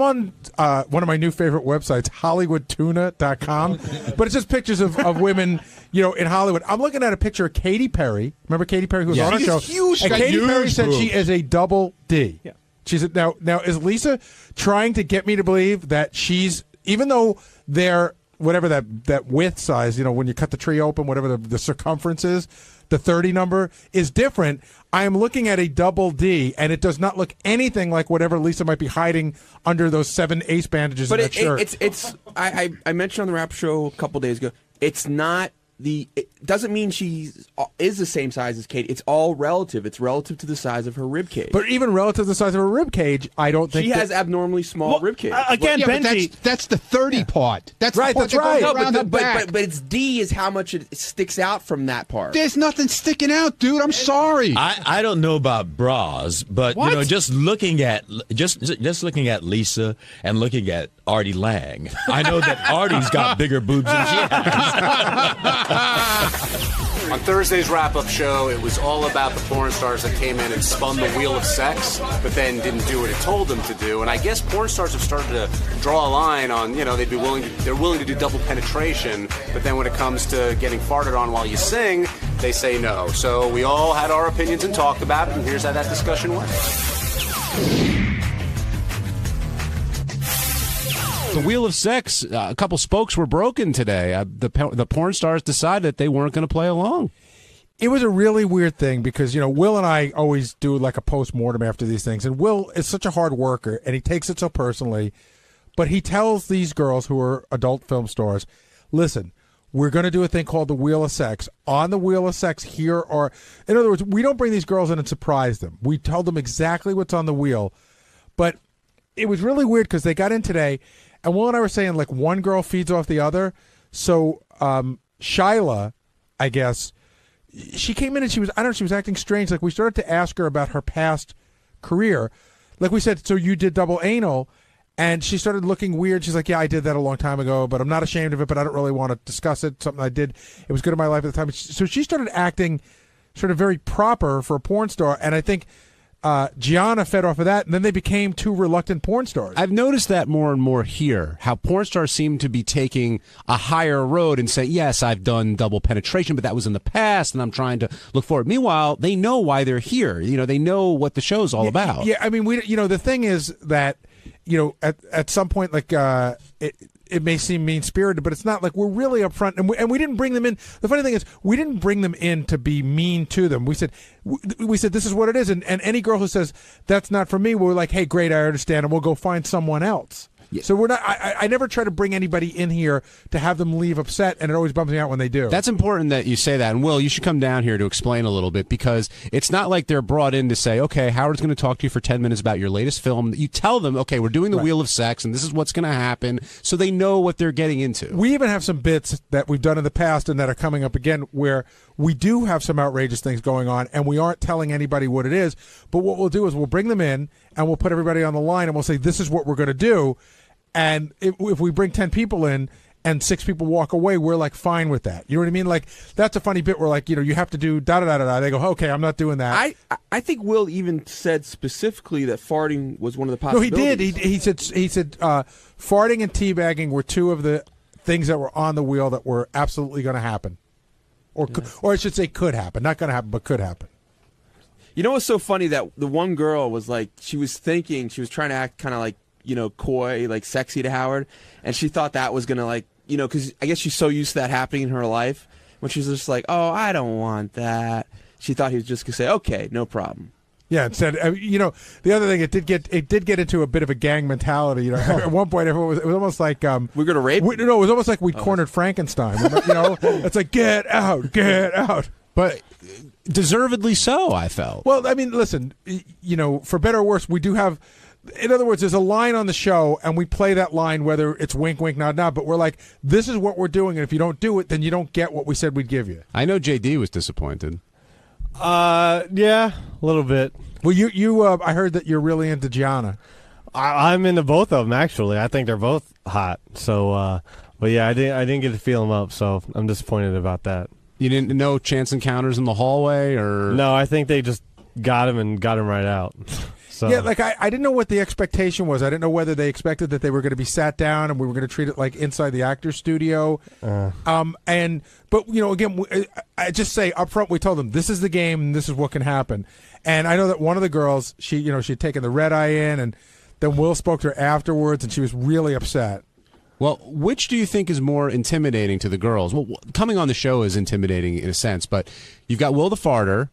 on one of my new favorite websites, HollywoodTuna.com, but it's just pictures of women, in Hollywood. I'm looking at a picture of Katy Perry. Remember Katy Perry, who was on our show? Huge. And Katy Perry said she is a double D. Yeah. She's now is Lisa trying to get me to believe that she's, even though they're whatever that width size, when you cut the tree open, whatever the circumference is, the 30 number is different. I am looking at a double D, and it does not look anything like whatever Lisa might be hiding under those 7 ace bandages in that shirt. I mentioned on the rap show a couple days ago, it's not it doesn't mean she is the same size as Katie. It's all relative. It's relative to the size of her rib cage. But even relative to the size of her rib cage, I don't think she has abnormally small rib cage. Again, Benji, but that's the 30 part. That's right. The part that's right. Goes around the back. But it's D is how much it sticks out from that part. There's nothing sticking out, dude. I'm sorry. I don't know about bras, but just looking at looking at Lisa and looking at Artie Lang, I know that Artie's got bigger boobs than she has. On Thursday's wrap-up show, it was all about the porn stars that came in and spun the wheel of sex, but then didn't do what it told them to do. And I guess porn stars have started to draw a line on, they're willing to do double penetration, but then when it comes to getting farted on while you sing, they say no. So we all had our opinions and talked about it, and here's how that discussion went. The wheel of sex, a couple spokes were broken today. The porn stars decided that they weren't going to play along. It was a really weird thing because, Will and I always do like a post-mortem after these things. And Will is such a hard worker, and he takes it so personally. But he tells these girls who are adult film stars, listen, we're going to do a thing called the Wheel of Sex. On the Wheel of Sex here or, in other words, we don't bring these girls in and surprise them. We tell them exactly what's on the wheel. But it was really weird because they got in today, and Will and I were saying, like, one girl feeds off the other. So Shyla, I guess, she came in and she was acting strange. Like, we started to ask her about her past career. Like we said, so you did double anal, and she started looking weird. She's like, yeah, I did that a long time ago, but I'm not ashamed of it, but I don't really want to discuss it. Something I did. It was good in my life at the time. So she started acting sort of very proper for a porn star, and I think Gianna fed off of that, and then they became two reluctant porn stars. I've noticed that more and more here, how porn stars seem to be taking a higher road and say, yes, I've done double penetration, but that was in the past, and I'm trying to look forward. Meanwhile, they know why they're here. You know, they know what the show's all about. Yeah, I mean, the thing is that, at some point, like, it may seem mean-spirited, but it's not. Like, we're really upfront, and we didn't bring them in. The funny thing is, we didn't bring them in to be mean to them. We said this is what it is, and any girl who says that's not for me, we're like, hey, great, I understand, and we'll go find someone else. Yeah. So we're not. I never try to bring anybody in here to have them leave upset, and it always bums me out when they do. That's important that you say that. And Will, you should come down here to explain a little bit, because it's not like they're brought in to say, okay, Howard's going to talk to you for 10 minutes about your latest film. You tell them, okay, we're doing the Wheel of Sex, and this is what's going to happen, so they know what they're getting into. We even have some bits that we've done in the past and that are coming up again where we do have some outrageous things going on, and we aren't telling anybody what it is. But what we'll do is we'll bring them in, and we'll put everybody on the line, and we'll say, this is what we're going to do. And if we bring 10 people in and 6 people walk away, we're like fine with that. You know what I mean? Like, that's a funny bit where, like, you have to do da-da-da-da-da. They go, okay, I'm not doing that. I think Will even said specifically that farting was one of the possibilities. No, he did. He said farting and teabagging were two of the things that were on the wheel that were absolutely going to happen. Or I should say could happen. Not going to happen, but could happen. You know what's so funny? That the one girl was like, she was trying to act kind of like, coy, like sexy to Howard, and she thought that was gonna, like, because I guess she's so used to that happening in her life. When she's just like, oh, I don't want that, she thought he was just gonna say, okay, no problem. Yeah, it said, the other thing, it did get into a bit of a gang mentality. At one point, it was almost like we're gonna rape. It was almost like we cornered Frankenstein. It's like, get out. But deservedly so, I felt. Well, I mean, listen, for better or worse, we do have. In other words, there's a line on the show, and we play that line whether it's wink, wink, nod, nod. But we're like, this is what we're doing, and if you don't do it, then you don't get what we said we'd give you. I know JD was disappointed. Yeah, a little bit. Well, you I heard that you're really into Gianna. I'm into both of them, actually. I think they're both hot. So, but yeah, I didn't get to feel them up, so I'm disappointed about that. You didn't know chance encounters in the hallway, or no? I think they just got him right out. So. Yeah, like I didn't know what the expectation was. I didn't know whether they expected that they were going to be sat down and we were going to treat it like inside the actor's studio. But again, I just say up front, we told them this is the game and this is what can happen. And I know that one of the girls, she'd taken the red eye in, and then Will spoke to her afterwards, and she was really upset. Well, which do you think is more intimidating to the girls? Well, coming on the show is intimidating in a sense, but you've got Will the Farter,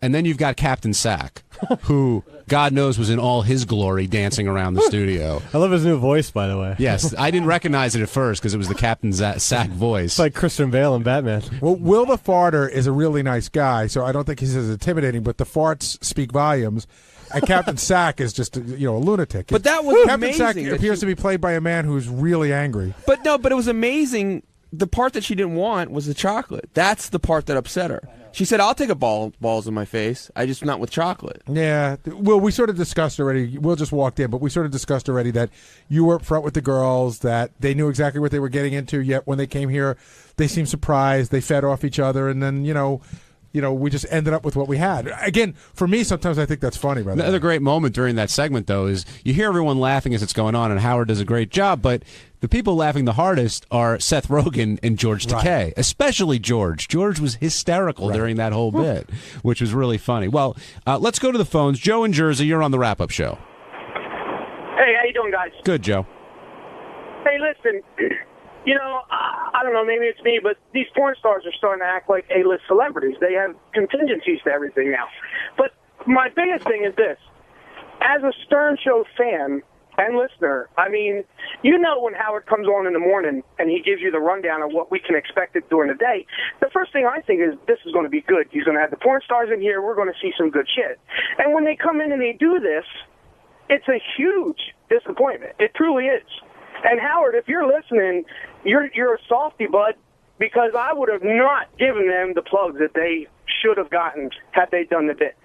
and then you've got Captain Sack, who God knows was in all his glory dancing around the studio. I love his new voice, by the way. Yes, I didn't recognize it at first because it was the Captain Sack voice. It's like Christian Bale in Batman. Well, Will the Farter is a really nice guy, so I don't think he's as intimidating, but the farts speak volumes. And Captain Sack is just a lunatic. But that was Captain amazing. Sack appears to be played by a man who's really angry. But it was amazing. The part that she didn't want was the chocolate. That's the part that upset her. She said, I'll take a balls in my face. I just not with chocolate. Yeah. Well, we sort of discussed already. Will just walked in, but we sort of discussed already that you were up front with the girls, that they knew exactly what they were getting into, yet when they came here, they seemed surprised. They fed off each other, and then, we just ended up with what we had. Again, for me, sometimes I think that's funny. By the Another great moment during that segment, though, is you hear everyone laughing as it's going on, and Howard does a great job, but the people laughing the hardest are Seth Rogen and George Takei, especially George. George was hysterical during that whole bit, which was really funny. Well, let's go to the phones. Joe in Jersey, you're on the wrap-up show. Hey, how you doing, guys? Good, Joe. Hey, listen, I don't know, maybe it's me, but these porn stars are starting to act like A-list celebrities. They have contingencies to everything now. But my biggest thing is this. As a Stern Show fan and listener, I mean, when Howard comes on in the morning and he gives you the rundown of what we can expect during the day, the first thing I think is this is going to be good. He's going to have the porn stars in here. We're going to see some good shit. And when they come in and they do this, it's a huge disappointment. It truly is. And Howard, if you're listening, you're a softy, bud, because I would have not given them the plugs that they should have gotten had they done the bit.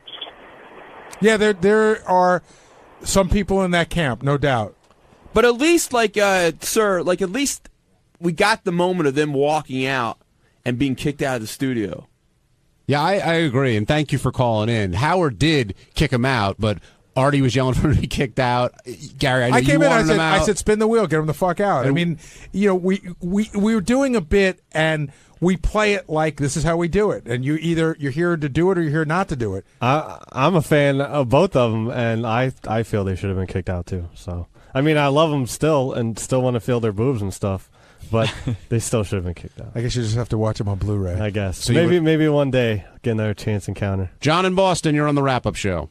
Yeah, there are some people in that camp, no doubt. But at least, sir, at least we got the moment of them walking out and being kicked out of the studio. Yeah, I agree, and thank you for calling in. Howard did kick him out, but Artie was yelling for him to be kicked out. Gary, I know came you in. wanted him out. I said, spin the wheel, get him the fuck out. I mean, we were doing a bit, and we play it like this is how we do it, and you're here to do it or you're here not to do it. I'm a fan of both of them, and I feel they should have been kicked out too. So I mean, I love them still, and still want to feel their boobs and stuff. But they still should have been kicked out. I guess you just have to watch them on Blu-ray. I guess. So maybe one day get another chance encounter. John in Boston, you're on the wrap-up show.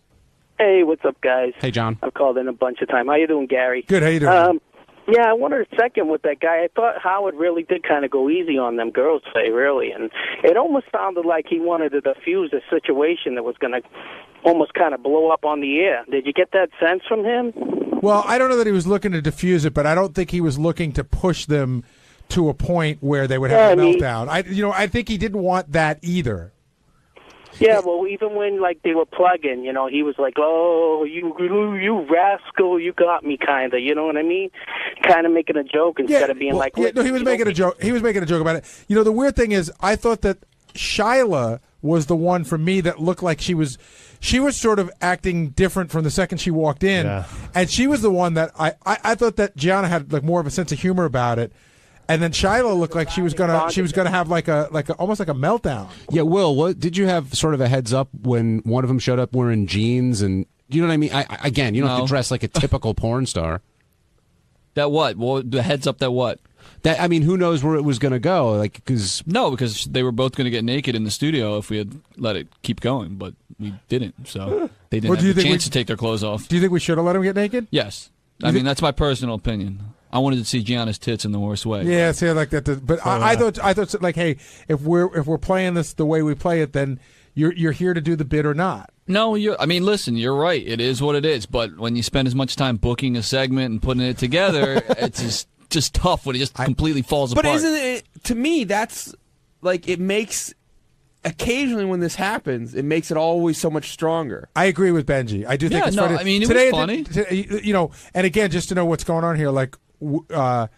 Hey, what's up, guys? Hey, John. I've called in a bunch of time. How you doing, Gary? Good. How you doing? Yeah, I wanted a second with that guy. I thought Howard really did kind of go easy on them girls today, really. And it almost sounded like he wanted to diffuse a situation that was going to almost kind of blow up on the air. Did you get that sense from him? Well, I don't know that he was looking to diffuse it, but I don't think he was looking to push them to a point where they would have a meltdown. I think he didn't want that either. Yeah, well, even when they were plugging, he was like, "Oh, you rascal, you got me," kind of. You know what I mean? Kind of making a joke instead of being he was making a joke. He was making a joke about it. The weird thing is, I thought that Shyla was the one for me that looked like she was sort of acting different from the second she walked in, and she was the one that I thought that Gianna had more of a sense of humor about it. And then Shiloh looked like she was gonna have almost like a meltdown. Yeah, Will, what did you have sort of a heads up when one of them showed up wearing jeans and you know what I mean? Again, you don't have to dress like a typical porn star. That what? Well, the heads up that what? That who knows where it was going to go? Because they were both going to get naked in the studio if we had let it keep going, but we didn't. So they didn't have the chance to take their clothes off. Do you think we should have let them get naked? Yes. I mean, that's my personal opinion. I wanted to see Gianna's tits in the worst way. Yeah, see, I like that. But I thought, like, hey, if we're playing this the way we play it, then you're here to do the bit or not. No, listen, you're right. It is what it is. But when you spend as much time booking a segment and putting it together, it's just tough when it just completely falls apart. But isn't it, to me, that's like, it makes, occasionally when this happens, it makes it always so much stronger. I agree with Benji. I do think it's funny. I mean, it today, was funny. And again, just to know what's going on here, like, Will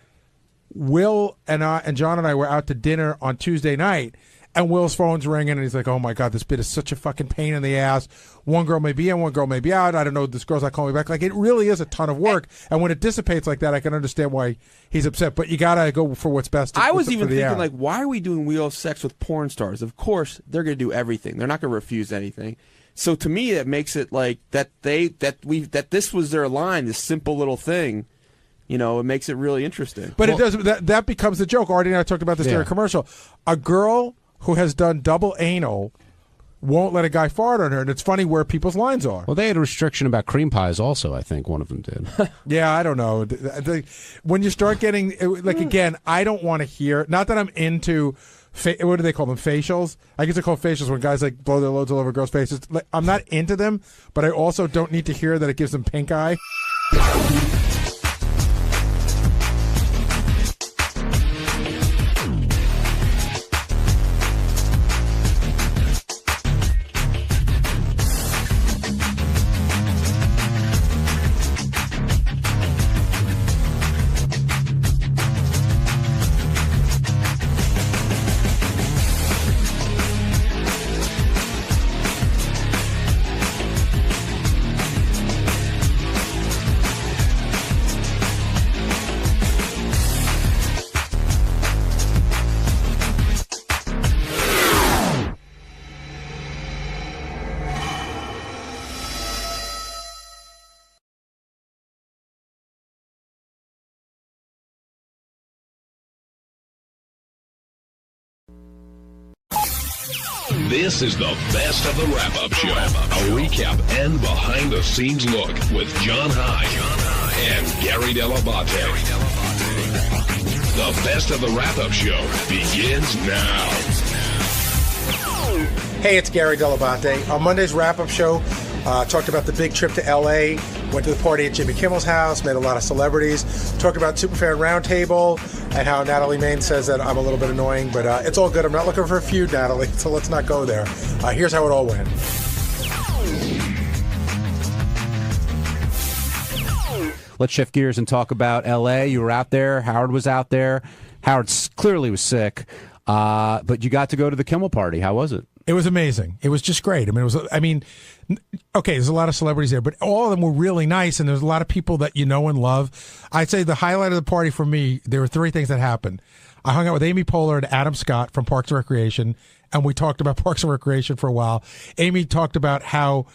and John and I were out to dinner on Tuesday night, and Will's phone's ringing, and he's like, "Oh my God, this bit is such a fucking pain in the ass. One girl may be in, one girl may be out. I don't know. This girl's not calling me back." Like, it really is a ton of work, and when it dissipates like that, I can understand why he's upset. But you gotta go for what's best. I was even thinking, like, why are we doing Wheel of Sex with porn stars? Of course, they're gonna do everything. They're not gonna refuse anything. So to me, that makes it like that this was their line, this simple little thing. It makes it really interesting. But it does. That becomes the joke. Artie and I talked about this during a commercial. A girl who has done double anal won't let a guy fart on her, and it's funny where people's lines are. Well, they had a restriction about cream pies also, I think one of them did. Yeah, I don't know. When you start getting, like, again, I don't want to hear, not that I'm into, what do they call them, facials? I guess they're called facials when guys, like, blow their loads all over girls' faces. Like, I'm not into them, but I also don't need to hear that it gives them pink eye. This is the best of the wrap-up show. A recap and behind-the-scenes look with John High and Gary Dell'Abate. The best of the wrap-up show begins now. Hey, it's Gary Dell'Abate. On Monday's wrap-up show, talked about the big trip to L.A., went to the party at Jimmy Kimmel's house, met a lot of celebrities, talked about Superfan Roundtable, and how Natalie Main says that I'm a little bit annoying, but it's all good. I'm not looking for a feud, Natalie, so let's not go there. Here's how it all went. let's shift gears and talk about L.A. You were out there. Howard was out there. Howard clearly was sick, but you got to go to the Kimmel party. How was it? It was amazing. It was just great. Okay, there's a lot of celebrities there, but all of them were really nice, and there's a lot of people that you know and love. I'd say the highlight of the party for me, there were three things that happened. I hung out with Amy Poehler and Adam Scott from Parks and Recreation, and we talked about Parks and Recreation for a while. Amy talked about how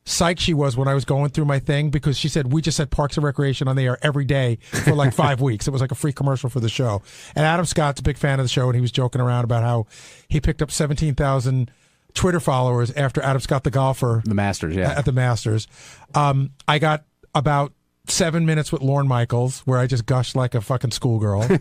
psyched she was when I was going through my thing, because she said we just had Parks and Recreation on the air every day for like 5 weeks. It was like a free commercial for the show. And Adam Scott's a big fan of the show, and he was joking around about how he picked up 17,000 Twitter followers after Adam Scott, the golfer. The Masters, yeah. At the Masters. I got about 7 minutes with Lorne Michaels, where I just gushed like a fucking schoolgirl.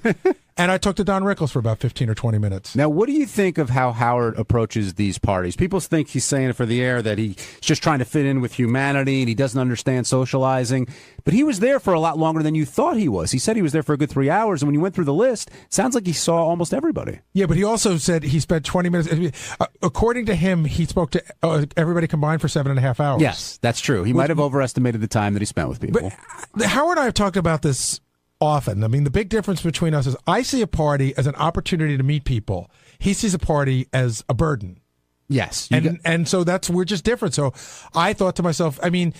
And I talked to Don Rickles for about 15 or 20 minutes. Now, what do you think of how Howard approaches these parties? People think he's saying it for the air, that he's just trying to fit in with humanity and he doesn't understand socializing. But he was there for a lot longer than you thought he was. He said he was there for a good 3 hours, and when you went through the list, it sounds like he saw almost everybody. Yeah, but he also said he spent 20 minutes. According to him, he spoke to everybody combined for 7.5 hours. Yes, that's true. He might have overestimated the time that he spent with people. But Howard and I have talked about this often. I mean, the big difference between us is I see a party as an opportunity to meet people. He sees a party as a burden. Yes. And so we're just different. So I thought to myself, I mean,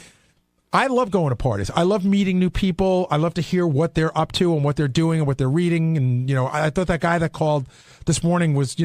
I love going to parties. I love meeting new people. I love to hear what they're up to and what they're doing and what they're reading. And, I thought that guy that called this morning was,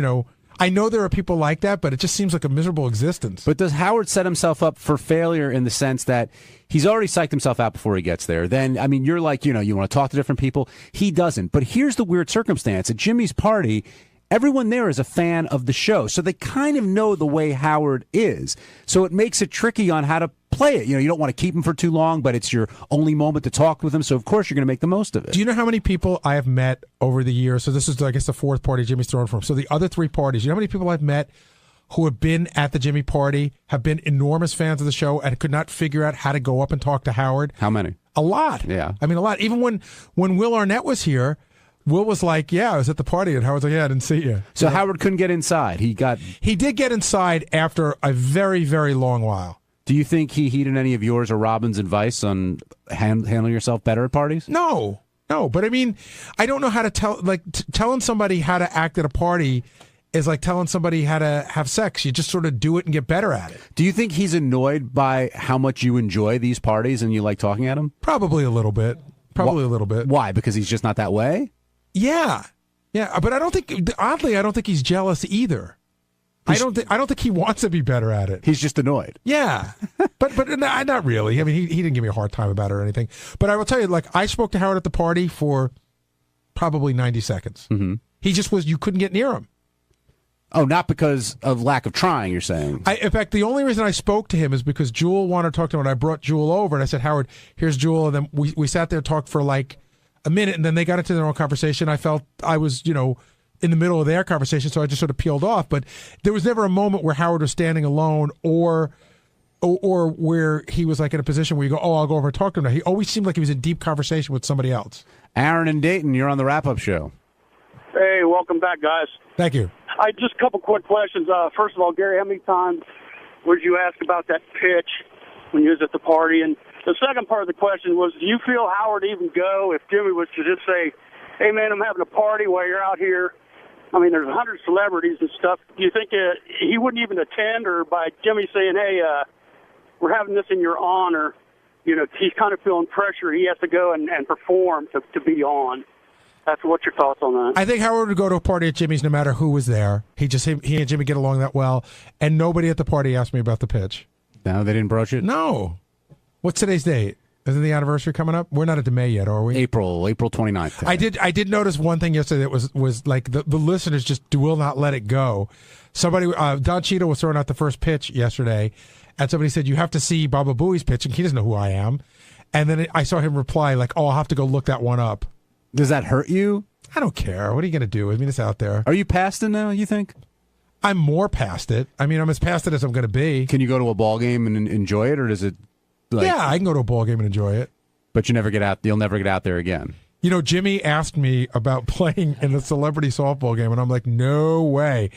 I know there are people like that, but it just seems like a miserable existence. But does Howard set himself up for failure in the sense that he's already psyched himself out before he gets there? Then, I mean, you're like, you want to talk to different people. He doesn't. But here's the weird circumstance. At Jimmy's party, everyone there is a fan of the show, so they kind of know the way Howard is. So it makes it tricky on how to play it. You don't want to keep him for too long, but it's your only moment to talk with him, so of course you're going to make the most of it. Do you know how many people I have met over the years? So this is, I guess, the fourth party Jimmy's thrown from. So the other three parties, you know how many people I've met who have been at the Jimmy party, have been enormous fans of the show, and could not figure out how to go up and talk to Howard? How many? A lot. Yeah. I mean, a lot. Even when Will Arnett was here, Will was like, yeah, I was at the party, and Howard's like, yeah, I didn't see you. So Howard couldn't get inside. He did get inside after a very, very long while. Do you think he heeded any of yours or Robin's advice on handling yourself better at parties? No. But I mean, I don't know how to tell. Like telling somebody how to act at a party is like telling somebody how to have sex. You just sort of do it and get better at it. Do you think he's annoyed by how much you enjoy these parties and you like talking at him? Probably a little bit. A little bit. Why? Because he's just not that way? Yeah. But I don't think he's jealous either. I don't think he wants to be better at it. He's just annoyed. Yeah, but not really. I mean, he didn't give me a hard time about it or anything. But I will tell you, like, I spoke to Howard at the party for probably 90 seconds. Mm-hmm. He just was. You couldn't get near him. Oh, not because of lack of trying, you're saying? In fact, the only reason I spoke to him is because Jewel wanted to talk to him, and I brought Jewel over, and I said, Howard, here's Jewel, and then we sat there and talked for like a minute, and then they got into their own conversation. I felt I was, in the middle of their conversation, so I just sort of peeled off. But there was never a moment where Howard was standing alone or where he was like in a position where you go, oh, I'll go over and talk to him now. He always seemed like he was in deep conversation with somebody else. Aaron in Dayton, you're on the wrap-up show. Hey, welcome back, guys. Thank you. Just a couple quick questions. First of all, Gary, how many times would you ask about that pitch when you was at the party? And the second part of the question was, do you feel Howard even go if Jimmy was to just say, hey, man, I'm having a party while you're out here? I mean, there's 100 celebrities and stuff. Do you think he wouldn't even attend, or by Jimmy saying, hey, we're having this in your honor, he's kind of feeling pressure. He has to go and perform to be on. What's your thoughts on that? I think Howard would go to a party at Jimmy's no matter who was there. He and Jimmy get along that well, and nobody at the party asked me about the pitch. No, they didn't broach it? No. What's today's date? Isn't the anniversary coming up? We're not into May yet, are we? April 29th. Today. I did notice one thing yesterday that was like the listeners just will not let it go. Somebody, Don Cheadle was throwing out the first pitch yesterday, and somebody said, you have to see Baba Booey's pitch, and he doesn't know who I am. And then I saw him reply like, oh, I'll have to go look that one up. Does that hurt you? I don't care. What are you going to do? I mean, it's out there. Are you past it now, you think? I'm more past it. I mean, I'm as past it as I'm going to be. Can you go to a ball game and enjoy it, or does it... Yeah, I can go to a ball game and enjoy it. But you'll never get out there again. Jimmy asked me about playing in the celebrity softball game, and I'm like, no way.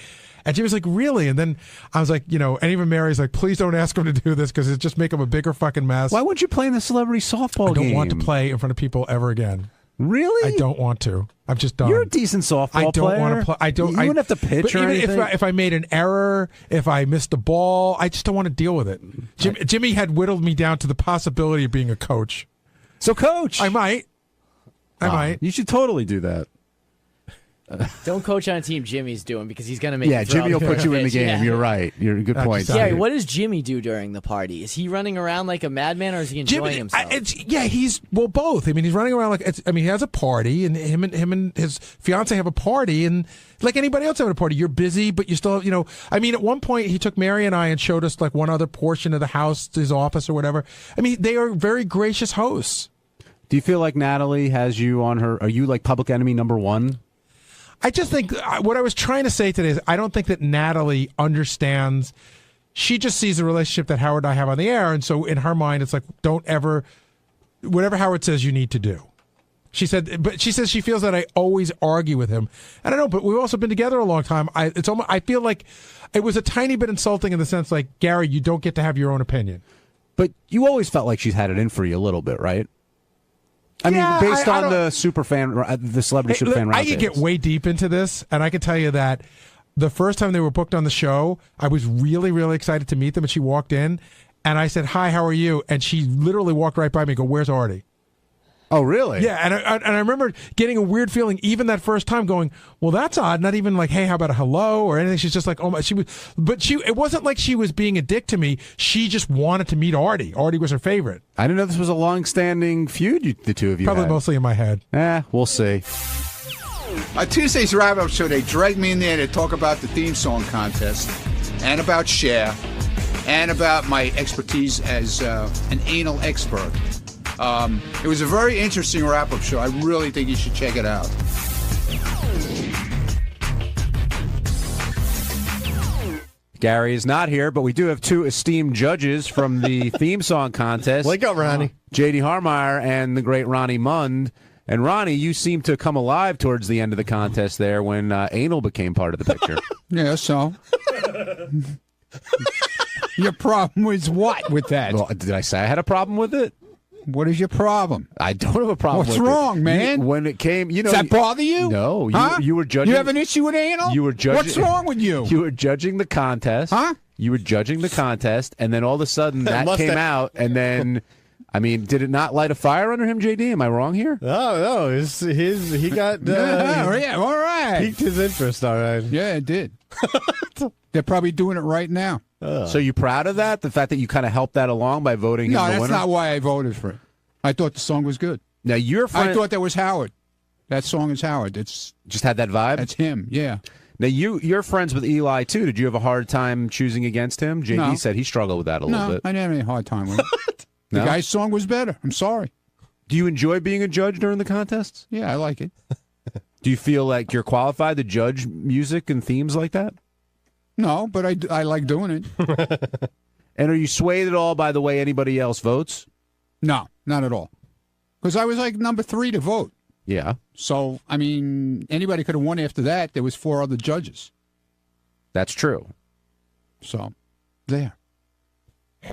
And Jimmy's like, really? And then I was like, and even Mary's like, please don't ask him to do this because it just make him a bigger fucking mess. Why wouldn't you play in the celebrity softball game? I don't want to play in front of people ever again. Really? I don't want to. I'm just done. You're a decent softball player. I don't want to play. I don't. You wouldn't have to pitch or even anything. if I made an error, if I missed a ball, I just don't want to deal with it. Jimmy had whittled me down to the possibility of being a coach. So, coach. I might. You should totally do that. Don't coach on a team Jimmy's doing because he's going to make you throw Jimmy will out put you in the pitch. game. Yeah. You're right. You're a good point. Gary, what does Jimmy do during the party? Is he running around like a madman or is he enjoying himself? He's both. I mean, he's running around he has a party, and him and his fiance have a party, and like anybody else having a party, you're busy, but you still, I mean, at one point he took Mary and I and showed us like one other portion of the house, his office or whatever. I mean, they are very gracious hosts. Do you feel like Natalie has you on her? Are you like public enemy number one? I just think what I was trying to say today is I don't think that Natalie understands. She just sees the relationship that Howard and I have on the air, and so in her mind, it's like, don't ever, whatever Howard says, you need to do. She said, she says she feels that I always argue with him. I don't know, but we've also been together a long time. I feel like it was a tiny bit insulting in the sense like, Gary, you don't get to have your own opinion. But you always felt like she's had it in for you a little bit, right? I mean, based on the Celebrity Superfan Roundtable. I could get way deep into this, and I can tell you that the first time they were booked on the show, I was really, really excited to meet them, and she walked in, and I said, hi, how are you? And she literally walked right by me and go, where's Artie? Oh, really? Yeah, and I remember getting a weird feeling even that first time going, well, that's odd. Not even like, hey, how about a hello or anything. She's just like, oh my, it wasn't like she was being a dick to me. She just wanted to meet Artie. Artie was her favorite. I didn't know this was a long-standing feud the two of you Probably had. mostly in my head. We'll see. On Tuesday's wrap-up show, they dragged me in there to talk about the theme song contest and about Cher and about my expertise as an anal expert. It was a very interesting wrap-up show. I really think you should check it out. Gary is not here, but we do have two esteemed judges from the theme song contest. Wake up, Ronnie. J.D. Harmeyer and the great Ronnie Mund. And Ronnie, you seem to come alive towards the end of the contest there when anal became part of the picture. Yeah, so. Your problem was what with that? Well, did I say I had a problem with it? What is your problem? I don't have a problem What's with wrong, man? When it came, Does that bother you? No. Huh? You were judging. You have an issue with anal? You were judging. What's wrong with you? You were judging the contest. Huh? You were judging the contest, and then all of a sudden that came out, and then, I mean, did it not light a fire under him, JD? Am I wrong here? Oh, no. He got... yeah, all right. Piqued his interest, all right. Yeah, it did. They're probably doing it right now. So you proud of that? The fact that you kind of helped that along by voting him the winner? No, that's not why I voted for it. I thought the song was good. Now, your friend... I thought that was Howard. That song is Howard. It's just had that vibe? That's him, yeah. Now, you're friends with Eli, too. Did you have a hard time choosing against him? JD said he struggled with that a little bit. I didn't have any hard time with it. The No? guy's song was better. I'm sorry. Do you enjoy being a judge during the contests? Yeah, I like it. Do you feel like you're qualified to judge music and themes like that? No, but I like doing it. And are you swayed at all by the way anybody else votes? No, not at all. Because I was like number 3 to vote. Yeah. So, I mean, anybody could have won after that. There was 4 other judges. That's true. So, there.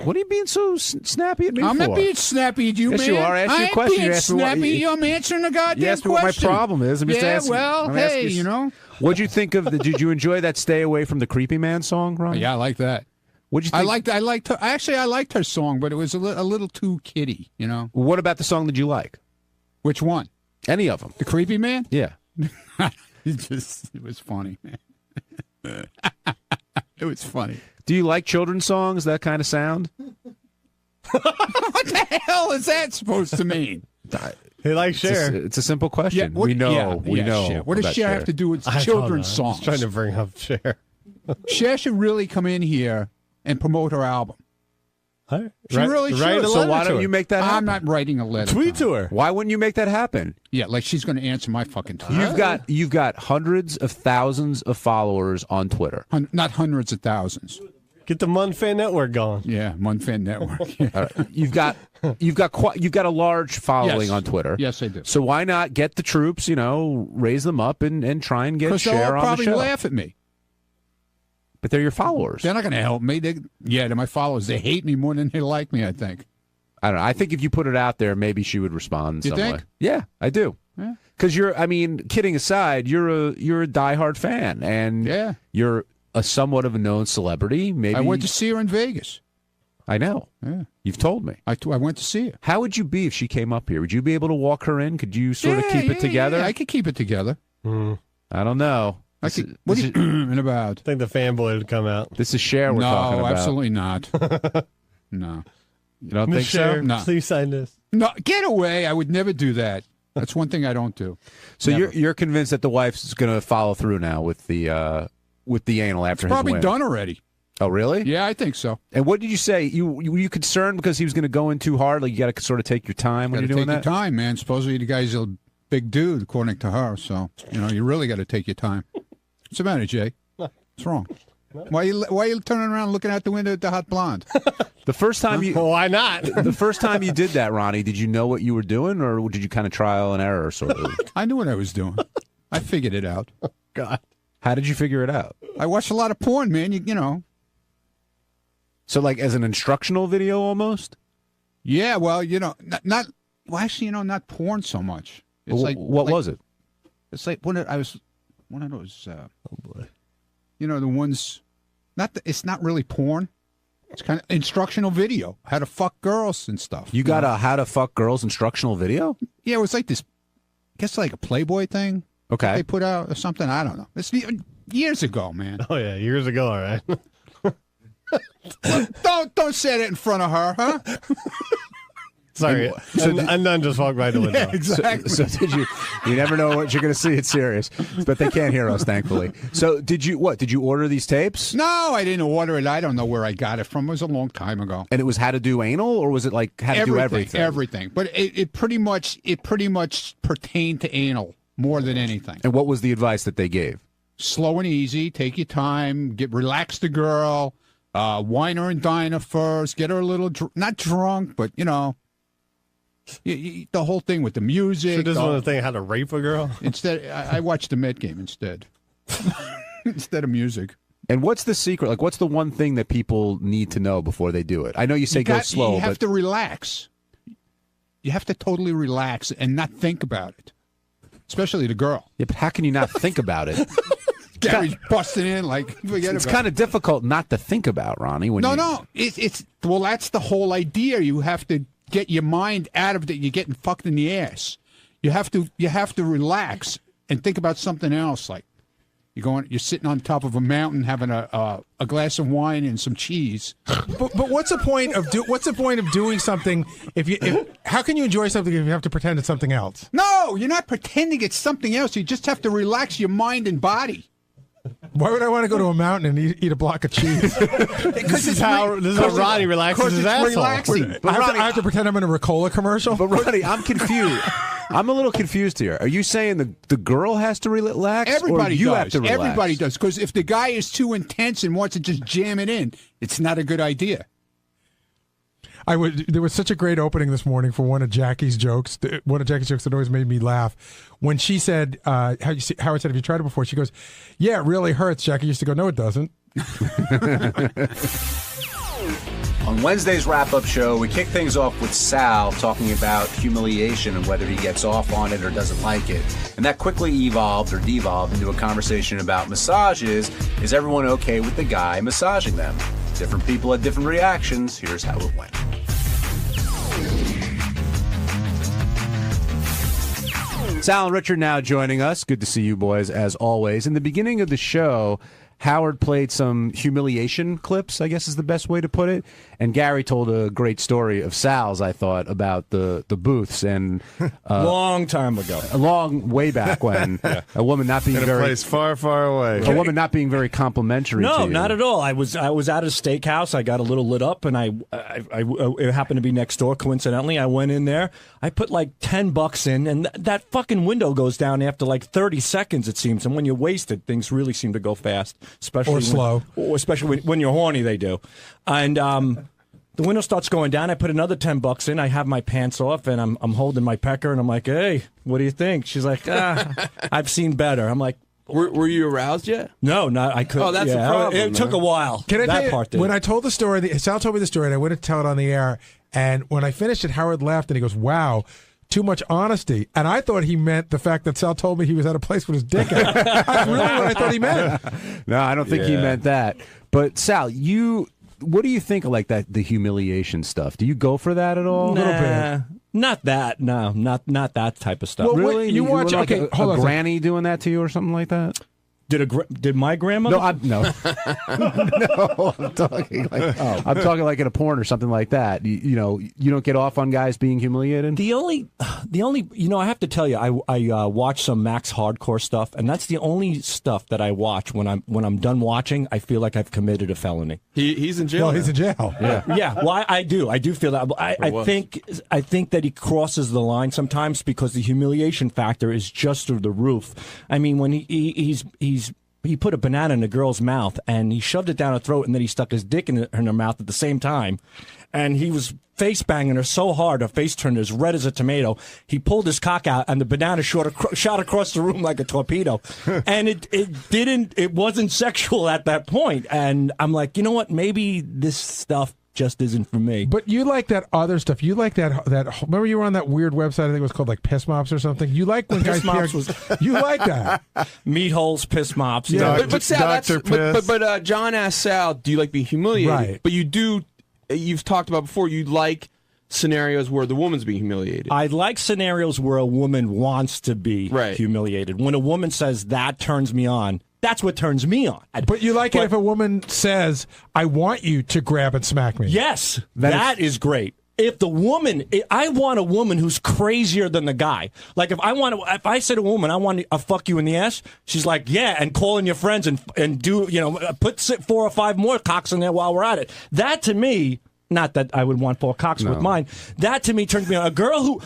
What are you being so snappy at me I'm for? not being snappy at you, yes, man. you are. I asked you a question. Being You asked me what, snappy. I'm answering a goddamn you asked me what my question. problem is. I'm just asking. Well, I'm hey, asking you know. What'd you think of did you enjoy that Stay Away from the Creepy Man song, Ron? Yeah, I like that. What'd you think? I liked her. Actually, I liked her song, but it was a little too kiddie, you know. What about the song that you like? Which one? Any of them. The Creepy Man? Yeah. It was funny, man. It was funny. Do you like children's songs, that kind of sound? What the hell is that supposed to mean? He likes Cher. It's a simple question. Yeah, we know. Cher. What does Cher have to do with children's songs? I was trying to bring up Cher. Cher should really come in here and promote her album. She really should. So why don't you make that happen? I'm not writing a letter. Tweet to her. Why wouldn't you make that happen? Yeah, like she's going to answer my fucking tweet. You've got hundreds of thousands of followers on Twitter. Not hundreds of thousands. Get the Munfan Network going. Yeah, Munfan Network. Yeah. All right. You've got a large following on Twitter. Yes, I do. So why not get the troops? Raise them up and try and get Cher on the show. Because they'll probably laugh at me. But they're your followers. They're not going to help me. They're my followers. They hate me more than they like me, I think. I don't know. I think if you put it out there, maybe she would respond You some think? way. Yeah, I do. Yeah. Because kidding aside, you're a diehard fan, and you're a somewhat of a known celebrity. Maybe I went to see her in Vegas. I know. Yeah. You've told me. I went to see her. How would you be if she came up here? Would you be able to walk her in? Could you sort of keep it together? Yeah, I could keep it together. I don't know. What are you about? I think the fanboy would come out. This is Cher we're talking about. No, absolutely not. No. You don't Miss think Cher, so? No. Please sign this. No, get away. I would never do that. That's one thing I don't do. So Never. you're convinced that the wife's going to follow through now with the anal after his Probably win? done already. Oh, really? Yeah, I think so. And what did you say? Were you concerned because he was going to go in too hard? Like you got to sort of take your time when you're doing take that? your time, man. Supposedly the guy's a big dude, according to her. So you really got to take your time. What's the matter, Jay? What's wrong? Why are you turning around looking out the window at the hot blonde? The first time you why not? The first time you did that, Ronnie, did you know what you were doing, or did you kind of trial and error sort of? I knew what I was doing. I figured it out. God, how did you figure it out? I watched a lot of porn, man. You know. So like as an instructional video almost? Yeah, well, not porn so much. It's what was it? It's like one of those. Oh boy. The ones. It's not really porn. It's kind of instructional video. How to fuck girls and stuff. You got a how to fuck girls instructional video? Yeah, it was like this. I guess like a Playboy thing. Okay. They put out or something. I don't know. It's years ago, man. Oh yeah, years ago. All right. Don't say that in front of her, huh? Sorry, and none just walked by the window. Yeah, exactly. So did you? You never know what you're going to see. It's serious, but they can't hear us, thankfully. So did you? What did you order these tapes? No, I didn't order it. I don't know where I got it from. It was a long time ago. And it was how to do anal, or was it like how to do everything? Everything, but it pretty much pertained to anal more than anything. And what was the advice that they gave? Slow and easy. Take your time. Relax the girl. Wine her and dine her first. Get her a little not drunk, but the whole thing with the music. She doesn't want to think how to rape a girl. Instead, I watched the Met game instead. Instead of music. And what's the secret? Like, what's the one thing that people need to know before they do it? I know you say go slow, you have to relax. You have to totally relax and not think about it, especially the girl. Yeah, but how can you not think about it? Gary's busting in like forget it's about kind of difficult not to think about, Ronnie. No. It's that's the whole idea. You have to get your mind out of it. You're getting fucked in the ass. You have to relax and think about something else. Like you're sitting on top of a mountain having a glass of wine and some cheese. But what's the point of doing something how can you enjoy something if you have to pretend it's something else? No, you're not pretending it's something else. You just have to relax your mind and body. Why would I want to go to a mountain and eat a block of cheese? This is how Ronnie relaxes his asshole. Relaxing. But I have to pretend I'm in a Ricola commercial? But Ronnie, I'm confused. I'm a little confused here. Are you saying the girl has to relax? Everybody or you does. have to relax? Everybody does. Because if the guy is too intense and wants to just jam it in, it's not a good idea. There was such a great opening this morning for one of Jackie's jokes. One of Jackie's jokes that always made me laugh. When she said, Howard said, "Have you tried it before?" She goes, "Yeah, it really hurts." Jackie used to go, "No, it doesn't." On Wednesday's wrap-up show, we kick things off with Sal talking about humiliation and whether he gets off on it or doesn't like it. And that quickly evolved or devolved into a conversation about massages. Is everyone okay with the guy massaging them? Different people had different reactions. Here's how it went. Sal and Richard now joining us. Good to see you boys, as always. In the beginning of the show, Howard played some humiliation clips, I guess is the best way to put it. And Gary told a great story of Sal's, I thought, about the booths. And long time ago. A long way back when a woman not being in a very... place far, far away. A woman not being very complimentary to No, you. not at all. I was at a steakhouse. I got a little lit up, and it happened to be next door, coincidentally. I went in there. I put like $10 in, and that fucking window goes down after like 30 seconds, it seems. And when you're wasted, things really seem to go fast. Especially slow. Especially when you're horny, they do. And the window starts going down. I put another $10 in. I have my pants off, and I'm holding my pecker, and I'm like, "Hey, what do you think?" She's like, "I've seen better." I'm like, Were you aroused yet? No, not I couldn't. Oh, that's the problem. It took a while. Can I that tell you, part did. when I told the story, Sal told me the story, and I went to tell it on the air. And when I finished it, Howard laughed, and he goes, "Wow, too much honesty." And I thought he meant the fact that Sal told me he was at a place with his dick out. That's really what I thought he meant. No, I don't think he meant that. But Sal, what do you think of like the humiliation stuff? Do you go for that at all? A little bit. Not that. No, not that type of stuff. Well, really? You watch? Like Okay, a hold on. granny doing that to you or something like that? Did my grandmother? No, no. I'm talking like in a porn or something like that. You don't get off on guys being humiliated. The only, I have to tell you, I watch some Max Hardcore stuff, and that's the only stuff that I watch when I'm done watching. I feel like I've committed a felony. He's in jail. Well, now. he's in jail. Yeah. Well, I do feel that. I think that he crosses the line sometimes because the humiliation factor is just through the roof. I mean, when he put a banana in a girl's mouth and he shoved it down her throat and then he stuck his dick in her mouth at the same time. And he was face banging her so hard, her face turned as red as a tomato. He pulled his cock out and the banana shot across the room like a torpedo. And it wasn't sexual at that point. And I'm like, you know what? Maybe this stuff just isn't for me. But you like that other stuff. You like that. Remember, you were on that weird website. I think it was called like Piss Mops or something. You like when guys you like that. Meat holes, piss mops. Yeah, but Sal, but John asked Sal, "Do you like being humiliated?" Right. But you do. You've talked about before. You like scenarios where the woman's being humiliated. I like scenarios where a woman wants to be humiliated. When a woman says that turns me on. That's what turns me on. But you like it if a woman says, "I want you to grab and smack me." Yes, that is great. If the woman, I want a woman who's crazier than the guy. Like if I said to a woman, "I want to fuck you in the ass," she's like, "Yeah," and call in your friends and do put 4 or 5 more cocks in there while we're at it. That to me. Not that I would want 4 cocks with mine. That to me turns me on. A girl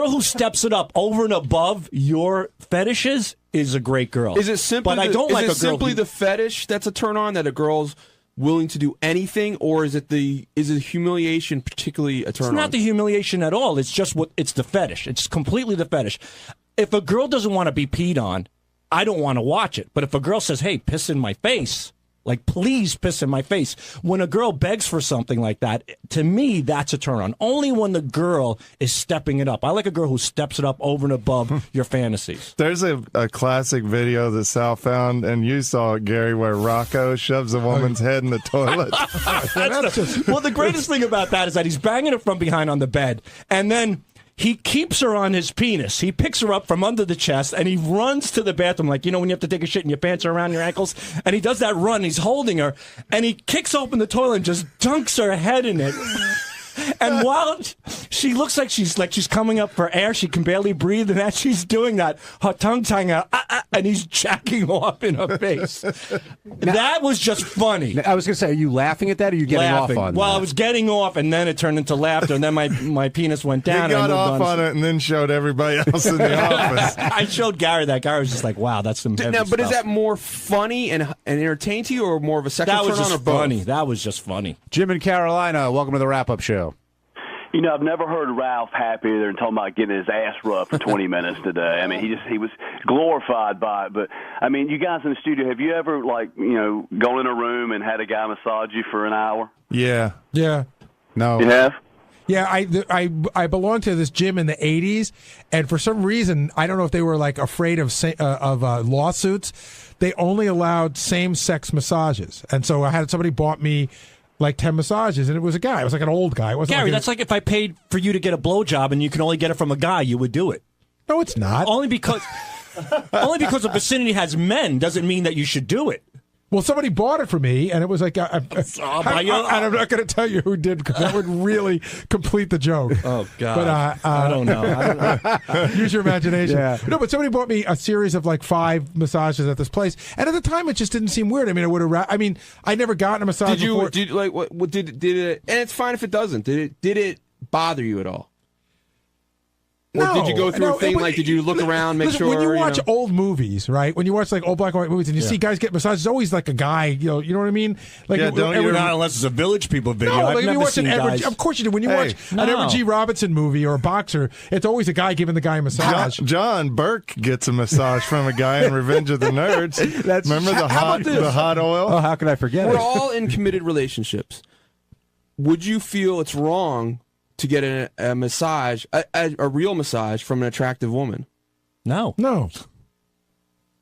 who steps it up over and above your fetishes is a great girl. Is it simply? But I don't like a girl simply the fetish that's a turn on, that a girl's willing to do anything, or is it humiliation particularly a turn on? It's not the humiliation at all. It's just it's the fetish. It's completely the fetish. If a girl doesn't want to be peed on, I don't want to watch it. But if a girl says, "Hey, piss in my face," like, please piss in my face. When a girl begs for something like that, to me, that's a turn on. Only when the girl is stepping it up. I like a girl who steps it up over and above your fantasies. There's a classic video that Sal found, and you saw it, Gary, where Rocco shoves a woman's head in the toilet. Well, the greatest thing about that is that he's banging her from behind on the bed, and then he keeps her on his penis. He picks her up from under the chest, and he runs to the bathroom, like, when you have to take a shit and your pants are around your ankles. And he does that run. He's holding her, and he kicks open the toilet and just dunks her head in it. And while she looks like she's coming up for air, she can barely breathe, and as she's doing that, her tongue's hanging out, and he's jacking off in her face. That was just funny. I was going to say, are you laughing at that, or are you getting laughing. off on Well, that? I was getting off, and then it turned into laughter, and then my penis went down. He got and I moved off on it and then showed everybody else in the office. I showed Gary that. Gary was just like, wow, that's some heavy Now, but stuff. is that more funny and entertaining to you, or more of a sexual That was turn on, or just both? funny. That was just funny. Jim in Carolina, welcome to the wrap-up show. I've never heard Ralph happy either and talking about getting his ass rubbed for 20 minutes today. I mean, he was glorified by it. But, I mean, you guys in the studio, have you ever, gone in a room and had a guy massage you for an hour? Yeah. Yeah. No. You have? Yeah, I belonged to this gym in the 80s, and for some reason, I don't know if they were afraid of lawsuits, they only allowed same-sex massages. And so I had somebody bought me 10 massages, and it was a guy. It was like an old guy. It wasn't Gary, that's like if I paid for you to get a blowjob and you can only get it from a guy, you would do it. No, it's not. Only because the vicinity has men doesn't mean that you should do it. Well, somebody bought it for me, and it was like, and I'm not going to tell you who did, because that would really complete the joke. Oh, God. But I don't know. Use your imagination. Yeah. No, but somebody bought me a series of 5 massages at this place, and at the time it just didn't seem weird. I mean, I never gotten a massage before. Did it? And it's fine if it doesn't. Did it bother you at all? Or No, did you go through no, a thing it- like, did you look around, make Listen, sure? when you watch know? old movies, right? When you watch like old black and white movies, and you see guys get massages, it's always like a guy. You know what I mean? Like, Not unless it's a Village People video. No, I've like if you never watch seen an Edward, guys. of course you do. When you watch an Edward G. Robinson movie or a boxer, it's always a guy giving the guy a massage. John Burke gets a massage from a guy in Revenge of the Nerds. Remember the hot oil? Oh, how could I forget We're it? all in committed relationships. Would you feel it's wrong to get a massage, a real massage from an attractive woman? No.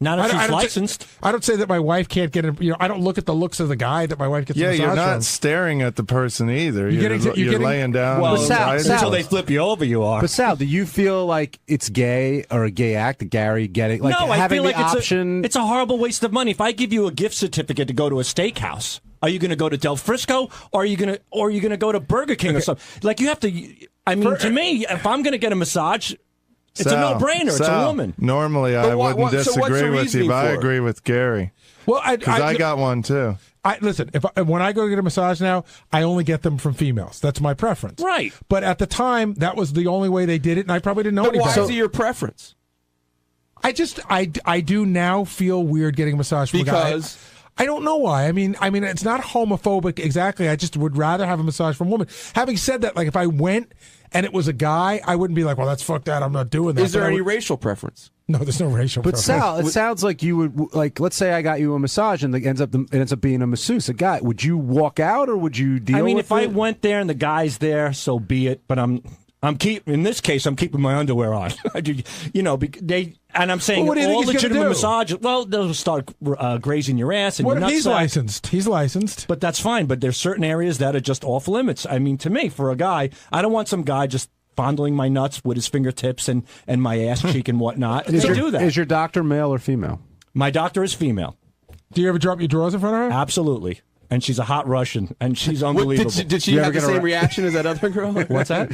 Not if she's licensed. I don't say that my wife can't get it. I don't look at the looks of the guy that my wife gets a massage you're not from. staring at the person either. You're getting- laying down. Well, until they flip you over, you are. But Sal, do you feel like it's gay or a gay act, Gary getting like no, I having feel like the option? it's a horrible waste of money. If I give you a gift certificate to go to a steakhouse, are you going to go to Del Frisco or are you going to go to Burger King or something? Like you have to. I mean, to me, if I'm going to get a massage, it's a no-brainer. It's a woman. Normally, I wouldn't disagree with you, but I agree with Gary. Well, because I got one too. Listen, when I go to get a massage now, I only get them from females. That's my preference. Right. But at the time, that was the only way they did it, and I probably didn't know But any why better. is it your preference? I do now feel weird getting a massage from a guy. Because? I don't know why. I mean, it's not homophobic exactly. I just would rather have a massage from a woman. Having said that, like if I went and it was a guy, I wouldn't be like, well, that's fucked that. I'm not doing that. Is there any racial preference? No, there's no racial But preference. Sal, it sounds like you would like. Let's say I got you a massage, and it ends up being a masseuse, a guy. Would you walk out, or would you deal? I mean, with if I it? went there and the guy's there, so be it. But in this case, I'm keeping my underwear on. And I'm saying Well, what do you think all he's gonna legitimate do? massages. Well, they'll start grazing your ass and What your if he's nutsack. licensed? He's licensed. But that's fine. But there's certain areas that are just off limits. I mean, to me, for a guy, I don't want some guy just fondling my nuts with his fingertips and my ass cheek and whatnot. They do that. Is your doctor male or female? My doctor is female. Do you ever drop your drawers in front of her? Absolutely. And she's a hot Russian, and she's unbelievable. Did she have the same reaction as that other girl? What's that?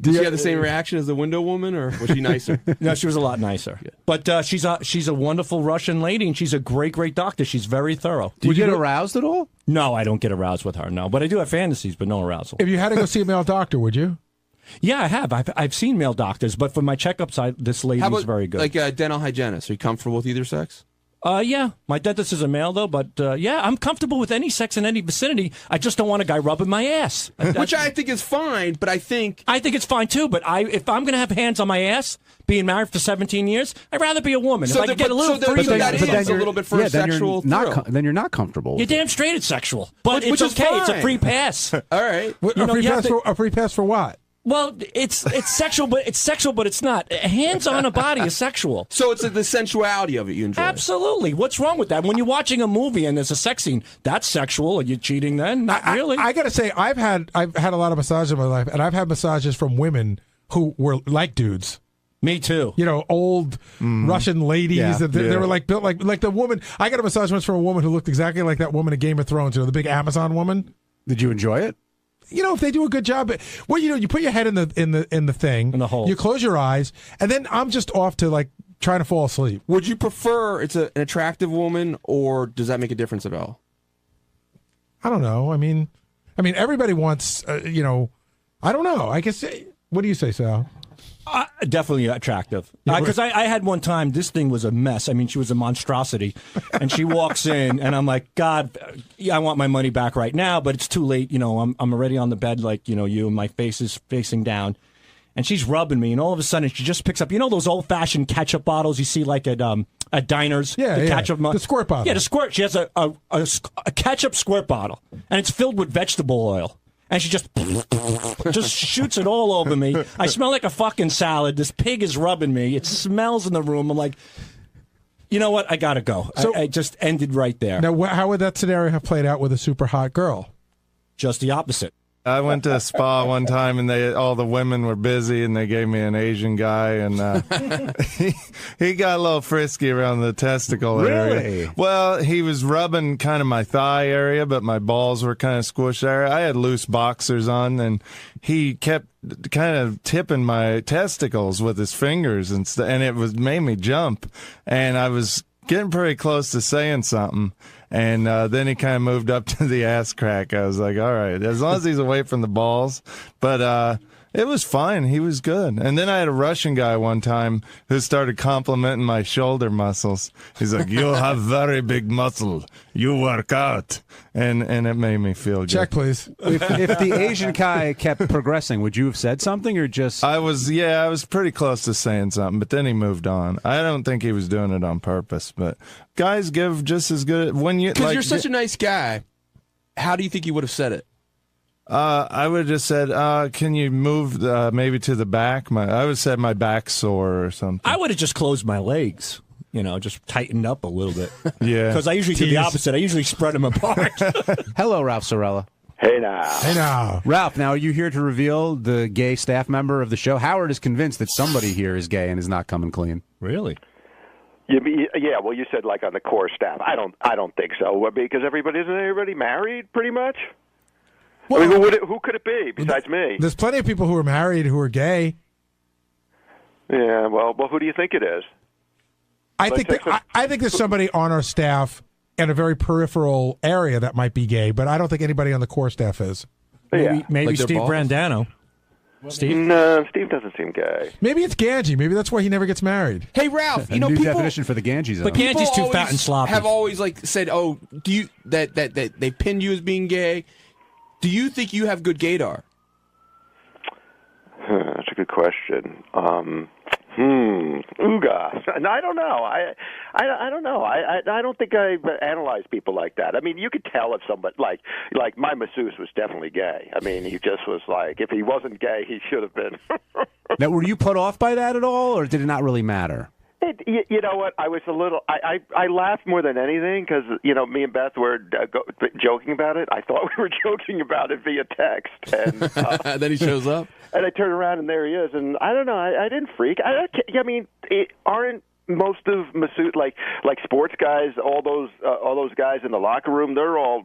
Did she have the same reaction as the window woman, or was she nicer? No, she was a lot nicer. But she's a wonderful Russian lady, and she's a great doctor. She's very thorough. Do you get aroused at all? No, I don't get aroused with her. No, but I do have fantasies, but no arousal. If you had to go see a male doctor, would you? Yeah, I have. I've seen male doctors, but for my checkups, this lady's How about very good. like a dental hygienist? Are you comfortable with either sex? Yeah, my dentist is a male though, but yeah, I'm comfortable with any sex in any vicinity. I just don't want a guy rubbing my ass. Which I think is fine, but I think it's fine too. But if I'm going to have hands on my ass, being married for 17 years, I'd rather be a woman. So if I could get a little free, a little bit for a sexual thrill. Then you're not comfortable. You're damn straight it's sexual, but Which it's is okay. It's a fine. free pass. All right, A free pass for what? Well, it's sexual, but it's not. Hands on a body is sexual. So it's the sensuality of it you enjoy. Absolutely. What's wrong with that? When you're watching a movie and there's a sex scene, that's sexual. Are you cheating then? Not really. I got to say, I've had a lot of massages in my life, and I've had massages from women who were like dudes. Me too. Old Russian ladies. Yeah. That they were like built like the woman. I got a massage once from a woman who looked exactly like that woman in Game of Thrones. The big Amazon woman. Did you enjoy it? If they do a good job, well, you put your head in the thing, in the hole. You close your eyes, and then I'm just off to like trying to fall asleep. Would you prefer it's an attractive woman, or does that make a difference at all? I don't know. I mean, everybody wants. I don't know. I guess. What do you say, Sal? Definitely attractive. Because I had one time, this thing was a mess. I mean, she was a monstrosity. And she walks in, and I'm like, God, I want my money back right now, but it's too late. I'm already on the bed like, you, and my face is facing down. And she's rubbing me, and all of a sudden, she just picks up, those old-fashioned ketchup bottles you see like at diners? Yeah, ketchup the squirt bottle. Yeah, the squirt. She has a ketchup squirt bottle, and it's filled with vegetable oil. And she just shoots it all over me. I smell like a fucking salad. This pig is rubbing me. It smells in the room. I'm like, you know what? I got to go. So, I just ended right there. Now, how would that scenario have played out with a super hot girl? Just the opposite. I went to a spa one time, and all the women were busy, and they gave me an Asian guy, and he got a little frisky around the testicle area. Really? Well, he was rubbing kind of my thigh area, but my balls were kind of squished there. I had loose boxers on, and he kept kind of tipping my testicles with his fingers, and it made me jump, and I was getting pretty close to saying something. And then he kind of moved up to the ass crack. I was like, all right, as long as he's away from the balls. But It was fine. He was good. And then I had a Russian guy one time who started complimenting my shoulder muscles. He's like, "You have very big muscle. You work out." And it made me feel good. Check, please. If the Asian guy kept progressing, would you have said something or just... I was pretty close to saying something, but then he moved on. I don't think he was doing it on purpose, but guys give just as good when you... Because you're such a nice guy, how do you think you would have said it? I would have just said, can you move maybe to the back? I would have said my back's sore or something. I would have just closed my legs. Just tightened up a little bit. Yeah. Because I usually do the opposite. I usually spread them apart. Hello, Ralph Sorella. Hey now. Hey now. Ralph, now are you here to reveal the gay staff member of the show? Howard is convinced that somebody here is gay and is not coming clean. Really? Yeah, well, you said like on the core staff. I don't think so, because isn't everybody married pretty much? Well, I mean, who could it be besides me? There's plenty of people who are married who are gay. Yeah, well, who do you think it is? I think there's somebody on our staff in a very peripheral area that might be gay, but I don't think anybody on the core staff is. Maybe like Steve Brandano. Steve? No, Steve doesn't seem gay. Maybe it's Ganji. Maybe that's why he never gets married. Hey, Ralph, New people... definition for the Ganji zone. But Ganji's too fat and sloppy. Have always said, "Oh, do you that they pinned you as being gay?" Do you think you have good gaydar? That's a good question. Ooga. No, I don't know. I don't know. I don't think I analyze people like that. I mean, you could tell if somebody like my masseuse was definitely gay. I mean, he just was like, if he wasn't gay, he should have been. Now, were you put off by that at all, or did it not really matter? You know what? I was a little. I laughed more than anything because me and Beth were joking about it. I thought we were joking about it via text, and then he shows up, and I turn around and there he is, and I don't know. I didn't freak. I mean, aren't most of masseuse like sports guys, all those guys in the locker room, they're all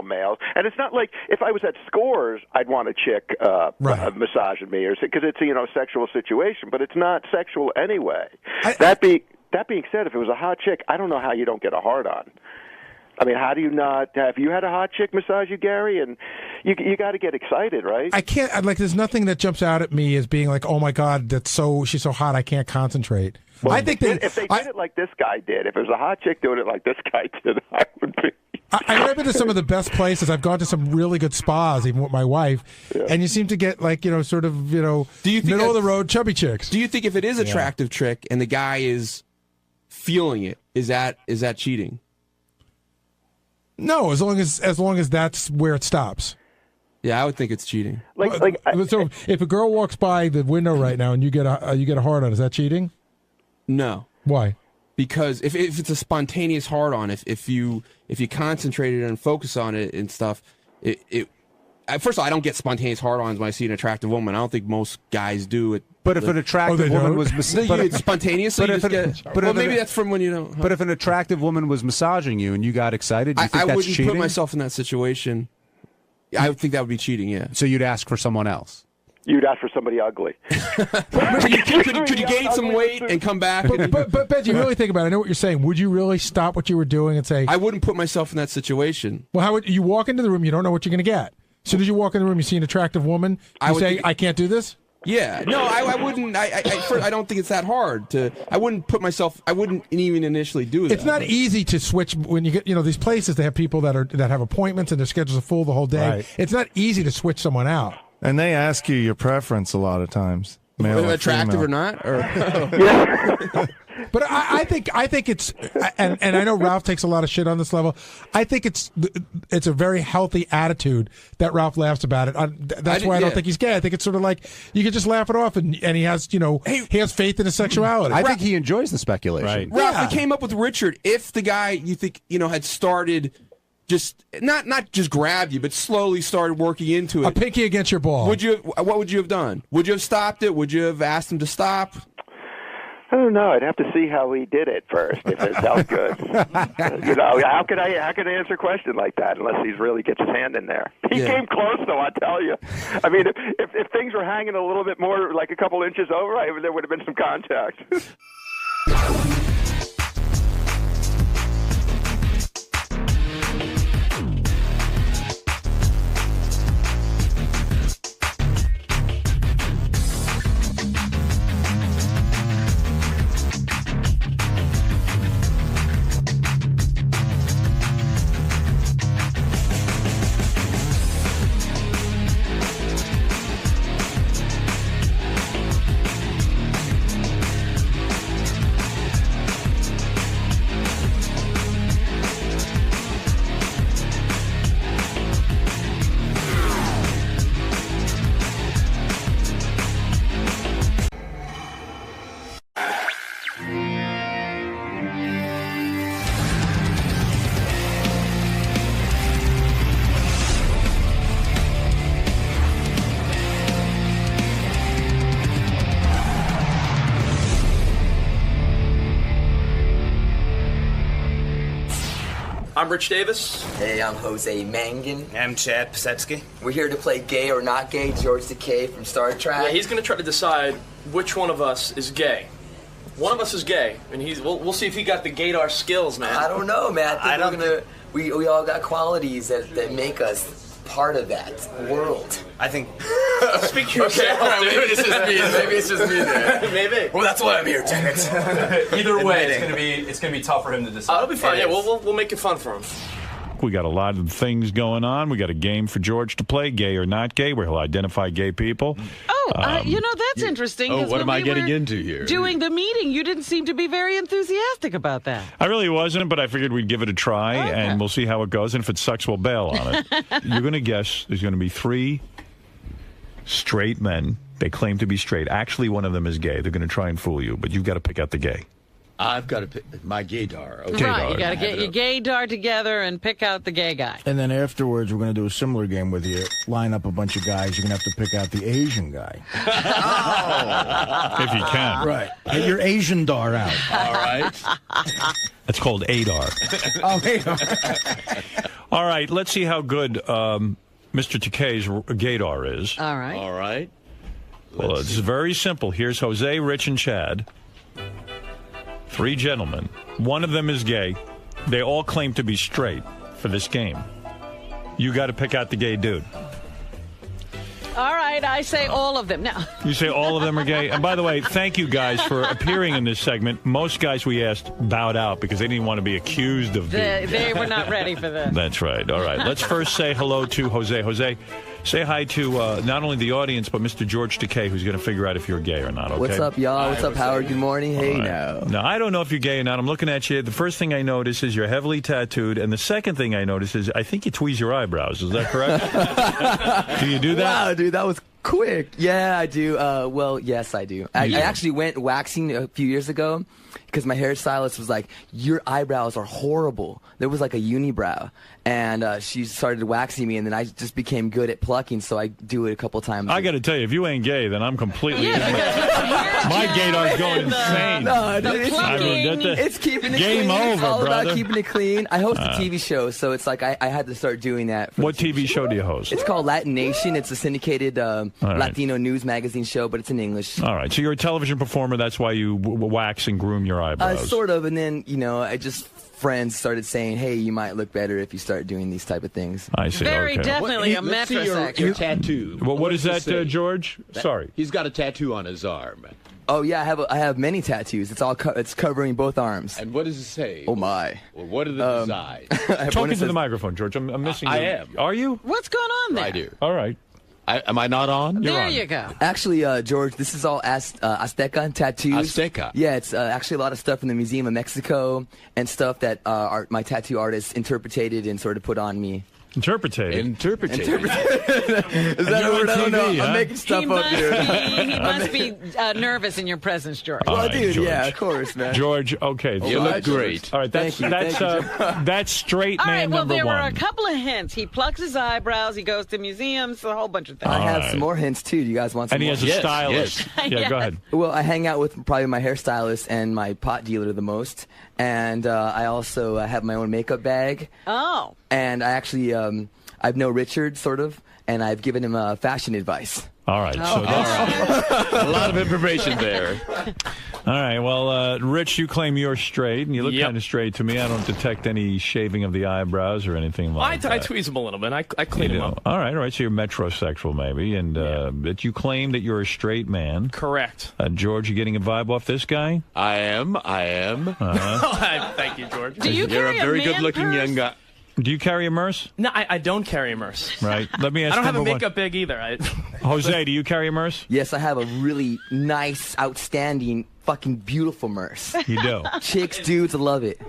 males, and it's not like if I was at Scores, I'd want a chick massaging me, or because it's a sexual situation, but it's not sexual anyway. That being said, if it was a hot chick, I don't know how you don't get a hard on. I mean, how do you not? Have you had a hot chick massage you, Gary? And you got to get excited, right? I can't. There's nothing that jumps out at me as being like, oh my God, she's so hot, I can't concentrate. Well, I think if they did it like this guy did, if it was a hot chick doing it like this guy did, I would be. I've been to some of the best places. I've gone to some really good spas, even with my wife, and you seem to get sort of middle of the road chubby chicks. Do you think if it is a attractive trick and the guy is feeling it, is that cheating? No, as long as that's where it stops. Yeah, I would think it's cheating. So if a girl walks by the window right now and you get a hard on, is that cheating? No. Why? Because if it's a spontaneous hard on, if you concentrate and focus on it and stuff, first of all, I don't get spontaneous hard ons when I see an attractive woman. I don't think most guys do it. But if an attractive woman was spontaneous, maybe that's from when you know. But if an attractive woman was massaging you and you got excited, do you think I that's wouldn't cheating? put myself in that situation. I would think that would be cheating. Yeah. So you'd ask for someone else. You'd ask for somebody ugly. Could you gain some weight and come back? But Ben, you really think about it. I know what you're saying. Would you really stop what you were doing and say? I wouldn't put myself in that situation. Well, how would you walk into the room? You don't know what you're going to get. As soon as you walk in the room, you see an attractive woman. You say, "I can't do this." Yeah, no, I wouldn't. I don't think it's that hard to. I wouldn't put myself. I wouldn't even initially do that. It's not easy to switch when you get these places. They have people that have appointments and their schedules are full the whole day. Right. It's not easy to switch someone out. And they ask you your preference a lot of times, male or attractive female. or not. Or But I think it's, and I know Ralph takes a lot of shit on this level. I think it's a very healthy attitude that Ralph laughs about it. That's why I don't think he's gay. I think it's sort of like you can just laugh it off, and he has he has faith in his sexuality. I think he enjoys the speculation. Right. Ralph, we came up with Richard. If the guy you think had started. Just not just grabbed you, but slowly started working into it. A pinky against your ball. What would you have done? Would you have stopped it? Would you have asked him to stop? I don't know. I'd have to see how he did it first. If it felt good, how could I answer a question like that unless he really gets his hand in there? He came close, though. I tell you. I mean, if things were hanging a little bit more, like a couple inches over, there would have been some contact. I'm Rich Davis. Hey, I'm Jose Mangan. I'm Chad Pisetsky. We're here to play Gay or Not Gay, George Takei from Star Trek. Yeah, he's going to try to decide which one of us is gay. One of us is gay, and we'll see if he got the gaydar skills, man. I don't know, man. I think we all got qualities that make us part of that world. I think. Speak for yourself. Okay, all right, maybe it's just me. Maybe it's just me there. Maybe. Well, that's why I'm here, damn it. Either way, it's gonna be tough for him to decide. It'll be fun. Yeah, we'll make it fun for him. We got a lot of things going on. We got a game for George to play, Gay or Not Gay, where he'll identify gay people. That's interesting. what am I getting into here? Doing the meeting, you didn't seem to be very enthusiastic about that. I really wasn't, but I figured we'd give it a try, and we'll see how it goes. And if it sucks, we'll bail on it. You're going to guess there's going to be 3 straight men. They claim to be straight. Actually, one of them is gay. They're going to try and fool you, but you've got to pick out the gay. I've got to pick my gaydar. Okay. Right, you got to get your gaydar together and pick out the gay guy. And then afterwards, we're going to do a similar game with you. Line up a bunch of guys. You're going to have to pick out the Asian guy. If you can. Right. Get your Asian dar out. All right. That's called ADAR. Oh, ADAR. All right, let's see how good Mr. Takei's gaydar is. All right. All right. Well, it's very simple. Here's Jose, Rich, and Chad. 3 gentlemen. One of them is gay. They all claim to be straight for this game. You got to pick out the gay dude. All right, I say all of them. Now. You say all of them are gay? And by the way, thank you guys for appearing in this segment. Most guys we asked bowed out because they didn't want to be accused of being... They were not ready for this. That's right. All right. Let's first say hello to Jose. Jose, say hi to not only the audience, but Mr. George Takei, who's going to figure out if you're gay or not, okay? What's up, y'all? What's up, Howard? Good morning. Hey, now. Now, I don't know if you're gay or not. I'm looking at you. The first thing I notice is you're heavily tattooed, and the second thing I notice is I think you tweeze your eyebrows. Is that correct? Do you do that? Wow, dude, that was quick. Yeah, I do. Well, yes, I do. I actually went waxing a few years ago because my hairstylist was like, your eyebrows are horrible. There was like a unibrow. And she started waxing me, and then I just became good at plucking, so I do it a couple times. I got to tell you, if you ain't gay, then I'm completely... my gaydar's going insane. No, dude, it's keeping it Game clean. over, It's all brother. about keeping it clean. I host a TV show, so it's like I had to start doing that. What TV show do you host? It's called Latin Nation. It's a syndicated Latino news magazine show, but it's in English. All right, so you're a television performer. That's why you wax and groom your eyebrows. Sort of, and then, I just... friends started saying, hey, you might look better if you start doing these type of things. I see. Very okay. definitely a metrosexual. Your tattoo. Well, what is that, George? Sorry. He's got a tattoo on his arm. Oh, yeah, I have many tattoos. It's all it's covering both arms. And what does it say? Oh, my. Well, what are the designs? Talk into the microphone, George. I'm missing you. I am. Are you? What's going on there? I do. All right. Am I not on? There you go. Actually, George, this is all Azteca tattoos. Azteca. Yeah, it's actually a lot of stuff in the Museum of Mexico and stuff that my tattoo artists interpreted and sort of put on me. Interpreted. Is that a word? I don't know. I'm making stuff up here. He must be nervous in your presence, George. Well, right, dude, George. yeah, of course, man. George, okay. You look great. All right, that's straight All man right, well, number there were one. a couple of hints. He plucks his eyebrows. He goes to museums, a whole bunch of things. I have some more hints, too. Do you guys want some And he more? has a stylist. Yes. Yeah, go ahead. Well, I hang out with probably my hairstylist and my pot dealer the most. And I also have my own makeup bag. Oh. And I actually... I've known Richard, sort of, and I've given him fashion advice. All right. So that's a lot of information there. All right. Well, Rich, you claim you're straight, and you look kind of straight to me. I don't detect any shaving of the eyebrows or anything like that. I tweeze them a little bit. I clean them up. All right. So you're metrosexual, maybe, and but you claim that you're a straight man. Correct. George, you getting a vibe off this guy? I am. Thank you, George. Do you You're a carry very man good-looking purse? young guy. Do you carry a Merce? No, I don't carry a Merce. Right. Let me ask I don't have a number one. makeup bag either. Jose, do you carry a Merce? Yes, I have a really nice, outstanding, fucking beautiful Merce. You do? Chicks, dudes, love it.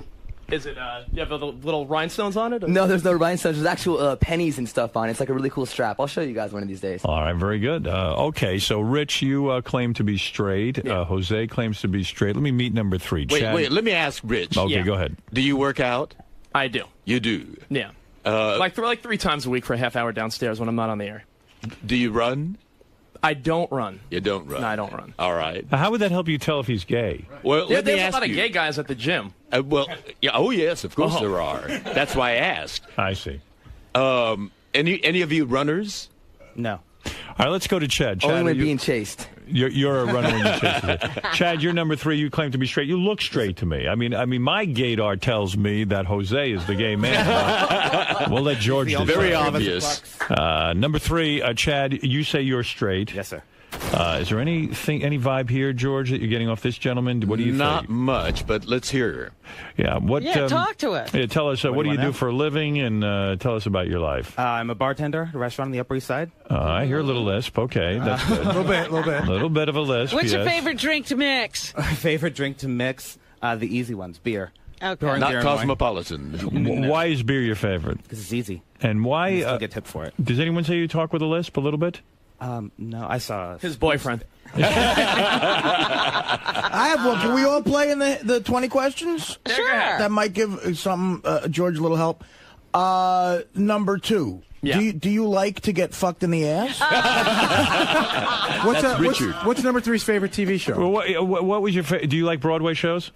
Is it, you have the little rhinestones on it? Or? No, there's no rhinestones. There's actual pennies and stuff on it. It's like a really cool strap. I'll show you guys one of these days. All right, very good. Okay, so Rich, you claim to be straight. Jose claims to be straight. Let me meet number 3. Chad. Wait, let me ask Rich. Okay, go ahead. Do you work out? I do. You do? Yeah. Like 3 times a week for a half hour downstairs when I'm not on the air. Do you run? I don't run. You don't run? No, I don't run. All right. How would that help you tell if he's gay? Well, There's a lot of gay guys at the gym. Well, yeah. Oh, yes, of course there are. That's why I asked. I see. Any of you runners? No. All right, let's go to Chad. Chad, Only when being chased. You're a runner when you're chasing. Chad, you're number 3. You claim to be straight. You look straight to me. I mean, my gaydar tells me that Jose is the gay man. We'll let George decide. Very obvious. Number 3, Chad, you say you're straight. Yes, sir. Is there any vibe here, George, that you're getting off this gentleman? What do you think? Not much, but let's hear her. Yeah. What? Yeah, talk to us. Yeah, tell us what do you do for a living, and tell us about your life. I'm a bartender at a restaurant on the Upper East Side. I hear a little lisp. Okay, that's good. A little bit. A little bit of a lisp. What's your yes. favorite drink to mix? Favorite drink to mix? The easy ones, beer. Okay. Not cosmopolitan. Why is beer your favorite? Because it's easy. And why? You still get tipped for it. Does anyone say you talk with a lisp a little bit? No, I saw his boyfriend. I have one. Can we all play in the 20 questions? Sure. That might give George a little help. Number 2. Yeah. Do you like to get fucked in the ass? What's number 3's favorite TV show? Well, what was your do you like Broadway shows?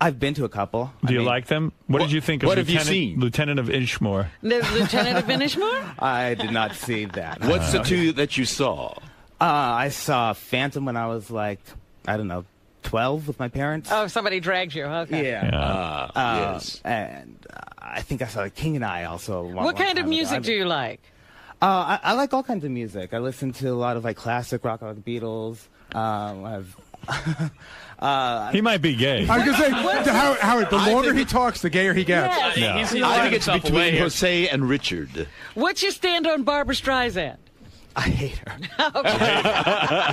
I've been to a couple. Do you like them? What did you think of what have you seen? Lieutenant of Inchmore? The Lieutenant of Inishmore? I did not see that. What's the 2 that you saw? I saw Phantom when I was like, I don't know, 12 with my parents. Oh, somebody dragged you. Okay. Yeah. Yes. And I think I saw King and I also. What kind of music do you like? I like all kinds of music. I listen to a lot of like classic rock, like the Beatles. He might be gay. I was going to say, Howard, the longer he talks, the gayer he gets. Yes. I think it's between Jose and Richard. What's your stand on Barbra Streisand? I hate her.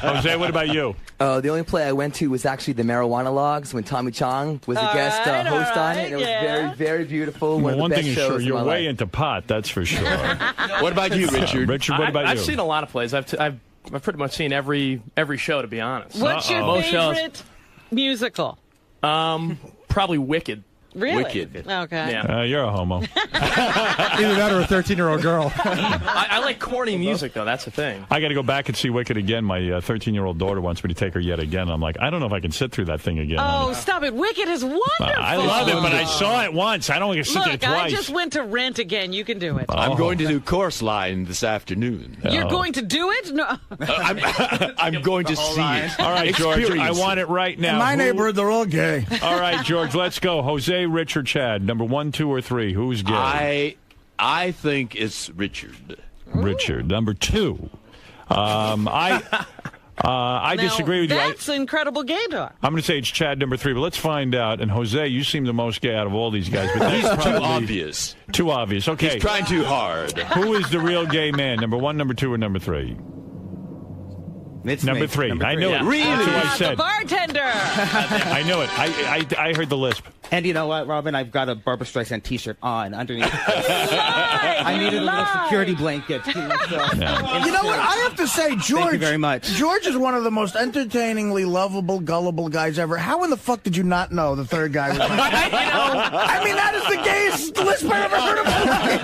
Jose, what about you? The only play I went to was actually the Marijuana Logs when Tommy Chong was a guest host on it. And it was very, very beautiful. Well, one one of the thing best is sure, shows you're of my way life. into pot, that's for sure. What about you, Richard? Richard, what about you? I've seen a lot of plays. I've pretty much seen every show, to be honest. What's your Most favorite musical? Probably Wicked. Really? Wicked. Okay. Yeah. You're a homo. Either that or a 13-year-old girl. I like corny music, though. That's the thing. I got to go back and see Wicked again. My 13-year-old daughter wants me to take her yet again. I'm like, I don't know if I can sit through that thing again. Oh, stop it. Wicked is wonderful. I love it, but I saw it once. I don't want to sit there Look, twice. I just went to Rent again. You can do it. I'm going to do Chorus Line this afternoon. You're going to do it? No. I'm going to see it. All right, George, I want it right now. In my neighborhood, they're all gay. All right, George, let's go. Jose, Richard, Chad. Number 1, 2, or 3. Who's gay? I think it's Richard. Richard. Number 2. I disagree with you. That's incredible gaydar. I'm going to say it's Chad, number 3, but let's find out. And Jose, you seem the most gay out of all these guys. But He's that's too probably obvious. Too obvious. Okay. He's trying too hard. Who is the real gay man? Number 1, number 2, or number 3? It's number me. 3. Number I 3. knew it. Really? That's what I The said. bartender. I knew it. I heard the lisp. And you know what, Robin? I've got a Barbra Streisand T-shirt on underneath. I needed a little security blanket. Too, so. Yeah. You know what? I have to say, George. Thank you very much. George is one of the most entertainingly lovable, gullible guys ever. How in the fuck did you not know the third guy was like I mean, that is the gayest lisp I ever heard of my life.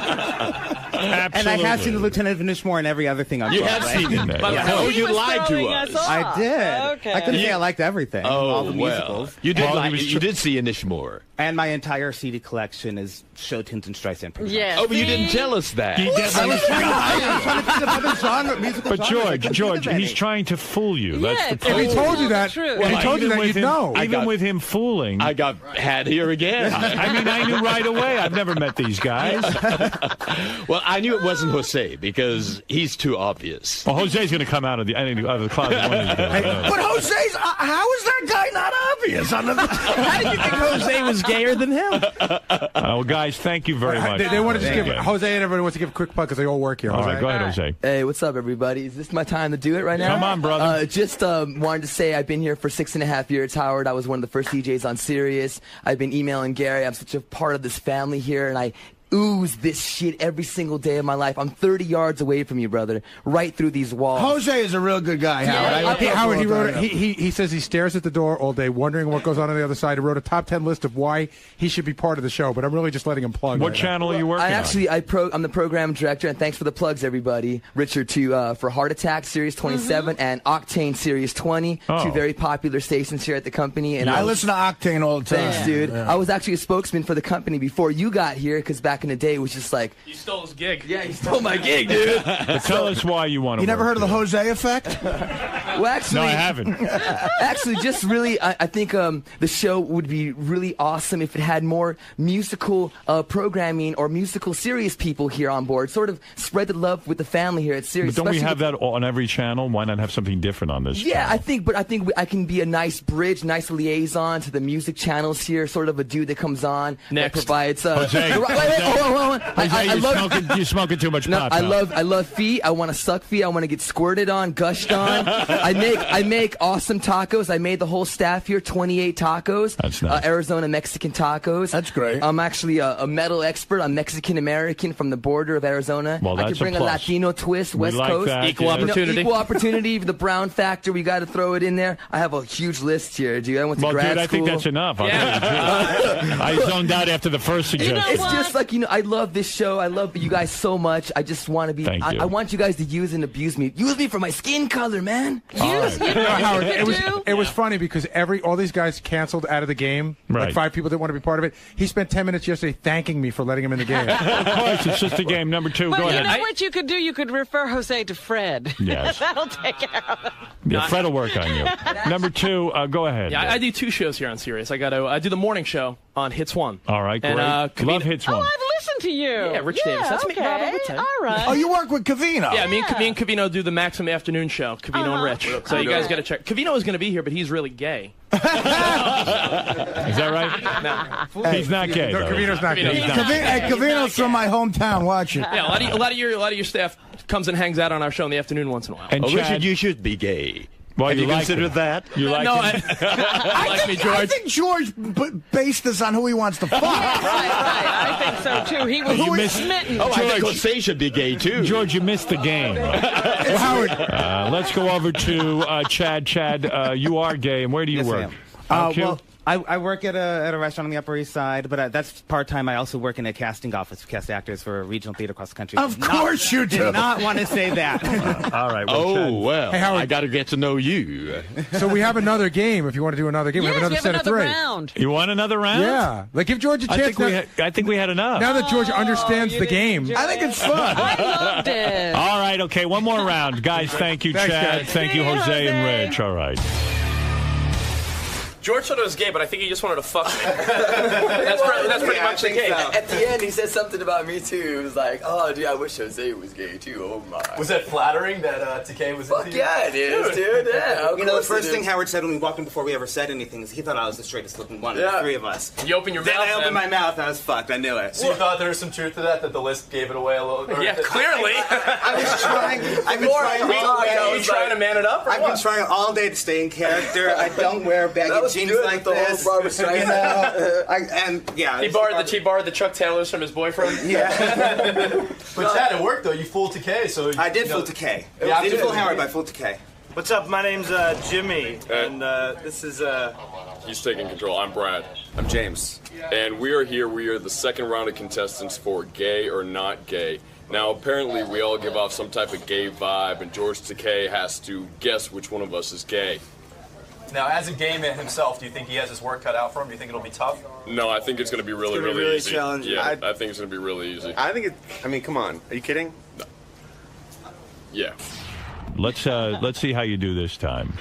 Absolutely. And I have seen the Lieutenant of Inishmore and every other thing on You Broadway. have seen him. Oh, you lied to us. I did. Okay. I couldn't say I liked everything. All the well. musicals. You did see Inishmore. And my entire CD collection is show tunes and Streisand. pretty much. Yes. Oh, but you didn't tell us that. He I was definitely. trying to think of other genre, musical But genres. I couldn't George, think of he's any. trying to fool you. That's Yeah, the it's problem. If he told you that, True. if he told you Even that, with you'd him, know. Even with him fooling. I got had here again. I mean, I knew right away. I've never met these guys. Well, I knew it wasn't Jose because he's too obvious. Well, Jose's going to come out of the closet one of these days. But Jose's, how is that guy not obvious? How did you think Jose was gayer than him? Well, guys, thank you very much. They want to just give Jose and everybody wants to give a quick plug because they all work here. All Jose. right, go ahead, Jose. Hey, what's up, everybody? Is this my time to do it right now? Come on, brother. Just wanted to say I've been here for 6.5 years, Howard. I was one of the first DJs on Sirius. I've been emailing Gary. I'm such a part of this family here, and I ooze this shit every single day of my life. I'm 30 yards away from you, brother, right through these walls. Jose is a real good guy, Howard. Howard, he says he stares at the door all day, wondering what goes on the other side. He wrote a top 10 list of why he should be part of the show, but I'm really just letting him plug. What channel are you working on? I'm the program director, and thanks for the plugs, everybody. Richard, for Heart Attack Series 27 and Octane Series 20, two very popular stations here at the company. And I listen to Octane all the time. Thanks, dude. Yeah. I was actually a spokesman for the company before you got here, because back in the day, it was just like... You stole his gig. Yeah, you stole my gig, dude. But tell us why you want to. You never heard of the Jose effect? Well, actually, no, I haven't. Actually, just really, I think the show would be really awesome if it had more musical programming or musical serious people here on board. Sort of spread the love with the family here at Sirius. But don't we have that on every channel? Why not have something different on this? Yeah, I think I can be a nice bridge, nice liaison to the music channels here. Sort of a dude that comes on that provides. Jose, hold on. You're smoking too much pot. I love feet. I want to suck feet. I want to get squirted on, gushed on. I make awesome tacos. I made the whole staff here 28 tacos. That's nice. Arizona Mexican tacos. That's great. I'm actually a metal expert. I'm Mexican American from the border of Arizona. Well, I that's can bring a a plus. Latino twist, We West like Coast. that, Equal opportunity. Equal opportunity. The brown factor. We got to throw it in there. I have a huge list here, dude. I went to grad school. I think that's enough. I zoned out after the first suggestion. It's just like, I love this show. I love you guys so much. I just want to be. I want you guys to use and abuse me. Use me for my skin color, man. Howard, it was funny because all these guys canceled out of the game. Right. Like 5 people didn't want to be part of it. He spent 10 minutes yesterday thanking me for letting him in the game. Of course, it's just a game. Number 2, But go you ahead. know what you could do? You could refer Jose to Fred. Yes. That'll take care of it. Yeah, Fred will work on you. Number 2, go ahead. Yeah, I do 2 shows here on Sirius. I do the morning show on Hits 1. All right, great. And, Love Hits 1. Oh, I've listened to you. Yeah, Rich Davis. That's me. Okay. Rob Overton. All right. Oh, you work with Covino. Yeah, me and Covino do the Maximum Afternoon show. Covino and Rich. So you guys got to check. Covino is going to be here, but he's really gay. Is that right? No. He's not gay. No, though. Covino's not gay. Covino's from my hometown. Watch it. Yeah, a lot of your staff comes and hangs out on our show in the afternoon once in a while. And Richard, you should be gay. Well, Have you like considered it. that? You like it? I think George based this on who he wants to fuck. Right. I think so, too. He was smitten. Oh, I think Jose should be gay, too. George, you missed the game. Well, Howard. Let's go over to Chad. Chad, you are gay, and where do you work? Well, I work at a restaurant on the Upper East Side, but that's part-time. I also work in a casting office to cast actors for a regional theater across the country. Of course you do. Did not want to say that. All right. Well, Hey, Howard. I got to get to know you. So we have another game if you want to do another game. Yes, we have another set of 3. round. You want another round? Yeah. Like, give George a chance. I think we had enough. Now that George understands you the didn't game. enjoy I think it's fun. I loved it. All right, okay, one more round. Guys, thank you, Thanks, Chad. guys. Thank you, See you, Jose and Jose. Rich. All right. George thought I was gay, but I think he just wanted to fuck me. That's pretty much the case. At the end, he said something about me too. He was like, "Oh, dude, I wish Jose was gay too." Oh my. Was that flattering that Takei was Fuck into you? yeah, it is, dude. Yeah. You know, the first thing Howard said when we walked in before we ever said anything is he thought I was the straightest looking one of the 3 of us. You open your Then mouth. I opened man. my mouth and I was fucked. I knew it. So you thought there was some truth to that the list gave it away a little? Yeah, clearly. I was trying. I've been trying all day. Are you trying to man it up? Or I've what? been trying all day to stay in character. I don't wear baggy jeans like this. You know, He borrowed the Chuck Taylors from his boyfriend. Yeah. But Chad, it worked though. You fooled Takei, so I did fool Takei. Yeah, I didn't fool Howard, but I fooled Takei. What's up? My name's Jimmy, and this is He's taking control. I'm Brad. I'm James. And we are here. We are the second round of contestants for Gay or Not Gay. Now, apparently, we all give off some type of gay vibe, and George Takei has to guess which one of us is gay. now as a gay man himself. Do you think he has his work cut out for him? Do you think it'll be tough? No, I think it's going to be really, gonna be really really easy. challenging. Yeah, I think it's going to be really easy. I think I mean, come on. Are you kidding? No. Yeah. Let's see how you do this time.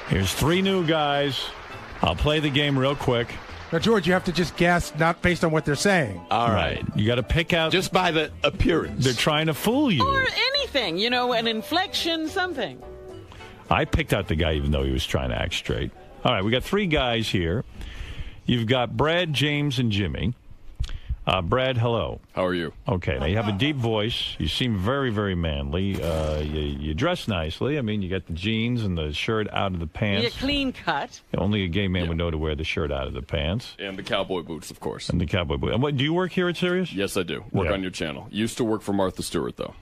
Here's 3 new guys. I'll play the game real quick. Now, George, you have to just guess, not based on what they're saying. All right. You got to pick out. Just by the appearance. They're trying to fool you. Or anything, an inflection, something. I picked out the guy even though he was trying to act straight. All right, we got 3 guys here. You've got Brad, James, and Jimmy. Brad, hello. How are you? Okay, now you have a deep voice. You seem very, very manly. You dress nicely. I mean, you got the jeans and the shirt out of the pants. You're clean cut. Only a gay man would know to wear the shirt out of the pants. And the cowboy boots, of course. And the cowboy boots. And what, do you work here at Sirius? Yes, I do. Work on your channel. Used to work for Martha Stewart, though.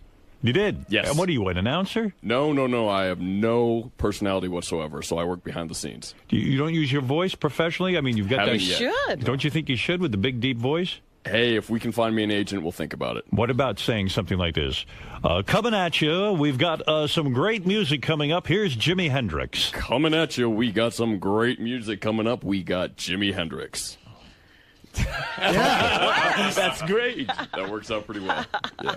You did? Yes. And what are you, an announcer? No. I have no personality whatsoever, so I work behind the scenes. You don't use your voice professionally? I mean, you've got that. You should. Don't you think you should with the big, deep voice? Hey, if we can find me an agent, we'll think about it. What about saying something like this? Coming at you, we've got some great music coming up. Here's Jimi Hendrix. Coming at you, we got some great music coming up. We got Jimi Hendrix. That's great. That works out pretty well. Yeah.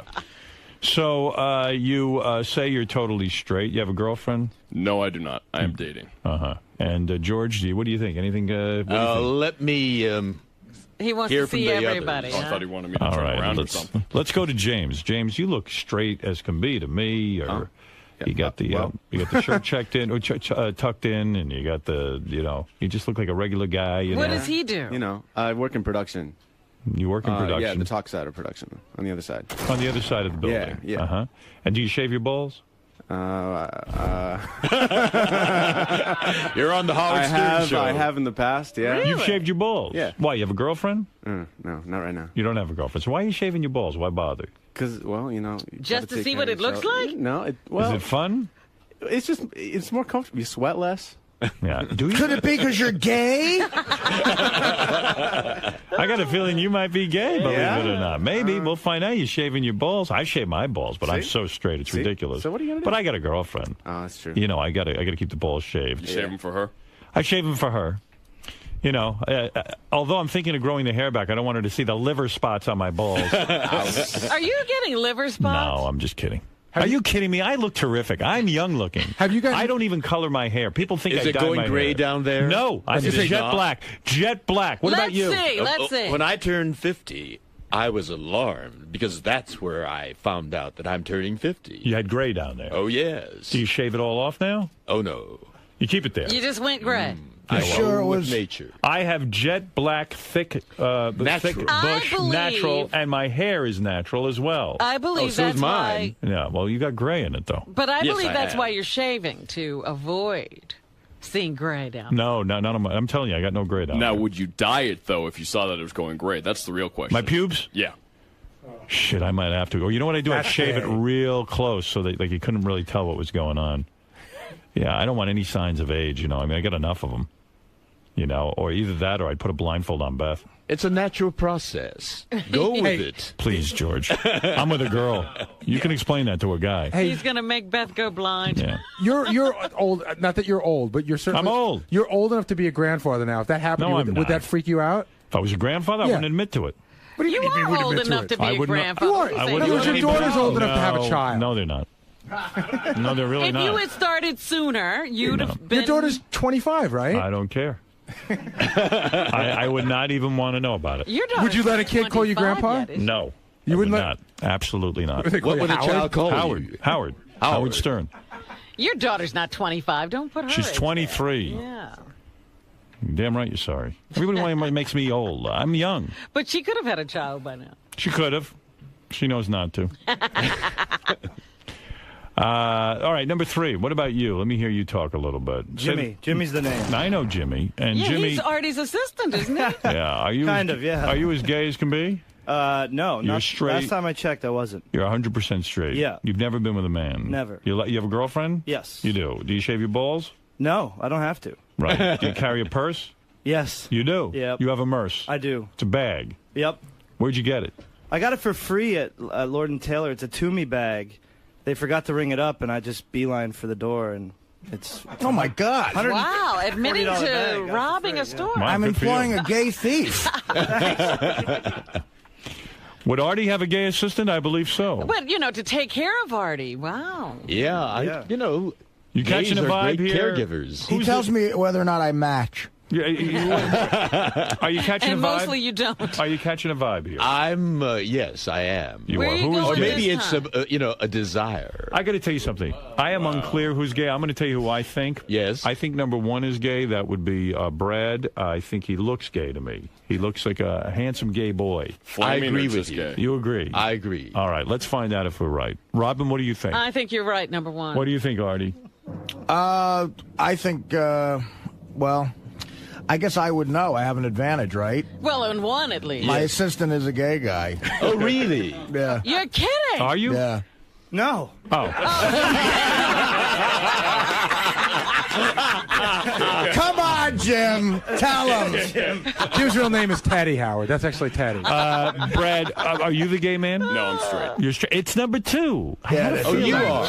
So you say you're totally straight. You have a girlfriend? No, I do not. I am dating. Uh-huh. And George, what do you think? Anything? What do you think? Let me he wants hear to from see the everybody. others. I thought he wanted me to All turn right, around or something. let's go to James. James, you look straight as can be to me. Or you got the you got the shirt checked in or tucked in, and you got the you just look like a regular guy. What does he do? I work in production. You work in production? Yeah, the talk side of production, on the other side. On the other side of the building? Yeah. Uh-huh. And do you shave your balls? You're on the Howard Stern show. I have in the past, yeah. Really? You've shaved your balls? Yeah. Why, you have a girlfriend? No, not right now. You don't have a girlfriend. So why are you shaving your balls? Why bother? Because, well, you just to see what it looks like? No, is it fun? It's more comfortable. You sweat less. Yeah. Do you? Could it be because you're gay? I got a feeling you might be gay, believe it or not. Maybe. We'll find out. You're shaving your balls. I shave my balls, but I'm so straight. It's ridiculous. So what are you going to do? But I got a girlfriend. Oh, that's true. I got to keep the balls shaved. You shave them for her? I shave them for her. Although I'm thinking of growing the hair back, I don't want her to see the liver spots on my balls. Are you getting liver spots? No, I'm just kidding. Are you kidding me? I look terrific. I'm young looking. Have you guys? I don't even color my hair. People think Is I it dye going my gray hair. down there? No, I Is said it jet not? black. Jet black. What about you? Let's see. When I turned 50, I was alarmed because that's where I found out that I'm turning 50. You had gray down there. Oh, yes. Do you shave it all off now? Oh, no. You keep it there. You just went gray. I sure it with was nature. I have jet black, thick bush, natural, and my hair is natural as well. I believe that's why. Yeah, well, you got gray in it, though. But I Yes, believe I that's have. why you're shaving, to avoid seeing gray down. No, none of my. I'm telling you, I got no gray down Now, there. would you dye it, though, if you saw that it was going gray? That's the real question. My pubes? Yeah. Shit, I might have to. Or you know what I do? I shave it real close so that you couldn't really tell what was going on. Yeah, I don't want any signs of age, I mean, I got enough of them. Or either that or I'd put a blindfold on Beth. It's a natural process. Go with it. Please, George. I'm with a girl. You can explain that to a guy. He's going to make Beth go blind. Yeah. You're old. Not that you're old, but you're certainly. I'm old. You're old enough to be a grandfather now. If that happened, No, to I'm you, not. would that freak you out? If I was a grandfather, I Yeah. wouldn't admit to it. What do you mean? are old enough to be I a would not- grandfather. You What are. are I you wouldn't saying? let your daughter's old enough to have a child. No, they're not. No, they're really If not. you had started sooner, you'd have been. Your daughter's 25, right? I don't care. I would not even want to know about it. Your daughter's Would you let a kid call you 25 grandpa? yet, is she? No. You I wouldn't would let- not. Absolutely not. What would a child call you? Howard Stern. Your daughter's not 25. Don't put her. She's age 23. there. Yeah. Damn right you're sorry. Everybody makes me old. I'm young. But she could have had a child by now. She could have. She knows not to. All right, number 3. What about you? Let me hear you talk a little bit. Jimmy. Jimmy's the name. I know Jimmy. And Yeah, Jimmy. he's Artie's assistant, isn't he? Yeah. Are you Kind of, yeah. Are you as gay as can be? No, You're not straight. Last time I checked, I wasn't. You're 100% straight. Yeah. You've never been with a man. Never. You have a girlfriend? Yes. You do. Do you shave your balls? No, I don't have to. Right. Do you carry a purse? Yes. You do? Yep. You have a merce? I do. It's a bag. Yep. Where'd you get it? I got it for free at Lord & Taylor. It's a Toomey bag. They forgot to ring it up, and I just beeline for the door, and it's... Oh, my God. Wow, admitting $40 to bag, got it robbing for a free, store. Wow, I'm good for employing you. a gay thief. Would Artie have a gay assistant? I believe so. But, to take care of Artie. Wow. Yeah, You gays catching a are vibe great here? caregivers. He tells me whether or not I match. Are you catching And a vibe? mostly you don't. Are you catching a vibe here? I'm, yes, I am. You Where are. are you Who is going Or gay? maybe this it's a desire. I got to tell you something. I am unclear who's gay. I'm going to tell you who I think. Yes. I think number one is gay. That would be Brad. I think he looks gay to me. He looks like a handsome gay boy. I agree with you. Gay? You agree? I agree. All right, let's find out if we're right. Robin, what do you think? I think you're right, number one. What do you think, Artie? I think, well, I guess I would know. I have an advantage, right? Well, in one at least. My assistant is a gay guy. Oh, really? Yeah. You're kidding. Are you? Yeah. No. Oh. Come on, Jim. Tell him. Jim's real name is Taddy Howard. That's actually Taddy. Brad, are you the gay man? No, I'm straight. You're straight. It's number two. Yeah, Oh, you are.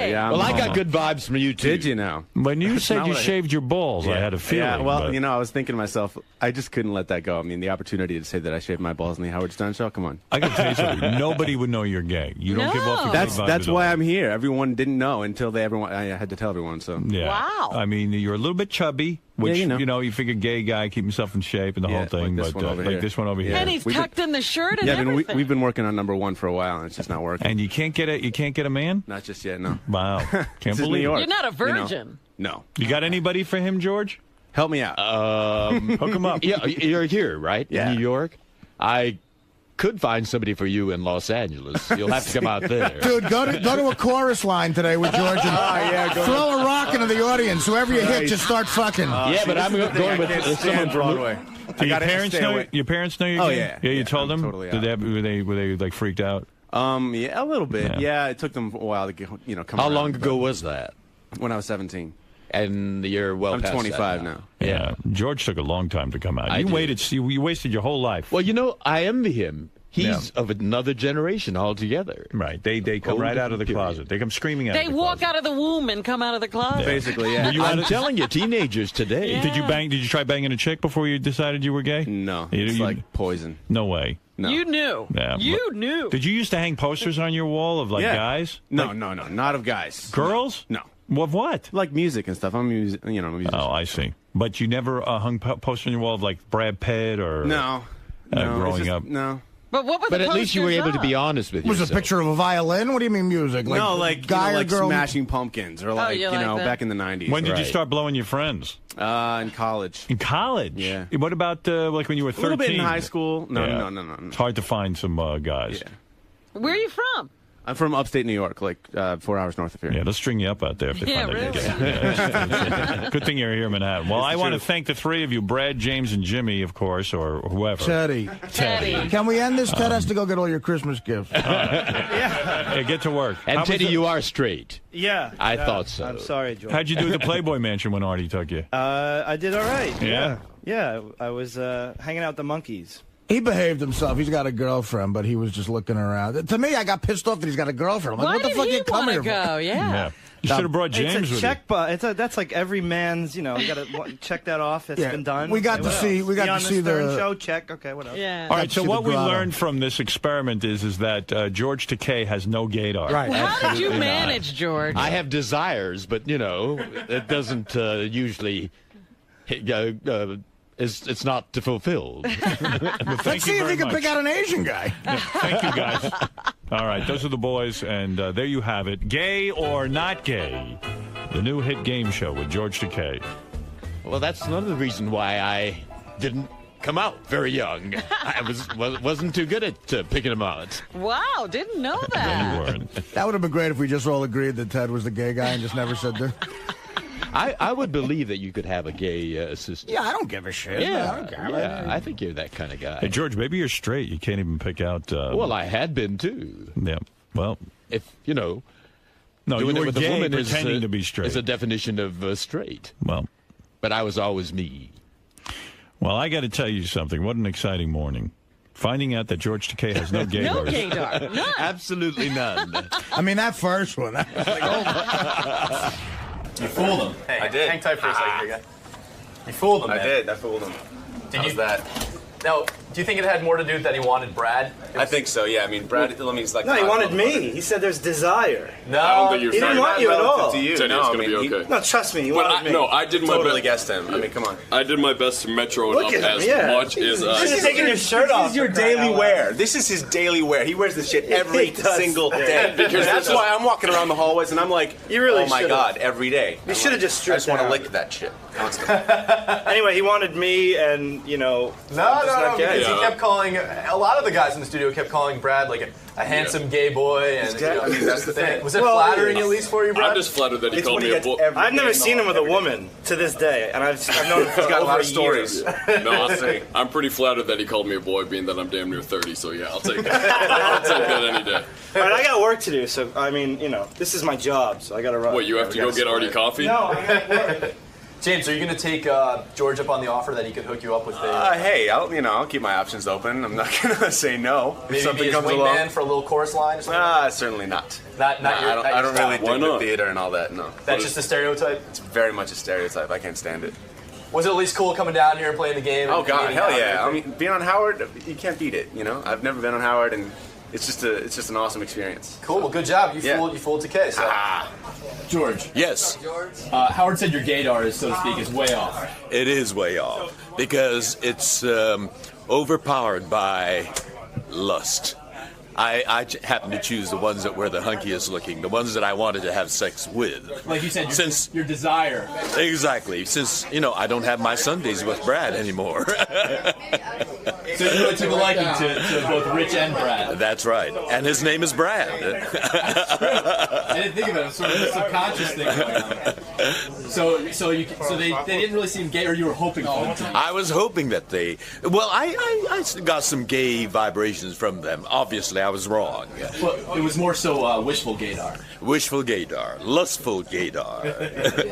Yeah, Well, I got good vibes from you, too. Did you know? When you said not you what I- shaved your balls, I had a feeling. Yeah, well, but- you know, I was thinking to myself, I just couldn't let that go. I mean, the opportunity to say that I shaved my balls in the Howard Stern show, come on. I got to tell you something. Nobody would know you're gay. You don't give off your That's gay vibe that's at why all. I'm here. Everyone didn't know until I had to tell everyone. So Yeah. Wow. I mean, you're a little bit chubby, which, Yeah, you know. you figure gay guy, keep himself in shape and the whole thing, like this but one over like here. this one over here. And he's We've been- tucked in the shirt and yeah, I mean, everything. we've been working on number one for a while, and it's just not working. And you can't get a man? Not just yet, no. Wow. This Can't is believe New it. York. You're not a You know. virgin. No. You got anybody for him, George? Help me out. Hook him up. Yeah, you're here, right? Yeah. In New York? I could find somebody for you in Los Angeles. You'll have to come out there. Dude, go to a chorus line today with George and throw a rock into the audience. Whoever you hit, just start fucking. Yeah, but I'm going with someone Broadway. Do your parents know? Your parents know you're Oh, gay? yeah. Yeah, you Yeah, told I'm them? totally Did out. they, were they like freaked out? Yeah, a little bit. Yeah. Yeah, it took them a while to get, come How around, long but ago was that? When I was 17. And you're well I'm past 25 that now. Yeah. George took a long time to come out. I You did. waited. You wasted your whole life. Well, I envy him. He's of another generation altogether. Right. They come Whole right out of the different closet. They come screaming out They of the walk closet. out of the womb and come out of the closet. Basically, yeah. I'm telling you, teenagers today. Yeah. Did you try banging a chick before you decided you were gay? No, You- it's you- like poison. No way. No. You knew. Yeah. You knew. Did you used to hang posters on your wall of Yeah. guys? No, not of guys. Girls? No. Of what? Like music and stuff. I'm a musician. Oh, I see. But you never hung posters on your wall of like Brad Pitt or No. No, it's growing just- up? No. But what were But the at least you were posters able to be of? honest with Was yourself. a picture of a violin? What do you mean music? No, like guy like or girl? Smashing Pumpkins or like you like that? back in the 90s. When did you Right. start blowing your friends? In college. In college? Yeah. What about like when you were 13? A little bit in high school. No, Yeah. no. It's hard to find some guys. Yeah. Where are you from? I'm from upstate New York, like 4 hours north of here. Yeah, they'll string you up out there if they Yeah, find that really. gay. Good thing you're here in Manhattan. Well, It's I the want to truth. thank the three of you, Brad, James, and Jimmy, of course, or whoever. Teddy. Teddy. Can we end this? Ted has to go get all your Christmas gifts. Yeah, get to work. And How was Teddy, it- you are straight. Yeah. I thought so. I'm sorry, George. How'd you do at the Playboy Mansion when Artie took you? I did all right. Yeah? Yeah, I was hanging out with the monkeys. He behaved himself. He's got a girlfriend, but he was just looking around. To me, I got pissed off that he's got a girlfriend. I'm like, Why what the did fuck he you come wanna here for? go? Yeah. You should have brought James It's a with check, but that's like every man's. You got to check that off. It's Yeah, been done. we got Okay, to what see- else? we got Be to on see Stern the- show. Check. Okay, what else? Yeah. All right, so see what the we grotto. learned from this experiment is that George Takei has no gaydar. Right. Well, how did you Absolutely not. manage, George? I have desires, but it doesn't usually. It's not fulfilled. Let's see if he can pick out an Asian guy. Thank you, guys. All right, those are the boys, and there you have it. Gay or not gay? The new hit game show with George Takei. Well, that's another reason why I didn't come out very young. I wasn't too good at picking them out. Wow, didn't know that. You weren't. That would have been great if we just all agreed that Ted was the gay guy and just never said that. I would believe that you could have a gay assistant. Yeah, I don't give a shit. Yeah, I don't care. yeah, I think you're that kind of guy. Hey, George, maybe you're straight. You can't even pick out. Well, I had been too. Yeah. Well, if no, doing you it were with a gay woman pretending to be straight. is a definition of straight. Well, but I was always me. Well, I got to tell you something. What an exciting morning. Finding out that George Takei has no gaydars. No gaydar. None. Absolutely none. I mean, that first one. That was like, oh. You fooled him. Hey, I did. Hang tight for a second, here, guy. You fooled him, man. I did. I fooled him. Did How's you? that? Now, Do you think it had more to do with that he wanted Brad? I think so. Yeah. I mean, Brad. I mean, he's like. No, he wanted me. He said there's desire. No, I don't think you're he didn't want you at all. To you. Teddy, No, it's I gonna mean, be okay. No, trust me. He But wanted me. no, I did my Totally best. guessed him. I mean, come on. I did my best to metro Look it up at him, as yeah. much as I. This is taking your shirt off. This is your daily wear. This is his daily wear. He wears this shit every He does. single day. Because that's why I'm walking around the hallways and I'm like, You really oh my should've. God, every day. You should have just I stripped just want to down. lick that shit constantly. Anyway, he wanted me, and No, not gay. because he kept calling. A lot of the guys in the studio kept calling Brad like a handsome gay boy, and I mean, that's the thing. Was it flattering at least for you, Brad? I'm just flattered that he called me a boy. I've never seen him with a woman to this day, and I've known him for He's got a lot over of stories. No, I'll say I'm pretty flattered that he called me a boy, being that I'm damn near 30. So yeah, I'll take that. I'll take that any day. All right, I got work to do, so I mean, this is my job, so I got to run. What, you have to go get Artie coffee? No, I got work. James, are you going to take George up on the offer that he could hook you up with? Hey, I'll keep my options open. I'm not gonna say no. Maybe if something be his comes wingman along. for a little chorus line or something? Certainly not. Not your, I don't really Why dig not? the theater and all that. No. That's just a stereotype? It's very much a stereotype. I can't stand it. Was it at least cool coming down here and playing the game? Oh and God, meeting hell Howard? yeah! I mean, being on Howard, you can't beat it. I've never been on Howard, and it's just an awesome experience. Cool. Well, good job. You fooled Takei. So. George. Yes. Howard said your gaydar is, so to speak, is way off. It is way off because it's overpowered by lust. I happen to choose the ones that were the hunkiest looking, the ones that I wanted to have sex with. Like you said, since your desire. Exactly. Since, I don't have my Sundays with Brad anymore. So you really took a liking to both Rich and Brad. That's right. And his name is Brad. I didn't think of it. It was sort of a subconscious thing going on. So they didn't really seem gay, or you were hoping for them to. I was hoping that they... Well, I got some gay vibrations from them. Obviously, I was wrong. Well, it was more so wishful gaydar. Wishful gaydar. Lustful gaydar.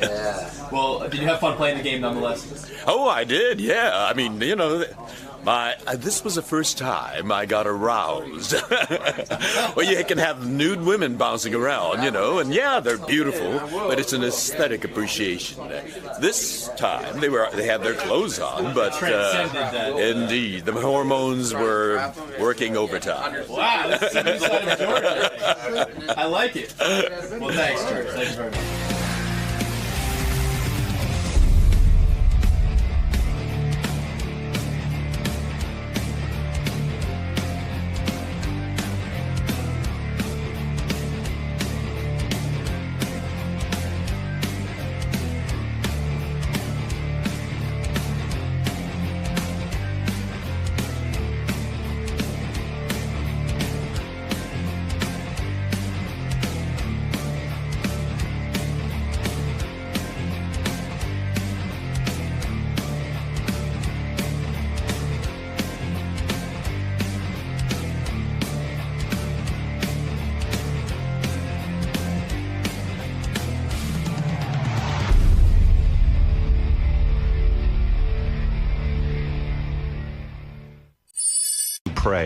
Yeah. Well, did you have fun playing the game nonetheless? Oh, I did, yeah. I mean, this was the first time I got aroused. Well, you can have nude women bouncing around, and yeah, they're beautiful, but it's an aesthetic appreciation. This time, they had their clothes on, but indeed, the hormones were working overtime. Wow, that's the side of George. I like it. Well, thanks, George. Thank you very much.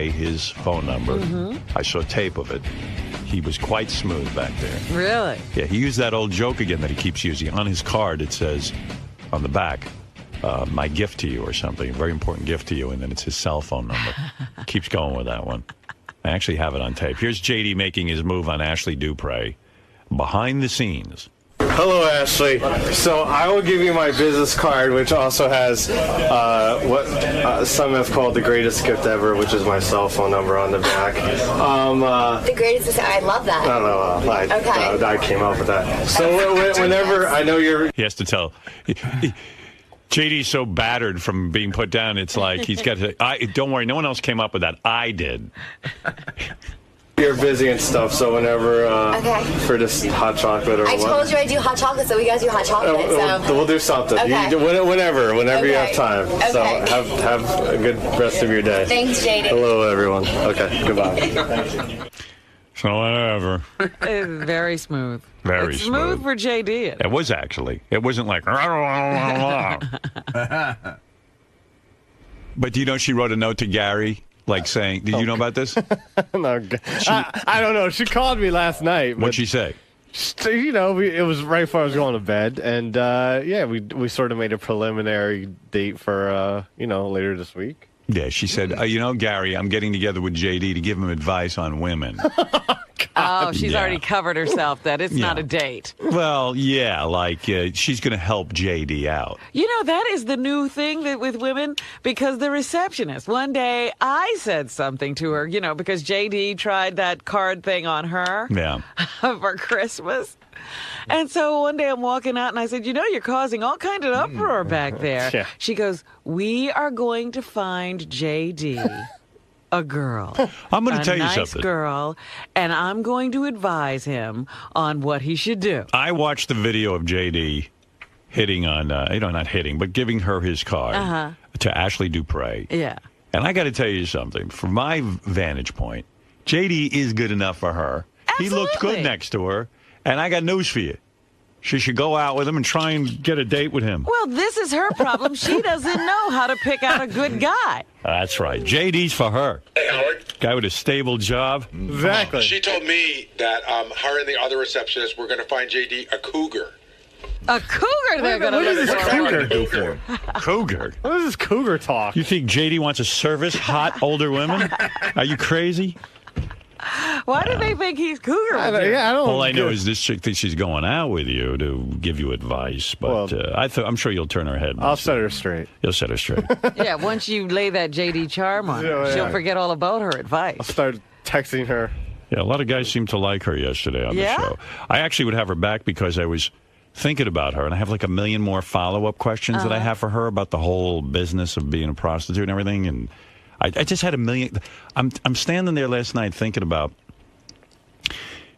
His phone number. I saw tape of it. He was quite smooth back there. Really? Yeah, he used that old joke again that he keeps using. On his card, it says on the back, my gift to you or something, a very important gift to you, and then it's his cell phone number. Keeps going with that one. I actually have it on tape. Here's JD making his move on Ashley Dupre. Behind the scenes. Hello, Ashley. So I will give you my business card, which also has what some have called the greatest gift ever, which is my cell phone number on the back. The greatest, I love that. I don't know. Okay. I came up with that. So whenever I know you're... He has to tell... JD's so battered from being put down, it's like he's got to... don't worry, no one else came up with that. I did. You're busy and stuff, so whenever for this hot chocolate or I what. told you I do hot chocolate, so we gotta do hot chocolate. So. We'll do something. Okay. Whenever you have time. Okay. So have a good rest of your day. Thanks, JD. Hello, everyone. Okay, goodbye. So whatever. Very smooth. Very it's smooth for JD. It was actually. It wasn't like... But do you know she wrote a note to Gary... Like saying, did you know about this? No, I don't know. She called me last night. What'd she say? It was right before I was going to bed, and we sort of made a preliminary date for later this week. Yeah, she said, you know, Gary, I'm getting together with JD to give him advice on women. Oh, she's Yeah. already covered herself that it's not a date. Well, yeah, like she's going to help JD out. You know, that is the new thing that with women, because the receptionist, one day I said something to her, you know, because JD tried that card thing on her Yeah. for Christmas. And so one day I'm walking out and I said, you know, you're causing all kind of uproar back there. Yeah. She goes, we are going to find JD a girl. I'm going to tell you nice something. girl, and I'm going to advise him on what he should do. I watched the video of JD hitting on, not hitting, but giving her his card to Ashley Dupre. Yeah. And I got to tell you something. From my vantage point, JD is good enough for her. He looked good next to her. And I got news for you. She should go out with him and try and get a date with him. Well, this is her problem. She doesn't know how to pick out a good guy. That's right. JD's for her. Hey, Howard. Guy with a stable job. Exactly. She told me that her and the other receptionist were going to find JD a cougar. A cougar they're going to look for. Cougar? What is this cougar talk? You think JD wants to service hot older women? Are you crazy? Why do they think he's cougar? All I know is this chick thinks she's going out with you to give you advice, but I'm sure you'll turn her head. I'll set her straight. You'll set her straight. Yeah, once you lay that JD charm on her, she'll forget all about her advice. I'll start texting her. Yeah, a lot of guys seemed to like her yesterday on the show. I actually would have her back because I was thinking about her, and I have like a million more follow-up questions that I have for her about the whole business of being a prostitute and everything, and I just had a million. I'm standing there last night thinking about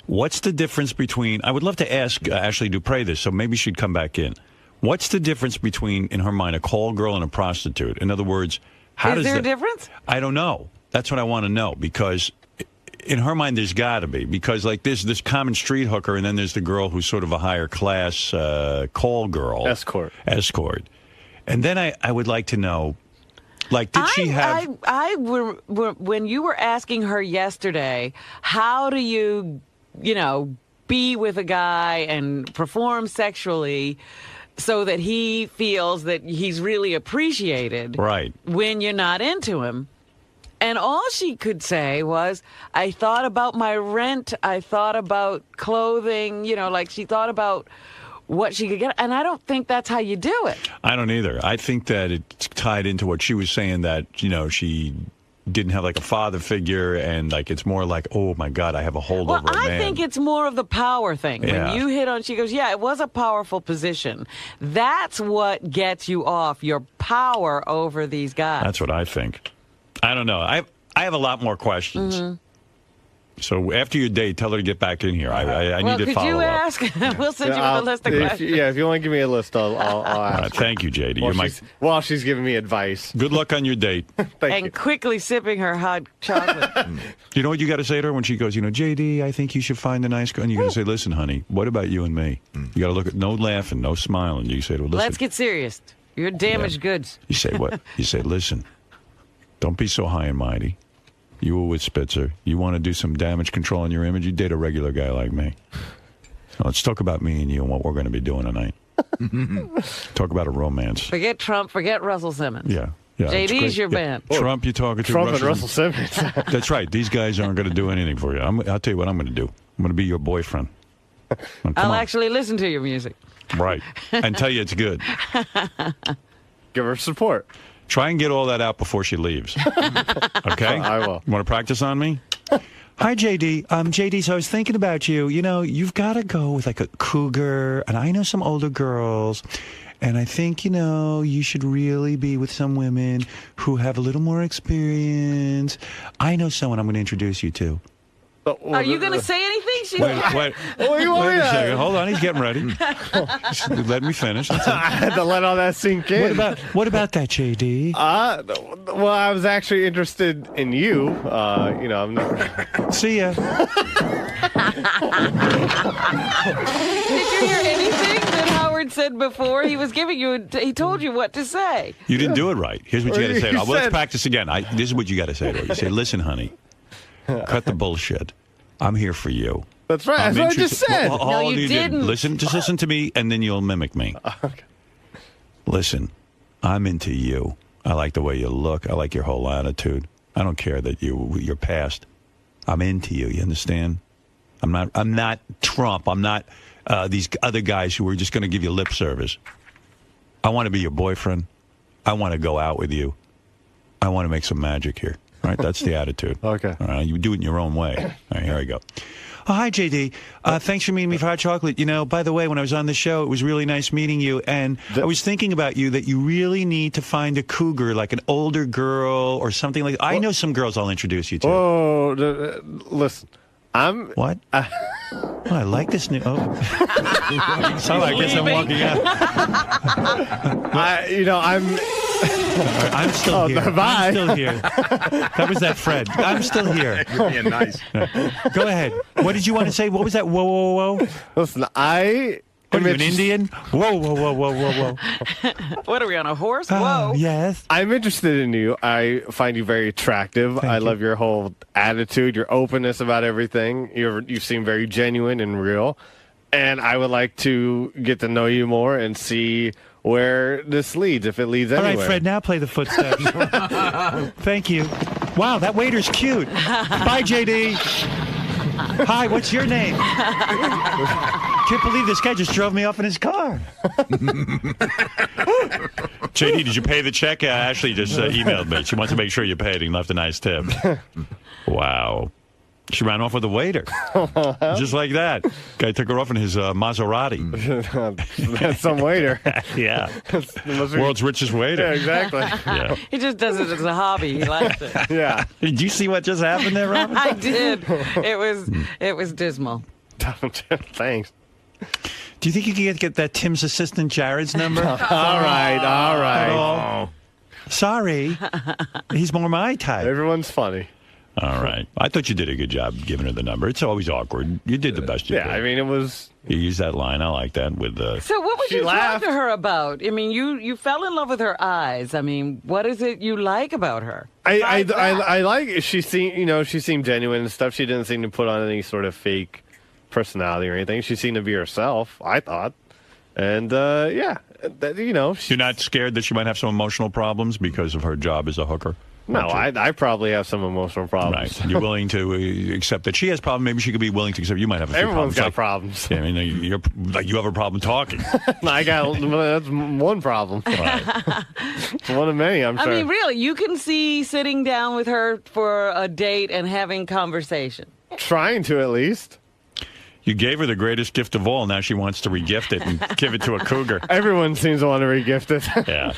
what's the difference between. I would love to ask Ashley Dupre this, so maybe she'd come back in. What's the difference between, in her mind, a call girl and a prostitute? In other words, is there a difference? I don't know. That's what I want to know, because in her mind, there's got to be, because like there's this common street hooker, and then there's the girl who's sort of a higher class call girl, escort, and then I would like to know. Like, did she have... when you were asking her yesterday, how do you, be with a guy and perform sexually so that he feels that he's really appreciated when you're not into him? And all she could say was, I thought about my rent, I thought about clothing, like she thought about what she could get, and I don't think that's how you do it. I don't either. I think that it's tied into what she was saying, that she didn't have like a father figure, and like it's more like, oh my God, I have a hold over a man. I think it's more of the power thing. Yeah. When you hit on, she goes, yeah, it was a powerful position. That's what gets you off, your power over these guys. That's what I think. I don't know. I have a lot more questions. Mm-hmm. So after your date, tell her to get back in here. I need to follow up. Could you ask? We'll send you with a list of questions. If you want to give me a list, I'll ask. Right, thank you, JD. While she's giving me advice. Good luck on your date. And quickly sipping her hot chocolate. You know what you got to say to her when she goes, JD, I think you should find a nice girl. And you're going to say, listen, honey, what about you and me? You got to look at no laughing, no smiling. You say, well, listen. Let's get serious. You're damaged goods. You say what? You say, listen, don't be so high and mighty. You were with Spitzer. You want to do some damage control on your image? You date a regular guy like me. Now, let's talk about me and you and what we're going to be doing tonight. Talk about a romance. Forget Trump. Forget Russell Simmons. Yeah. JD's your man. Trump, you're talking to. Trump and Russell Simmons. That's right. These guys aren't going to do anything for you. I'll tell you what I'm going to do. I'm going to be your boyfriend. I'll actually listen to your music. Right. And tell you it's good. Give her support. Try and get all that out before she leaves. Okay? I will. You want to practice on me? Hi, JD. JD, so I was thinking about you. You've got to go with like a cougar, and I know some older girls, and I think, you should really be with some women who have a little more experience. I know someone I'm going to introduce you to. Are you going to say anything? Wait a second. Hold on. He's getting ready. Let me finish. I had to let all that sink in. What about that, JD? Well, I was actually interested in you. I'm never... See ya. Did you hear anything that Howard said before? He was giving you. He told you what to say. You didn't do it right. Here's what you got to say. Let's practice again. This is what you got to say to her. You say, "Listen, honey. Cut the bullshit. I'm here for you." That's right. That's what I just said. No, you didn't. Just listen to me, and then you'll mimic me. Okay. Listen, I'm into you. I like the way you look. I like your whole attitude. I don't care that you're past. I'm into you. You understand? I'm not Trump. I'm not these other guys who are just going to give you lip service. I want to be your boyfriend. I want to go out with you. I want to make some magic here. All right, that's the attitude. Okay. All right, you do it in your own way. All right, here I go. Oh, hi, JD. Thanks for meeting me for hot chocolate. You know, by the way, when I was on the show, it was really nice meeting you. And I was thinking about you that you really need to find a cougar, like an older girl or something like that. I know some girls I'll introduce you to. Oh, listen. What? Oh, I like this new. Oh, I guess I'm walking out. I'm still here. Bye. I'm still here. That was that Fred. I'm still here. You're being nice. Go ahead. What did you want to say? What was that? Whoa, whoa, whoa. Listen, What are you, an Indian? Whoa, whoa, whoa, whoa, whoa, whoa. What are we on a horse? Oh, Whoa. yes. I'm interested in you. I find you very attractive. I love your whole attitude, your openness about everything. You seem very genuine and real. And I would like to get to know you more and see where this leads, if it leads anywhere. All right, Fred, now play the footsteps. Thank you. Wow, that waiter's cute. Bye, JD. Hi, what's your name? Can't believe this guy just drove me off in his car. JD, did you pay the check? Ashley just emailed me. She wants to make sure you paid and left a nice tip. Wow. She ran off with a waiter. Just like that. Guy took her off in his Maserati. That's some waiter. Yeah. World's richest waiter. Yeah, exactly. Yeah. He just does it as a hobby. He likes it. Yeah. Did you see what just happened there, Robin? I did. It was dismal. Thanks. Do you think you can get that Tim's assistant Jared's number? All right. Oh. Sorry. He's more my type. Everyone's funny. All right. I thought you did a good job giving her the number. It's always awkward. You did the best you could. I mean, it was... You used that line. I like that. With So what would you talk to her about? I mean, you fell in love with her eyes. I mean, what is it you like about her? I like... She seemed genuine and stuff. She didn't seem to put on any sort of fake personality or anything. She seemed to be herself, I thought. And, yeah, You're not scared that she might have some emotional problems because of her job as a hooker? No, I probably have some emotional problems. Right. You're willing to accept that she has problems. Maybe she could be willing to accept you might have a few Everyone's problems. got problems. Yeah, I mean, you have a problem talking. That's one problem. Right. It's one of many, I'm sure. I mean, really, you can see sitting down with her for a date and having conversation. Trying to, at least. You gave her the greatest gift of all. Now she wants to regift it and give it to a cougar. Everyone seems to want to regift it. Yeah.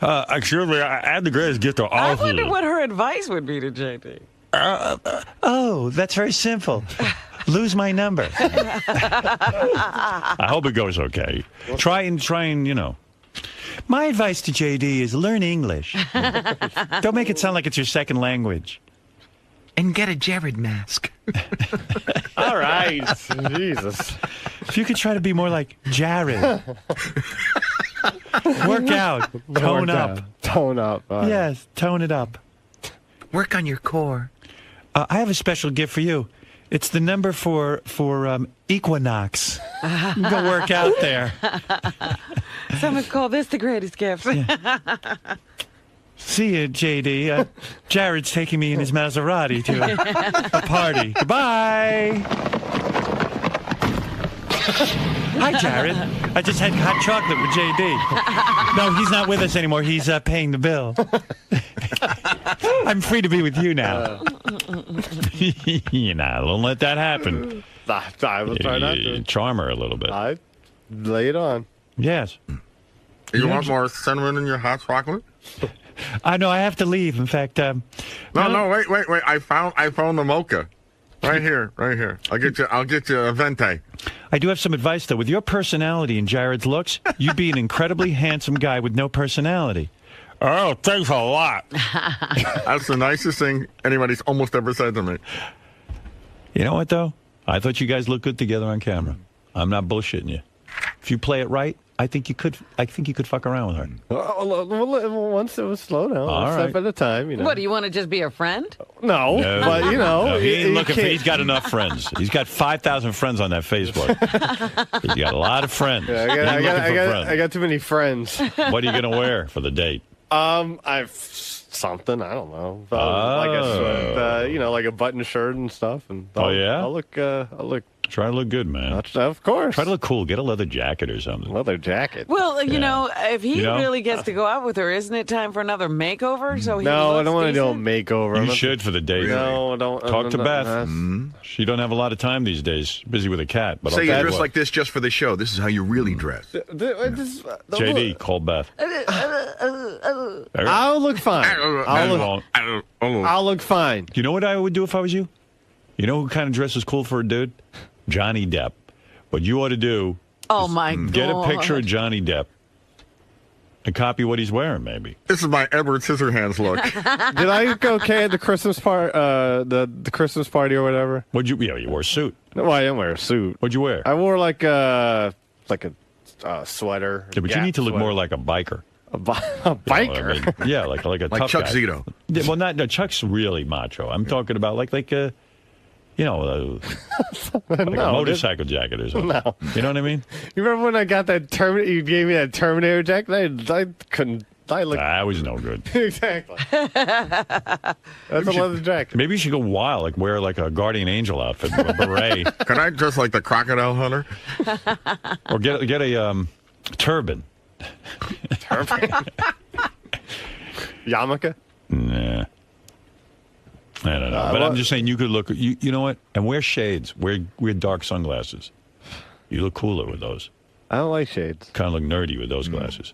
Actually, I had the greatest gift of all. I wonder what her advice would be to JD. Oh, that's very simple. Lose my number. I hope it goes okay. Try and, My advice to JD is learn English. Don't make it sound like it's your second language. And get a Jared mask. All right. Jesus. If you could try to be more like Jared. Work out. Tone up. Tone up. Yes, tone it up. Work on your core. I have a special gift for you. It's the number for Equinox. Go work out there. Someone call this the greatest gift. Yeah. See you, JD. Jared's taking me in his Maserati to a party. Goodbye. Hi, Jared. I just had hot chocolate with JD. No, he's not with us anymore. He's paying the bill. I'm free to be with you now. Don't let that happen. I will try not to. Charm her a little bit. I lay it on. Yes. You want more cinnamon in your hot chocolate? I know. I have to leave. In fact, No, wait. I found the mocha. Right here. I'll get you a venti. I do have some advice though. With your personality and Jared's looks, you'd be an incredibly handsome guy with no personality. Oh, thanks a lot. That's the nicest thing anybody's almost ever said to me. You know what though? I thought you guys looked good together on camera. I'm not bullshitting you. If you play it right, I think you could fuck around with her. Once it was slow down, one step at a time. What, do you want to just be a friend? No, but No, he ain't looking for. He's got enough friends. He's got 5,000 friends on that Facebook. He's got a lot of friends. Yeah, I got too many friends. What are you gonna wear for the date? I've something. I don't know. Like a button shirt and stuff. And I'll look. Try to look good, man. Of course. Try to look cool. Get a leather jacket or something. Leather jacket. Well, you know, if he really gets to go out with her, isn't it time for another makeover? So he No, I looks don't want to do a decent? makeover. You should for the date. No, I don't. Talk to Beth. She don't have a lot of time these days. Busy with a cat. But Say I'll you tell dress what. like this just for the show. This is how you really dress. JD, call Beth. I'll look fine. I'll look fine. You know what I would do if I was you? You know who kind of dresses cool for a dude? Johnny Depp. What you ought to do Oh, my God. get a picture of Johnny Depp and copy what he's wearing, maybe. This is my Edward Scissorhands look. Did I look okay at the Christmas part? The Christmas party or whatever? What'd you? Yeah, you wore a suit. No, I didn't wear a suit. What'd you wear? I wore like a sweater. Yeah, but you need to look more like a biker. A biker? You know, I mean, yeah, like a Like tough Chuck guy. Zito. Yeah, well, no, Chuck's really macho. I'm talking about like a motorcycle jacket or something. No. You know what I mean? You remember when I got that you gave me that Terminator jacket? I couldn't. That was no good. Exactly. That's a leather jacket. Maybe you should go wild, like wear like a guardian angel outfit, with a beret, Can I dress like the crocodile hunter? or get a turban. Yarmulke? Nah. I don't know. But I'm just saying you could look, you know what? And wear shades. Wear dark sunglasses. You look cooler with those. I don't like shades. Kind of look nerdy with those glasses.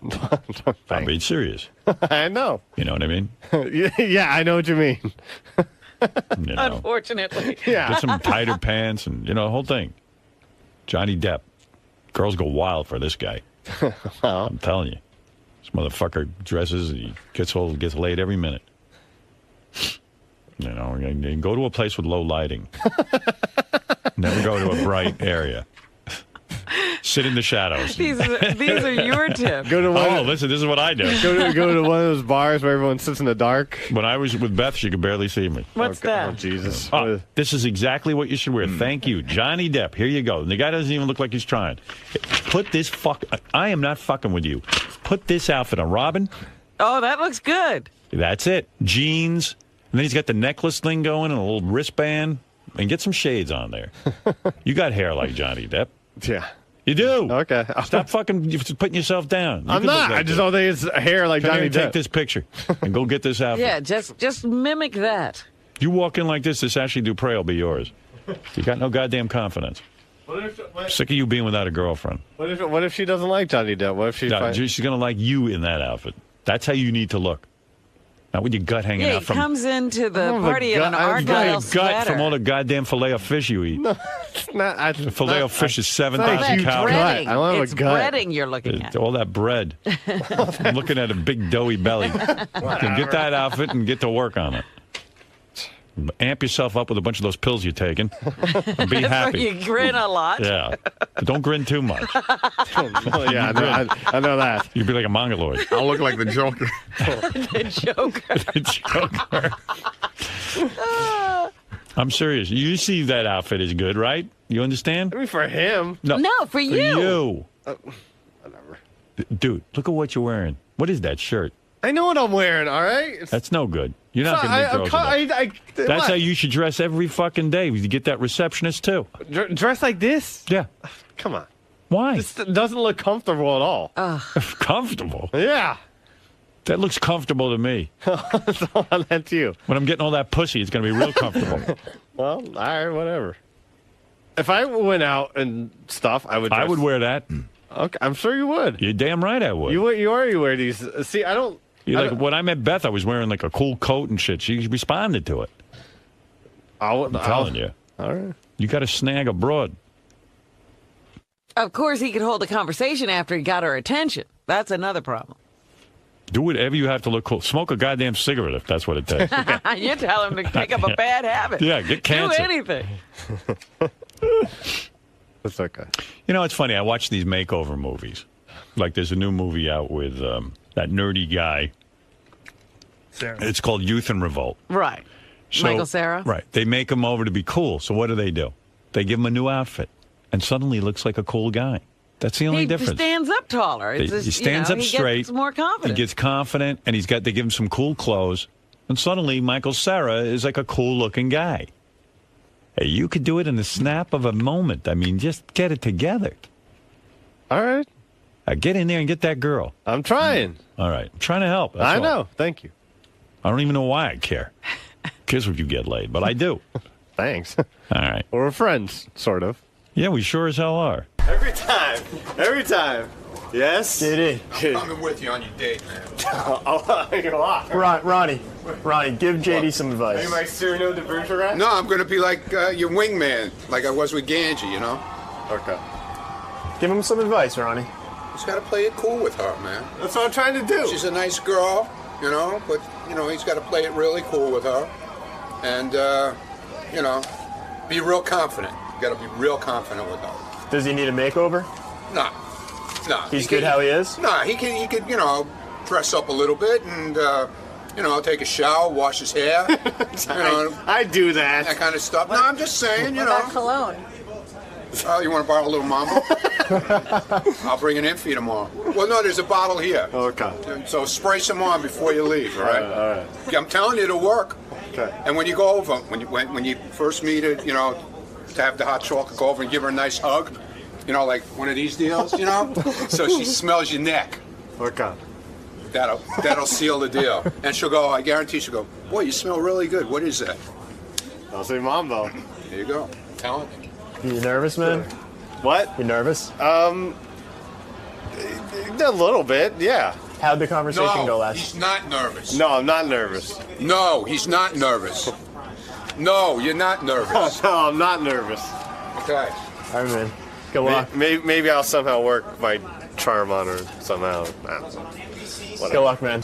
I'm being serious. I know. You know what I mean? Yeah, I know what you mean. You know, Unfortunately. Yeah. get some tighter pants and, the whole thing. Johnny Depp. Girls go wild for this guy. I'm telling you. This motherfucker dresses and he gets laid every minute. You know, and go to a place with low lighting. Never go to a bright area. Sit in the shadows. These are your tips. Listen, this is what I do. Go to one of those bars where everyone sits in the dark. When I was with Beth, she could barely see me. What's that? Oh, Jesus. This is exactly what you should wear. Thank you. Johnny Depp. Here you go. And the guy doesn't even look like he's trying. Put this I am not fucking with you. Put this outfit on. Robin? Oh, that looks good. That's it. Jeans. And then he's got the necklace thing going and a little wristband. And get some shades on there. You got hair like Johnny Depp. Yeah. You do. Okay. Stop fucking putting yourself down. I'm not. I just don't think it's hair like Come Johnny here and Depp. take this picture and go get this outfit. Yeah, just mimic that. You walk in like this Ashley Dupre will be yours. You got no goddamn confidence. Sick of you being without a girlfriend. What if she doesn't like Johnny Depp? What if she's she's going to like you in that outfit. That's how you need to look. Not with your gut hanging Yeah, out he from... comes into the party in an You got Argyle a gut sweater. from all the goddamn filet of fish you eat. No, it's not. The filet of fish is It's 7,000 calories. breading. I want a It's gut. breading you're looking at. All that bread. I'm looking at a big doughy belly. So get that outfit and get to work on it. Amp yourself up with a bunch of those pills you're taking. And be That's happy. where you grin a lot. Yeah. But don't grin too much. Yeah, I know that. You'd be like a mongoloid. I'll look like the Joker. The Joker. The Joker. I'm serious. You see that outfit is good, right? You understand? I mean, for him. No, for you. Whatever. Dude, look at what you're wearing. What is that shirt? I know what I'm wearing, all right? That's no good. You're not going to make girls with that. That's how you should dress every fucking day. You get that receptionist, too. Dress like this? Yeah. Come on. Why? This doesn't look comfortable at all. Comfortable? Yeah. That looks comfortable to me. That's you. When I'm getting all that pussy, it's going to be real comfortable. Well, all right, whatever. If I went out and stuff, I would. I would wear that. Okay, I'm sure you would. You're damn right I would. You already wear these. See, I don't. When I met Beth, I was wearing like a cool coat and shit. She responded to it. I'm telling you. All right. You got to snag a broad. Of course, he could hold a conversation after he got her attention. That's another problem. Do whatever you have to look cool. Smoke a goddamn cigarette if that's what it takes. You tell him to pick up a bad habit. Yeah, get cancer. Do anything. That's okay. You know, it's funny. I watch these makeover movies. Like there's a new movie out with that nerdy guy. Sarah. It's called Youth in Revolt. Right. So, Michael Cera? Right. They make him over to be cool. So what do? They give him a new outfit. And suddenly he looks like a cool guy. That's the only difference. He stands up taller. It's He just, stands up he straight. gets more confident. He gets confident, and they give him some cool clothes, and suddenly Michael Cera is like a cool-looking guy. Hey, you could do it in the snap of a moment. I mean, just get it together. All right. Get in there and get that girl. I'm trying. All right. I'm trying to help. That's I all. know. Thank you. I don't even know why I care. Cares if you get laid, but I do. Thanks. All right. Well, we're friends, sort of. Yeah, we sure as hell are. Every time. Every time. Yes? I'm coming with you on your date, man. You're off. Ronnie, give JD some advice. Are you my Cyrano de Bergerac? No, I'm going to be like your wingman, like I was with Ganji, you know? Okay. Give him some advice, Ronnie. He's got to play it cool with her, man. That's what I'm trying to do. She's a nice girl, you know, but, you know, he's got to play it really cool with her. And, you know, be real confident. You got to be real confident with her. Does he need a makeover? No. He's good how he is? No, he could, you know, dress up a little bit and, you know, take a shower, wash his hair. You know, I do that. That kind of stuff. No, I'm just saying, you know. What about cologne? Oh, you want to borrow a little Mambo? I'll bring it in for you tomorrow. Well, no, there's a bottle here. Okay. So spray some on before you leave, all right? All right. I'm telling you, it'll work. Okay. And when you go over, when you first meet her, you know, to have the hot chocolate, go over and give her a nice hug. You know, like one of these deals, you know? So she smells your neck. Okay. That'll seal the deal. And she'll go, I guarantee she'll go, boy, you smell really good. What is that? I'll say Mambo. There you go. I'm telling you. You nervous, man? What? You nervous? A little bit, yeah. How'd the conversation go last? He's not nervous. No, I'm not nervous. No, he's not nervous. No, you're not nervous. No, I'm not nervous. Okay. All right, man. Good luck. Maybe I'll somehow work my charm on her somehow. I don't know. Whatever. Good luck, man.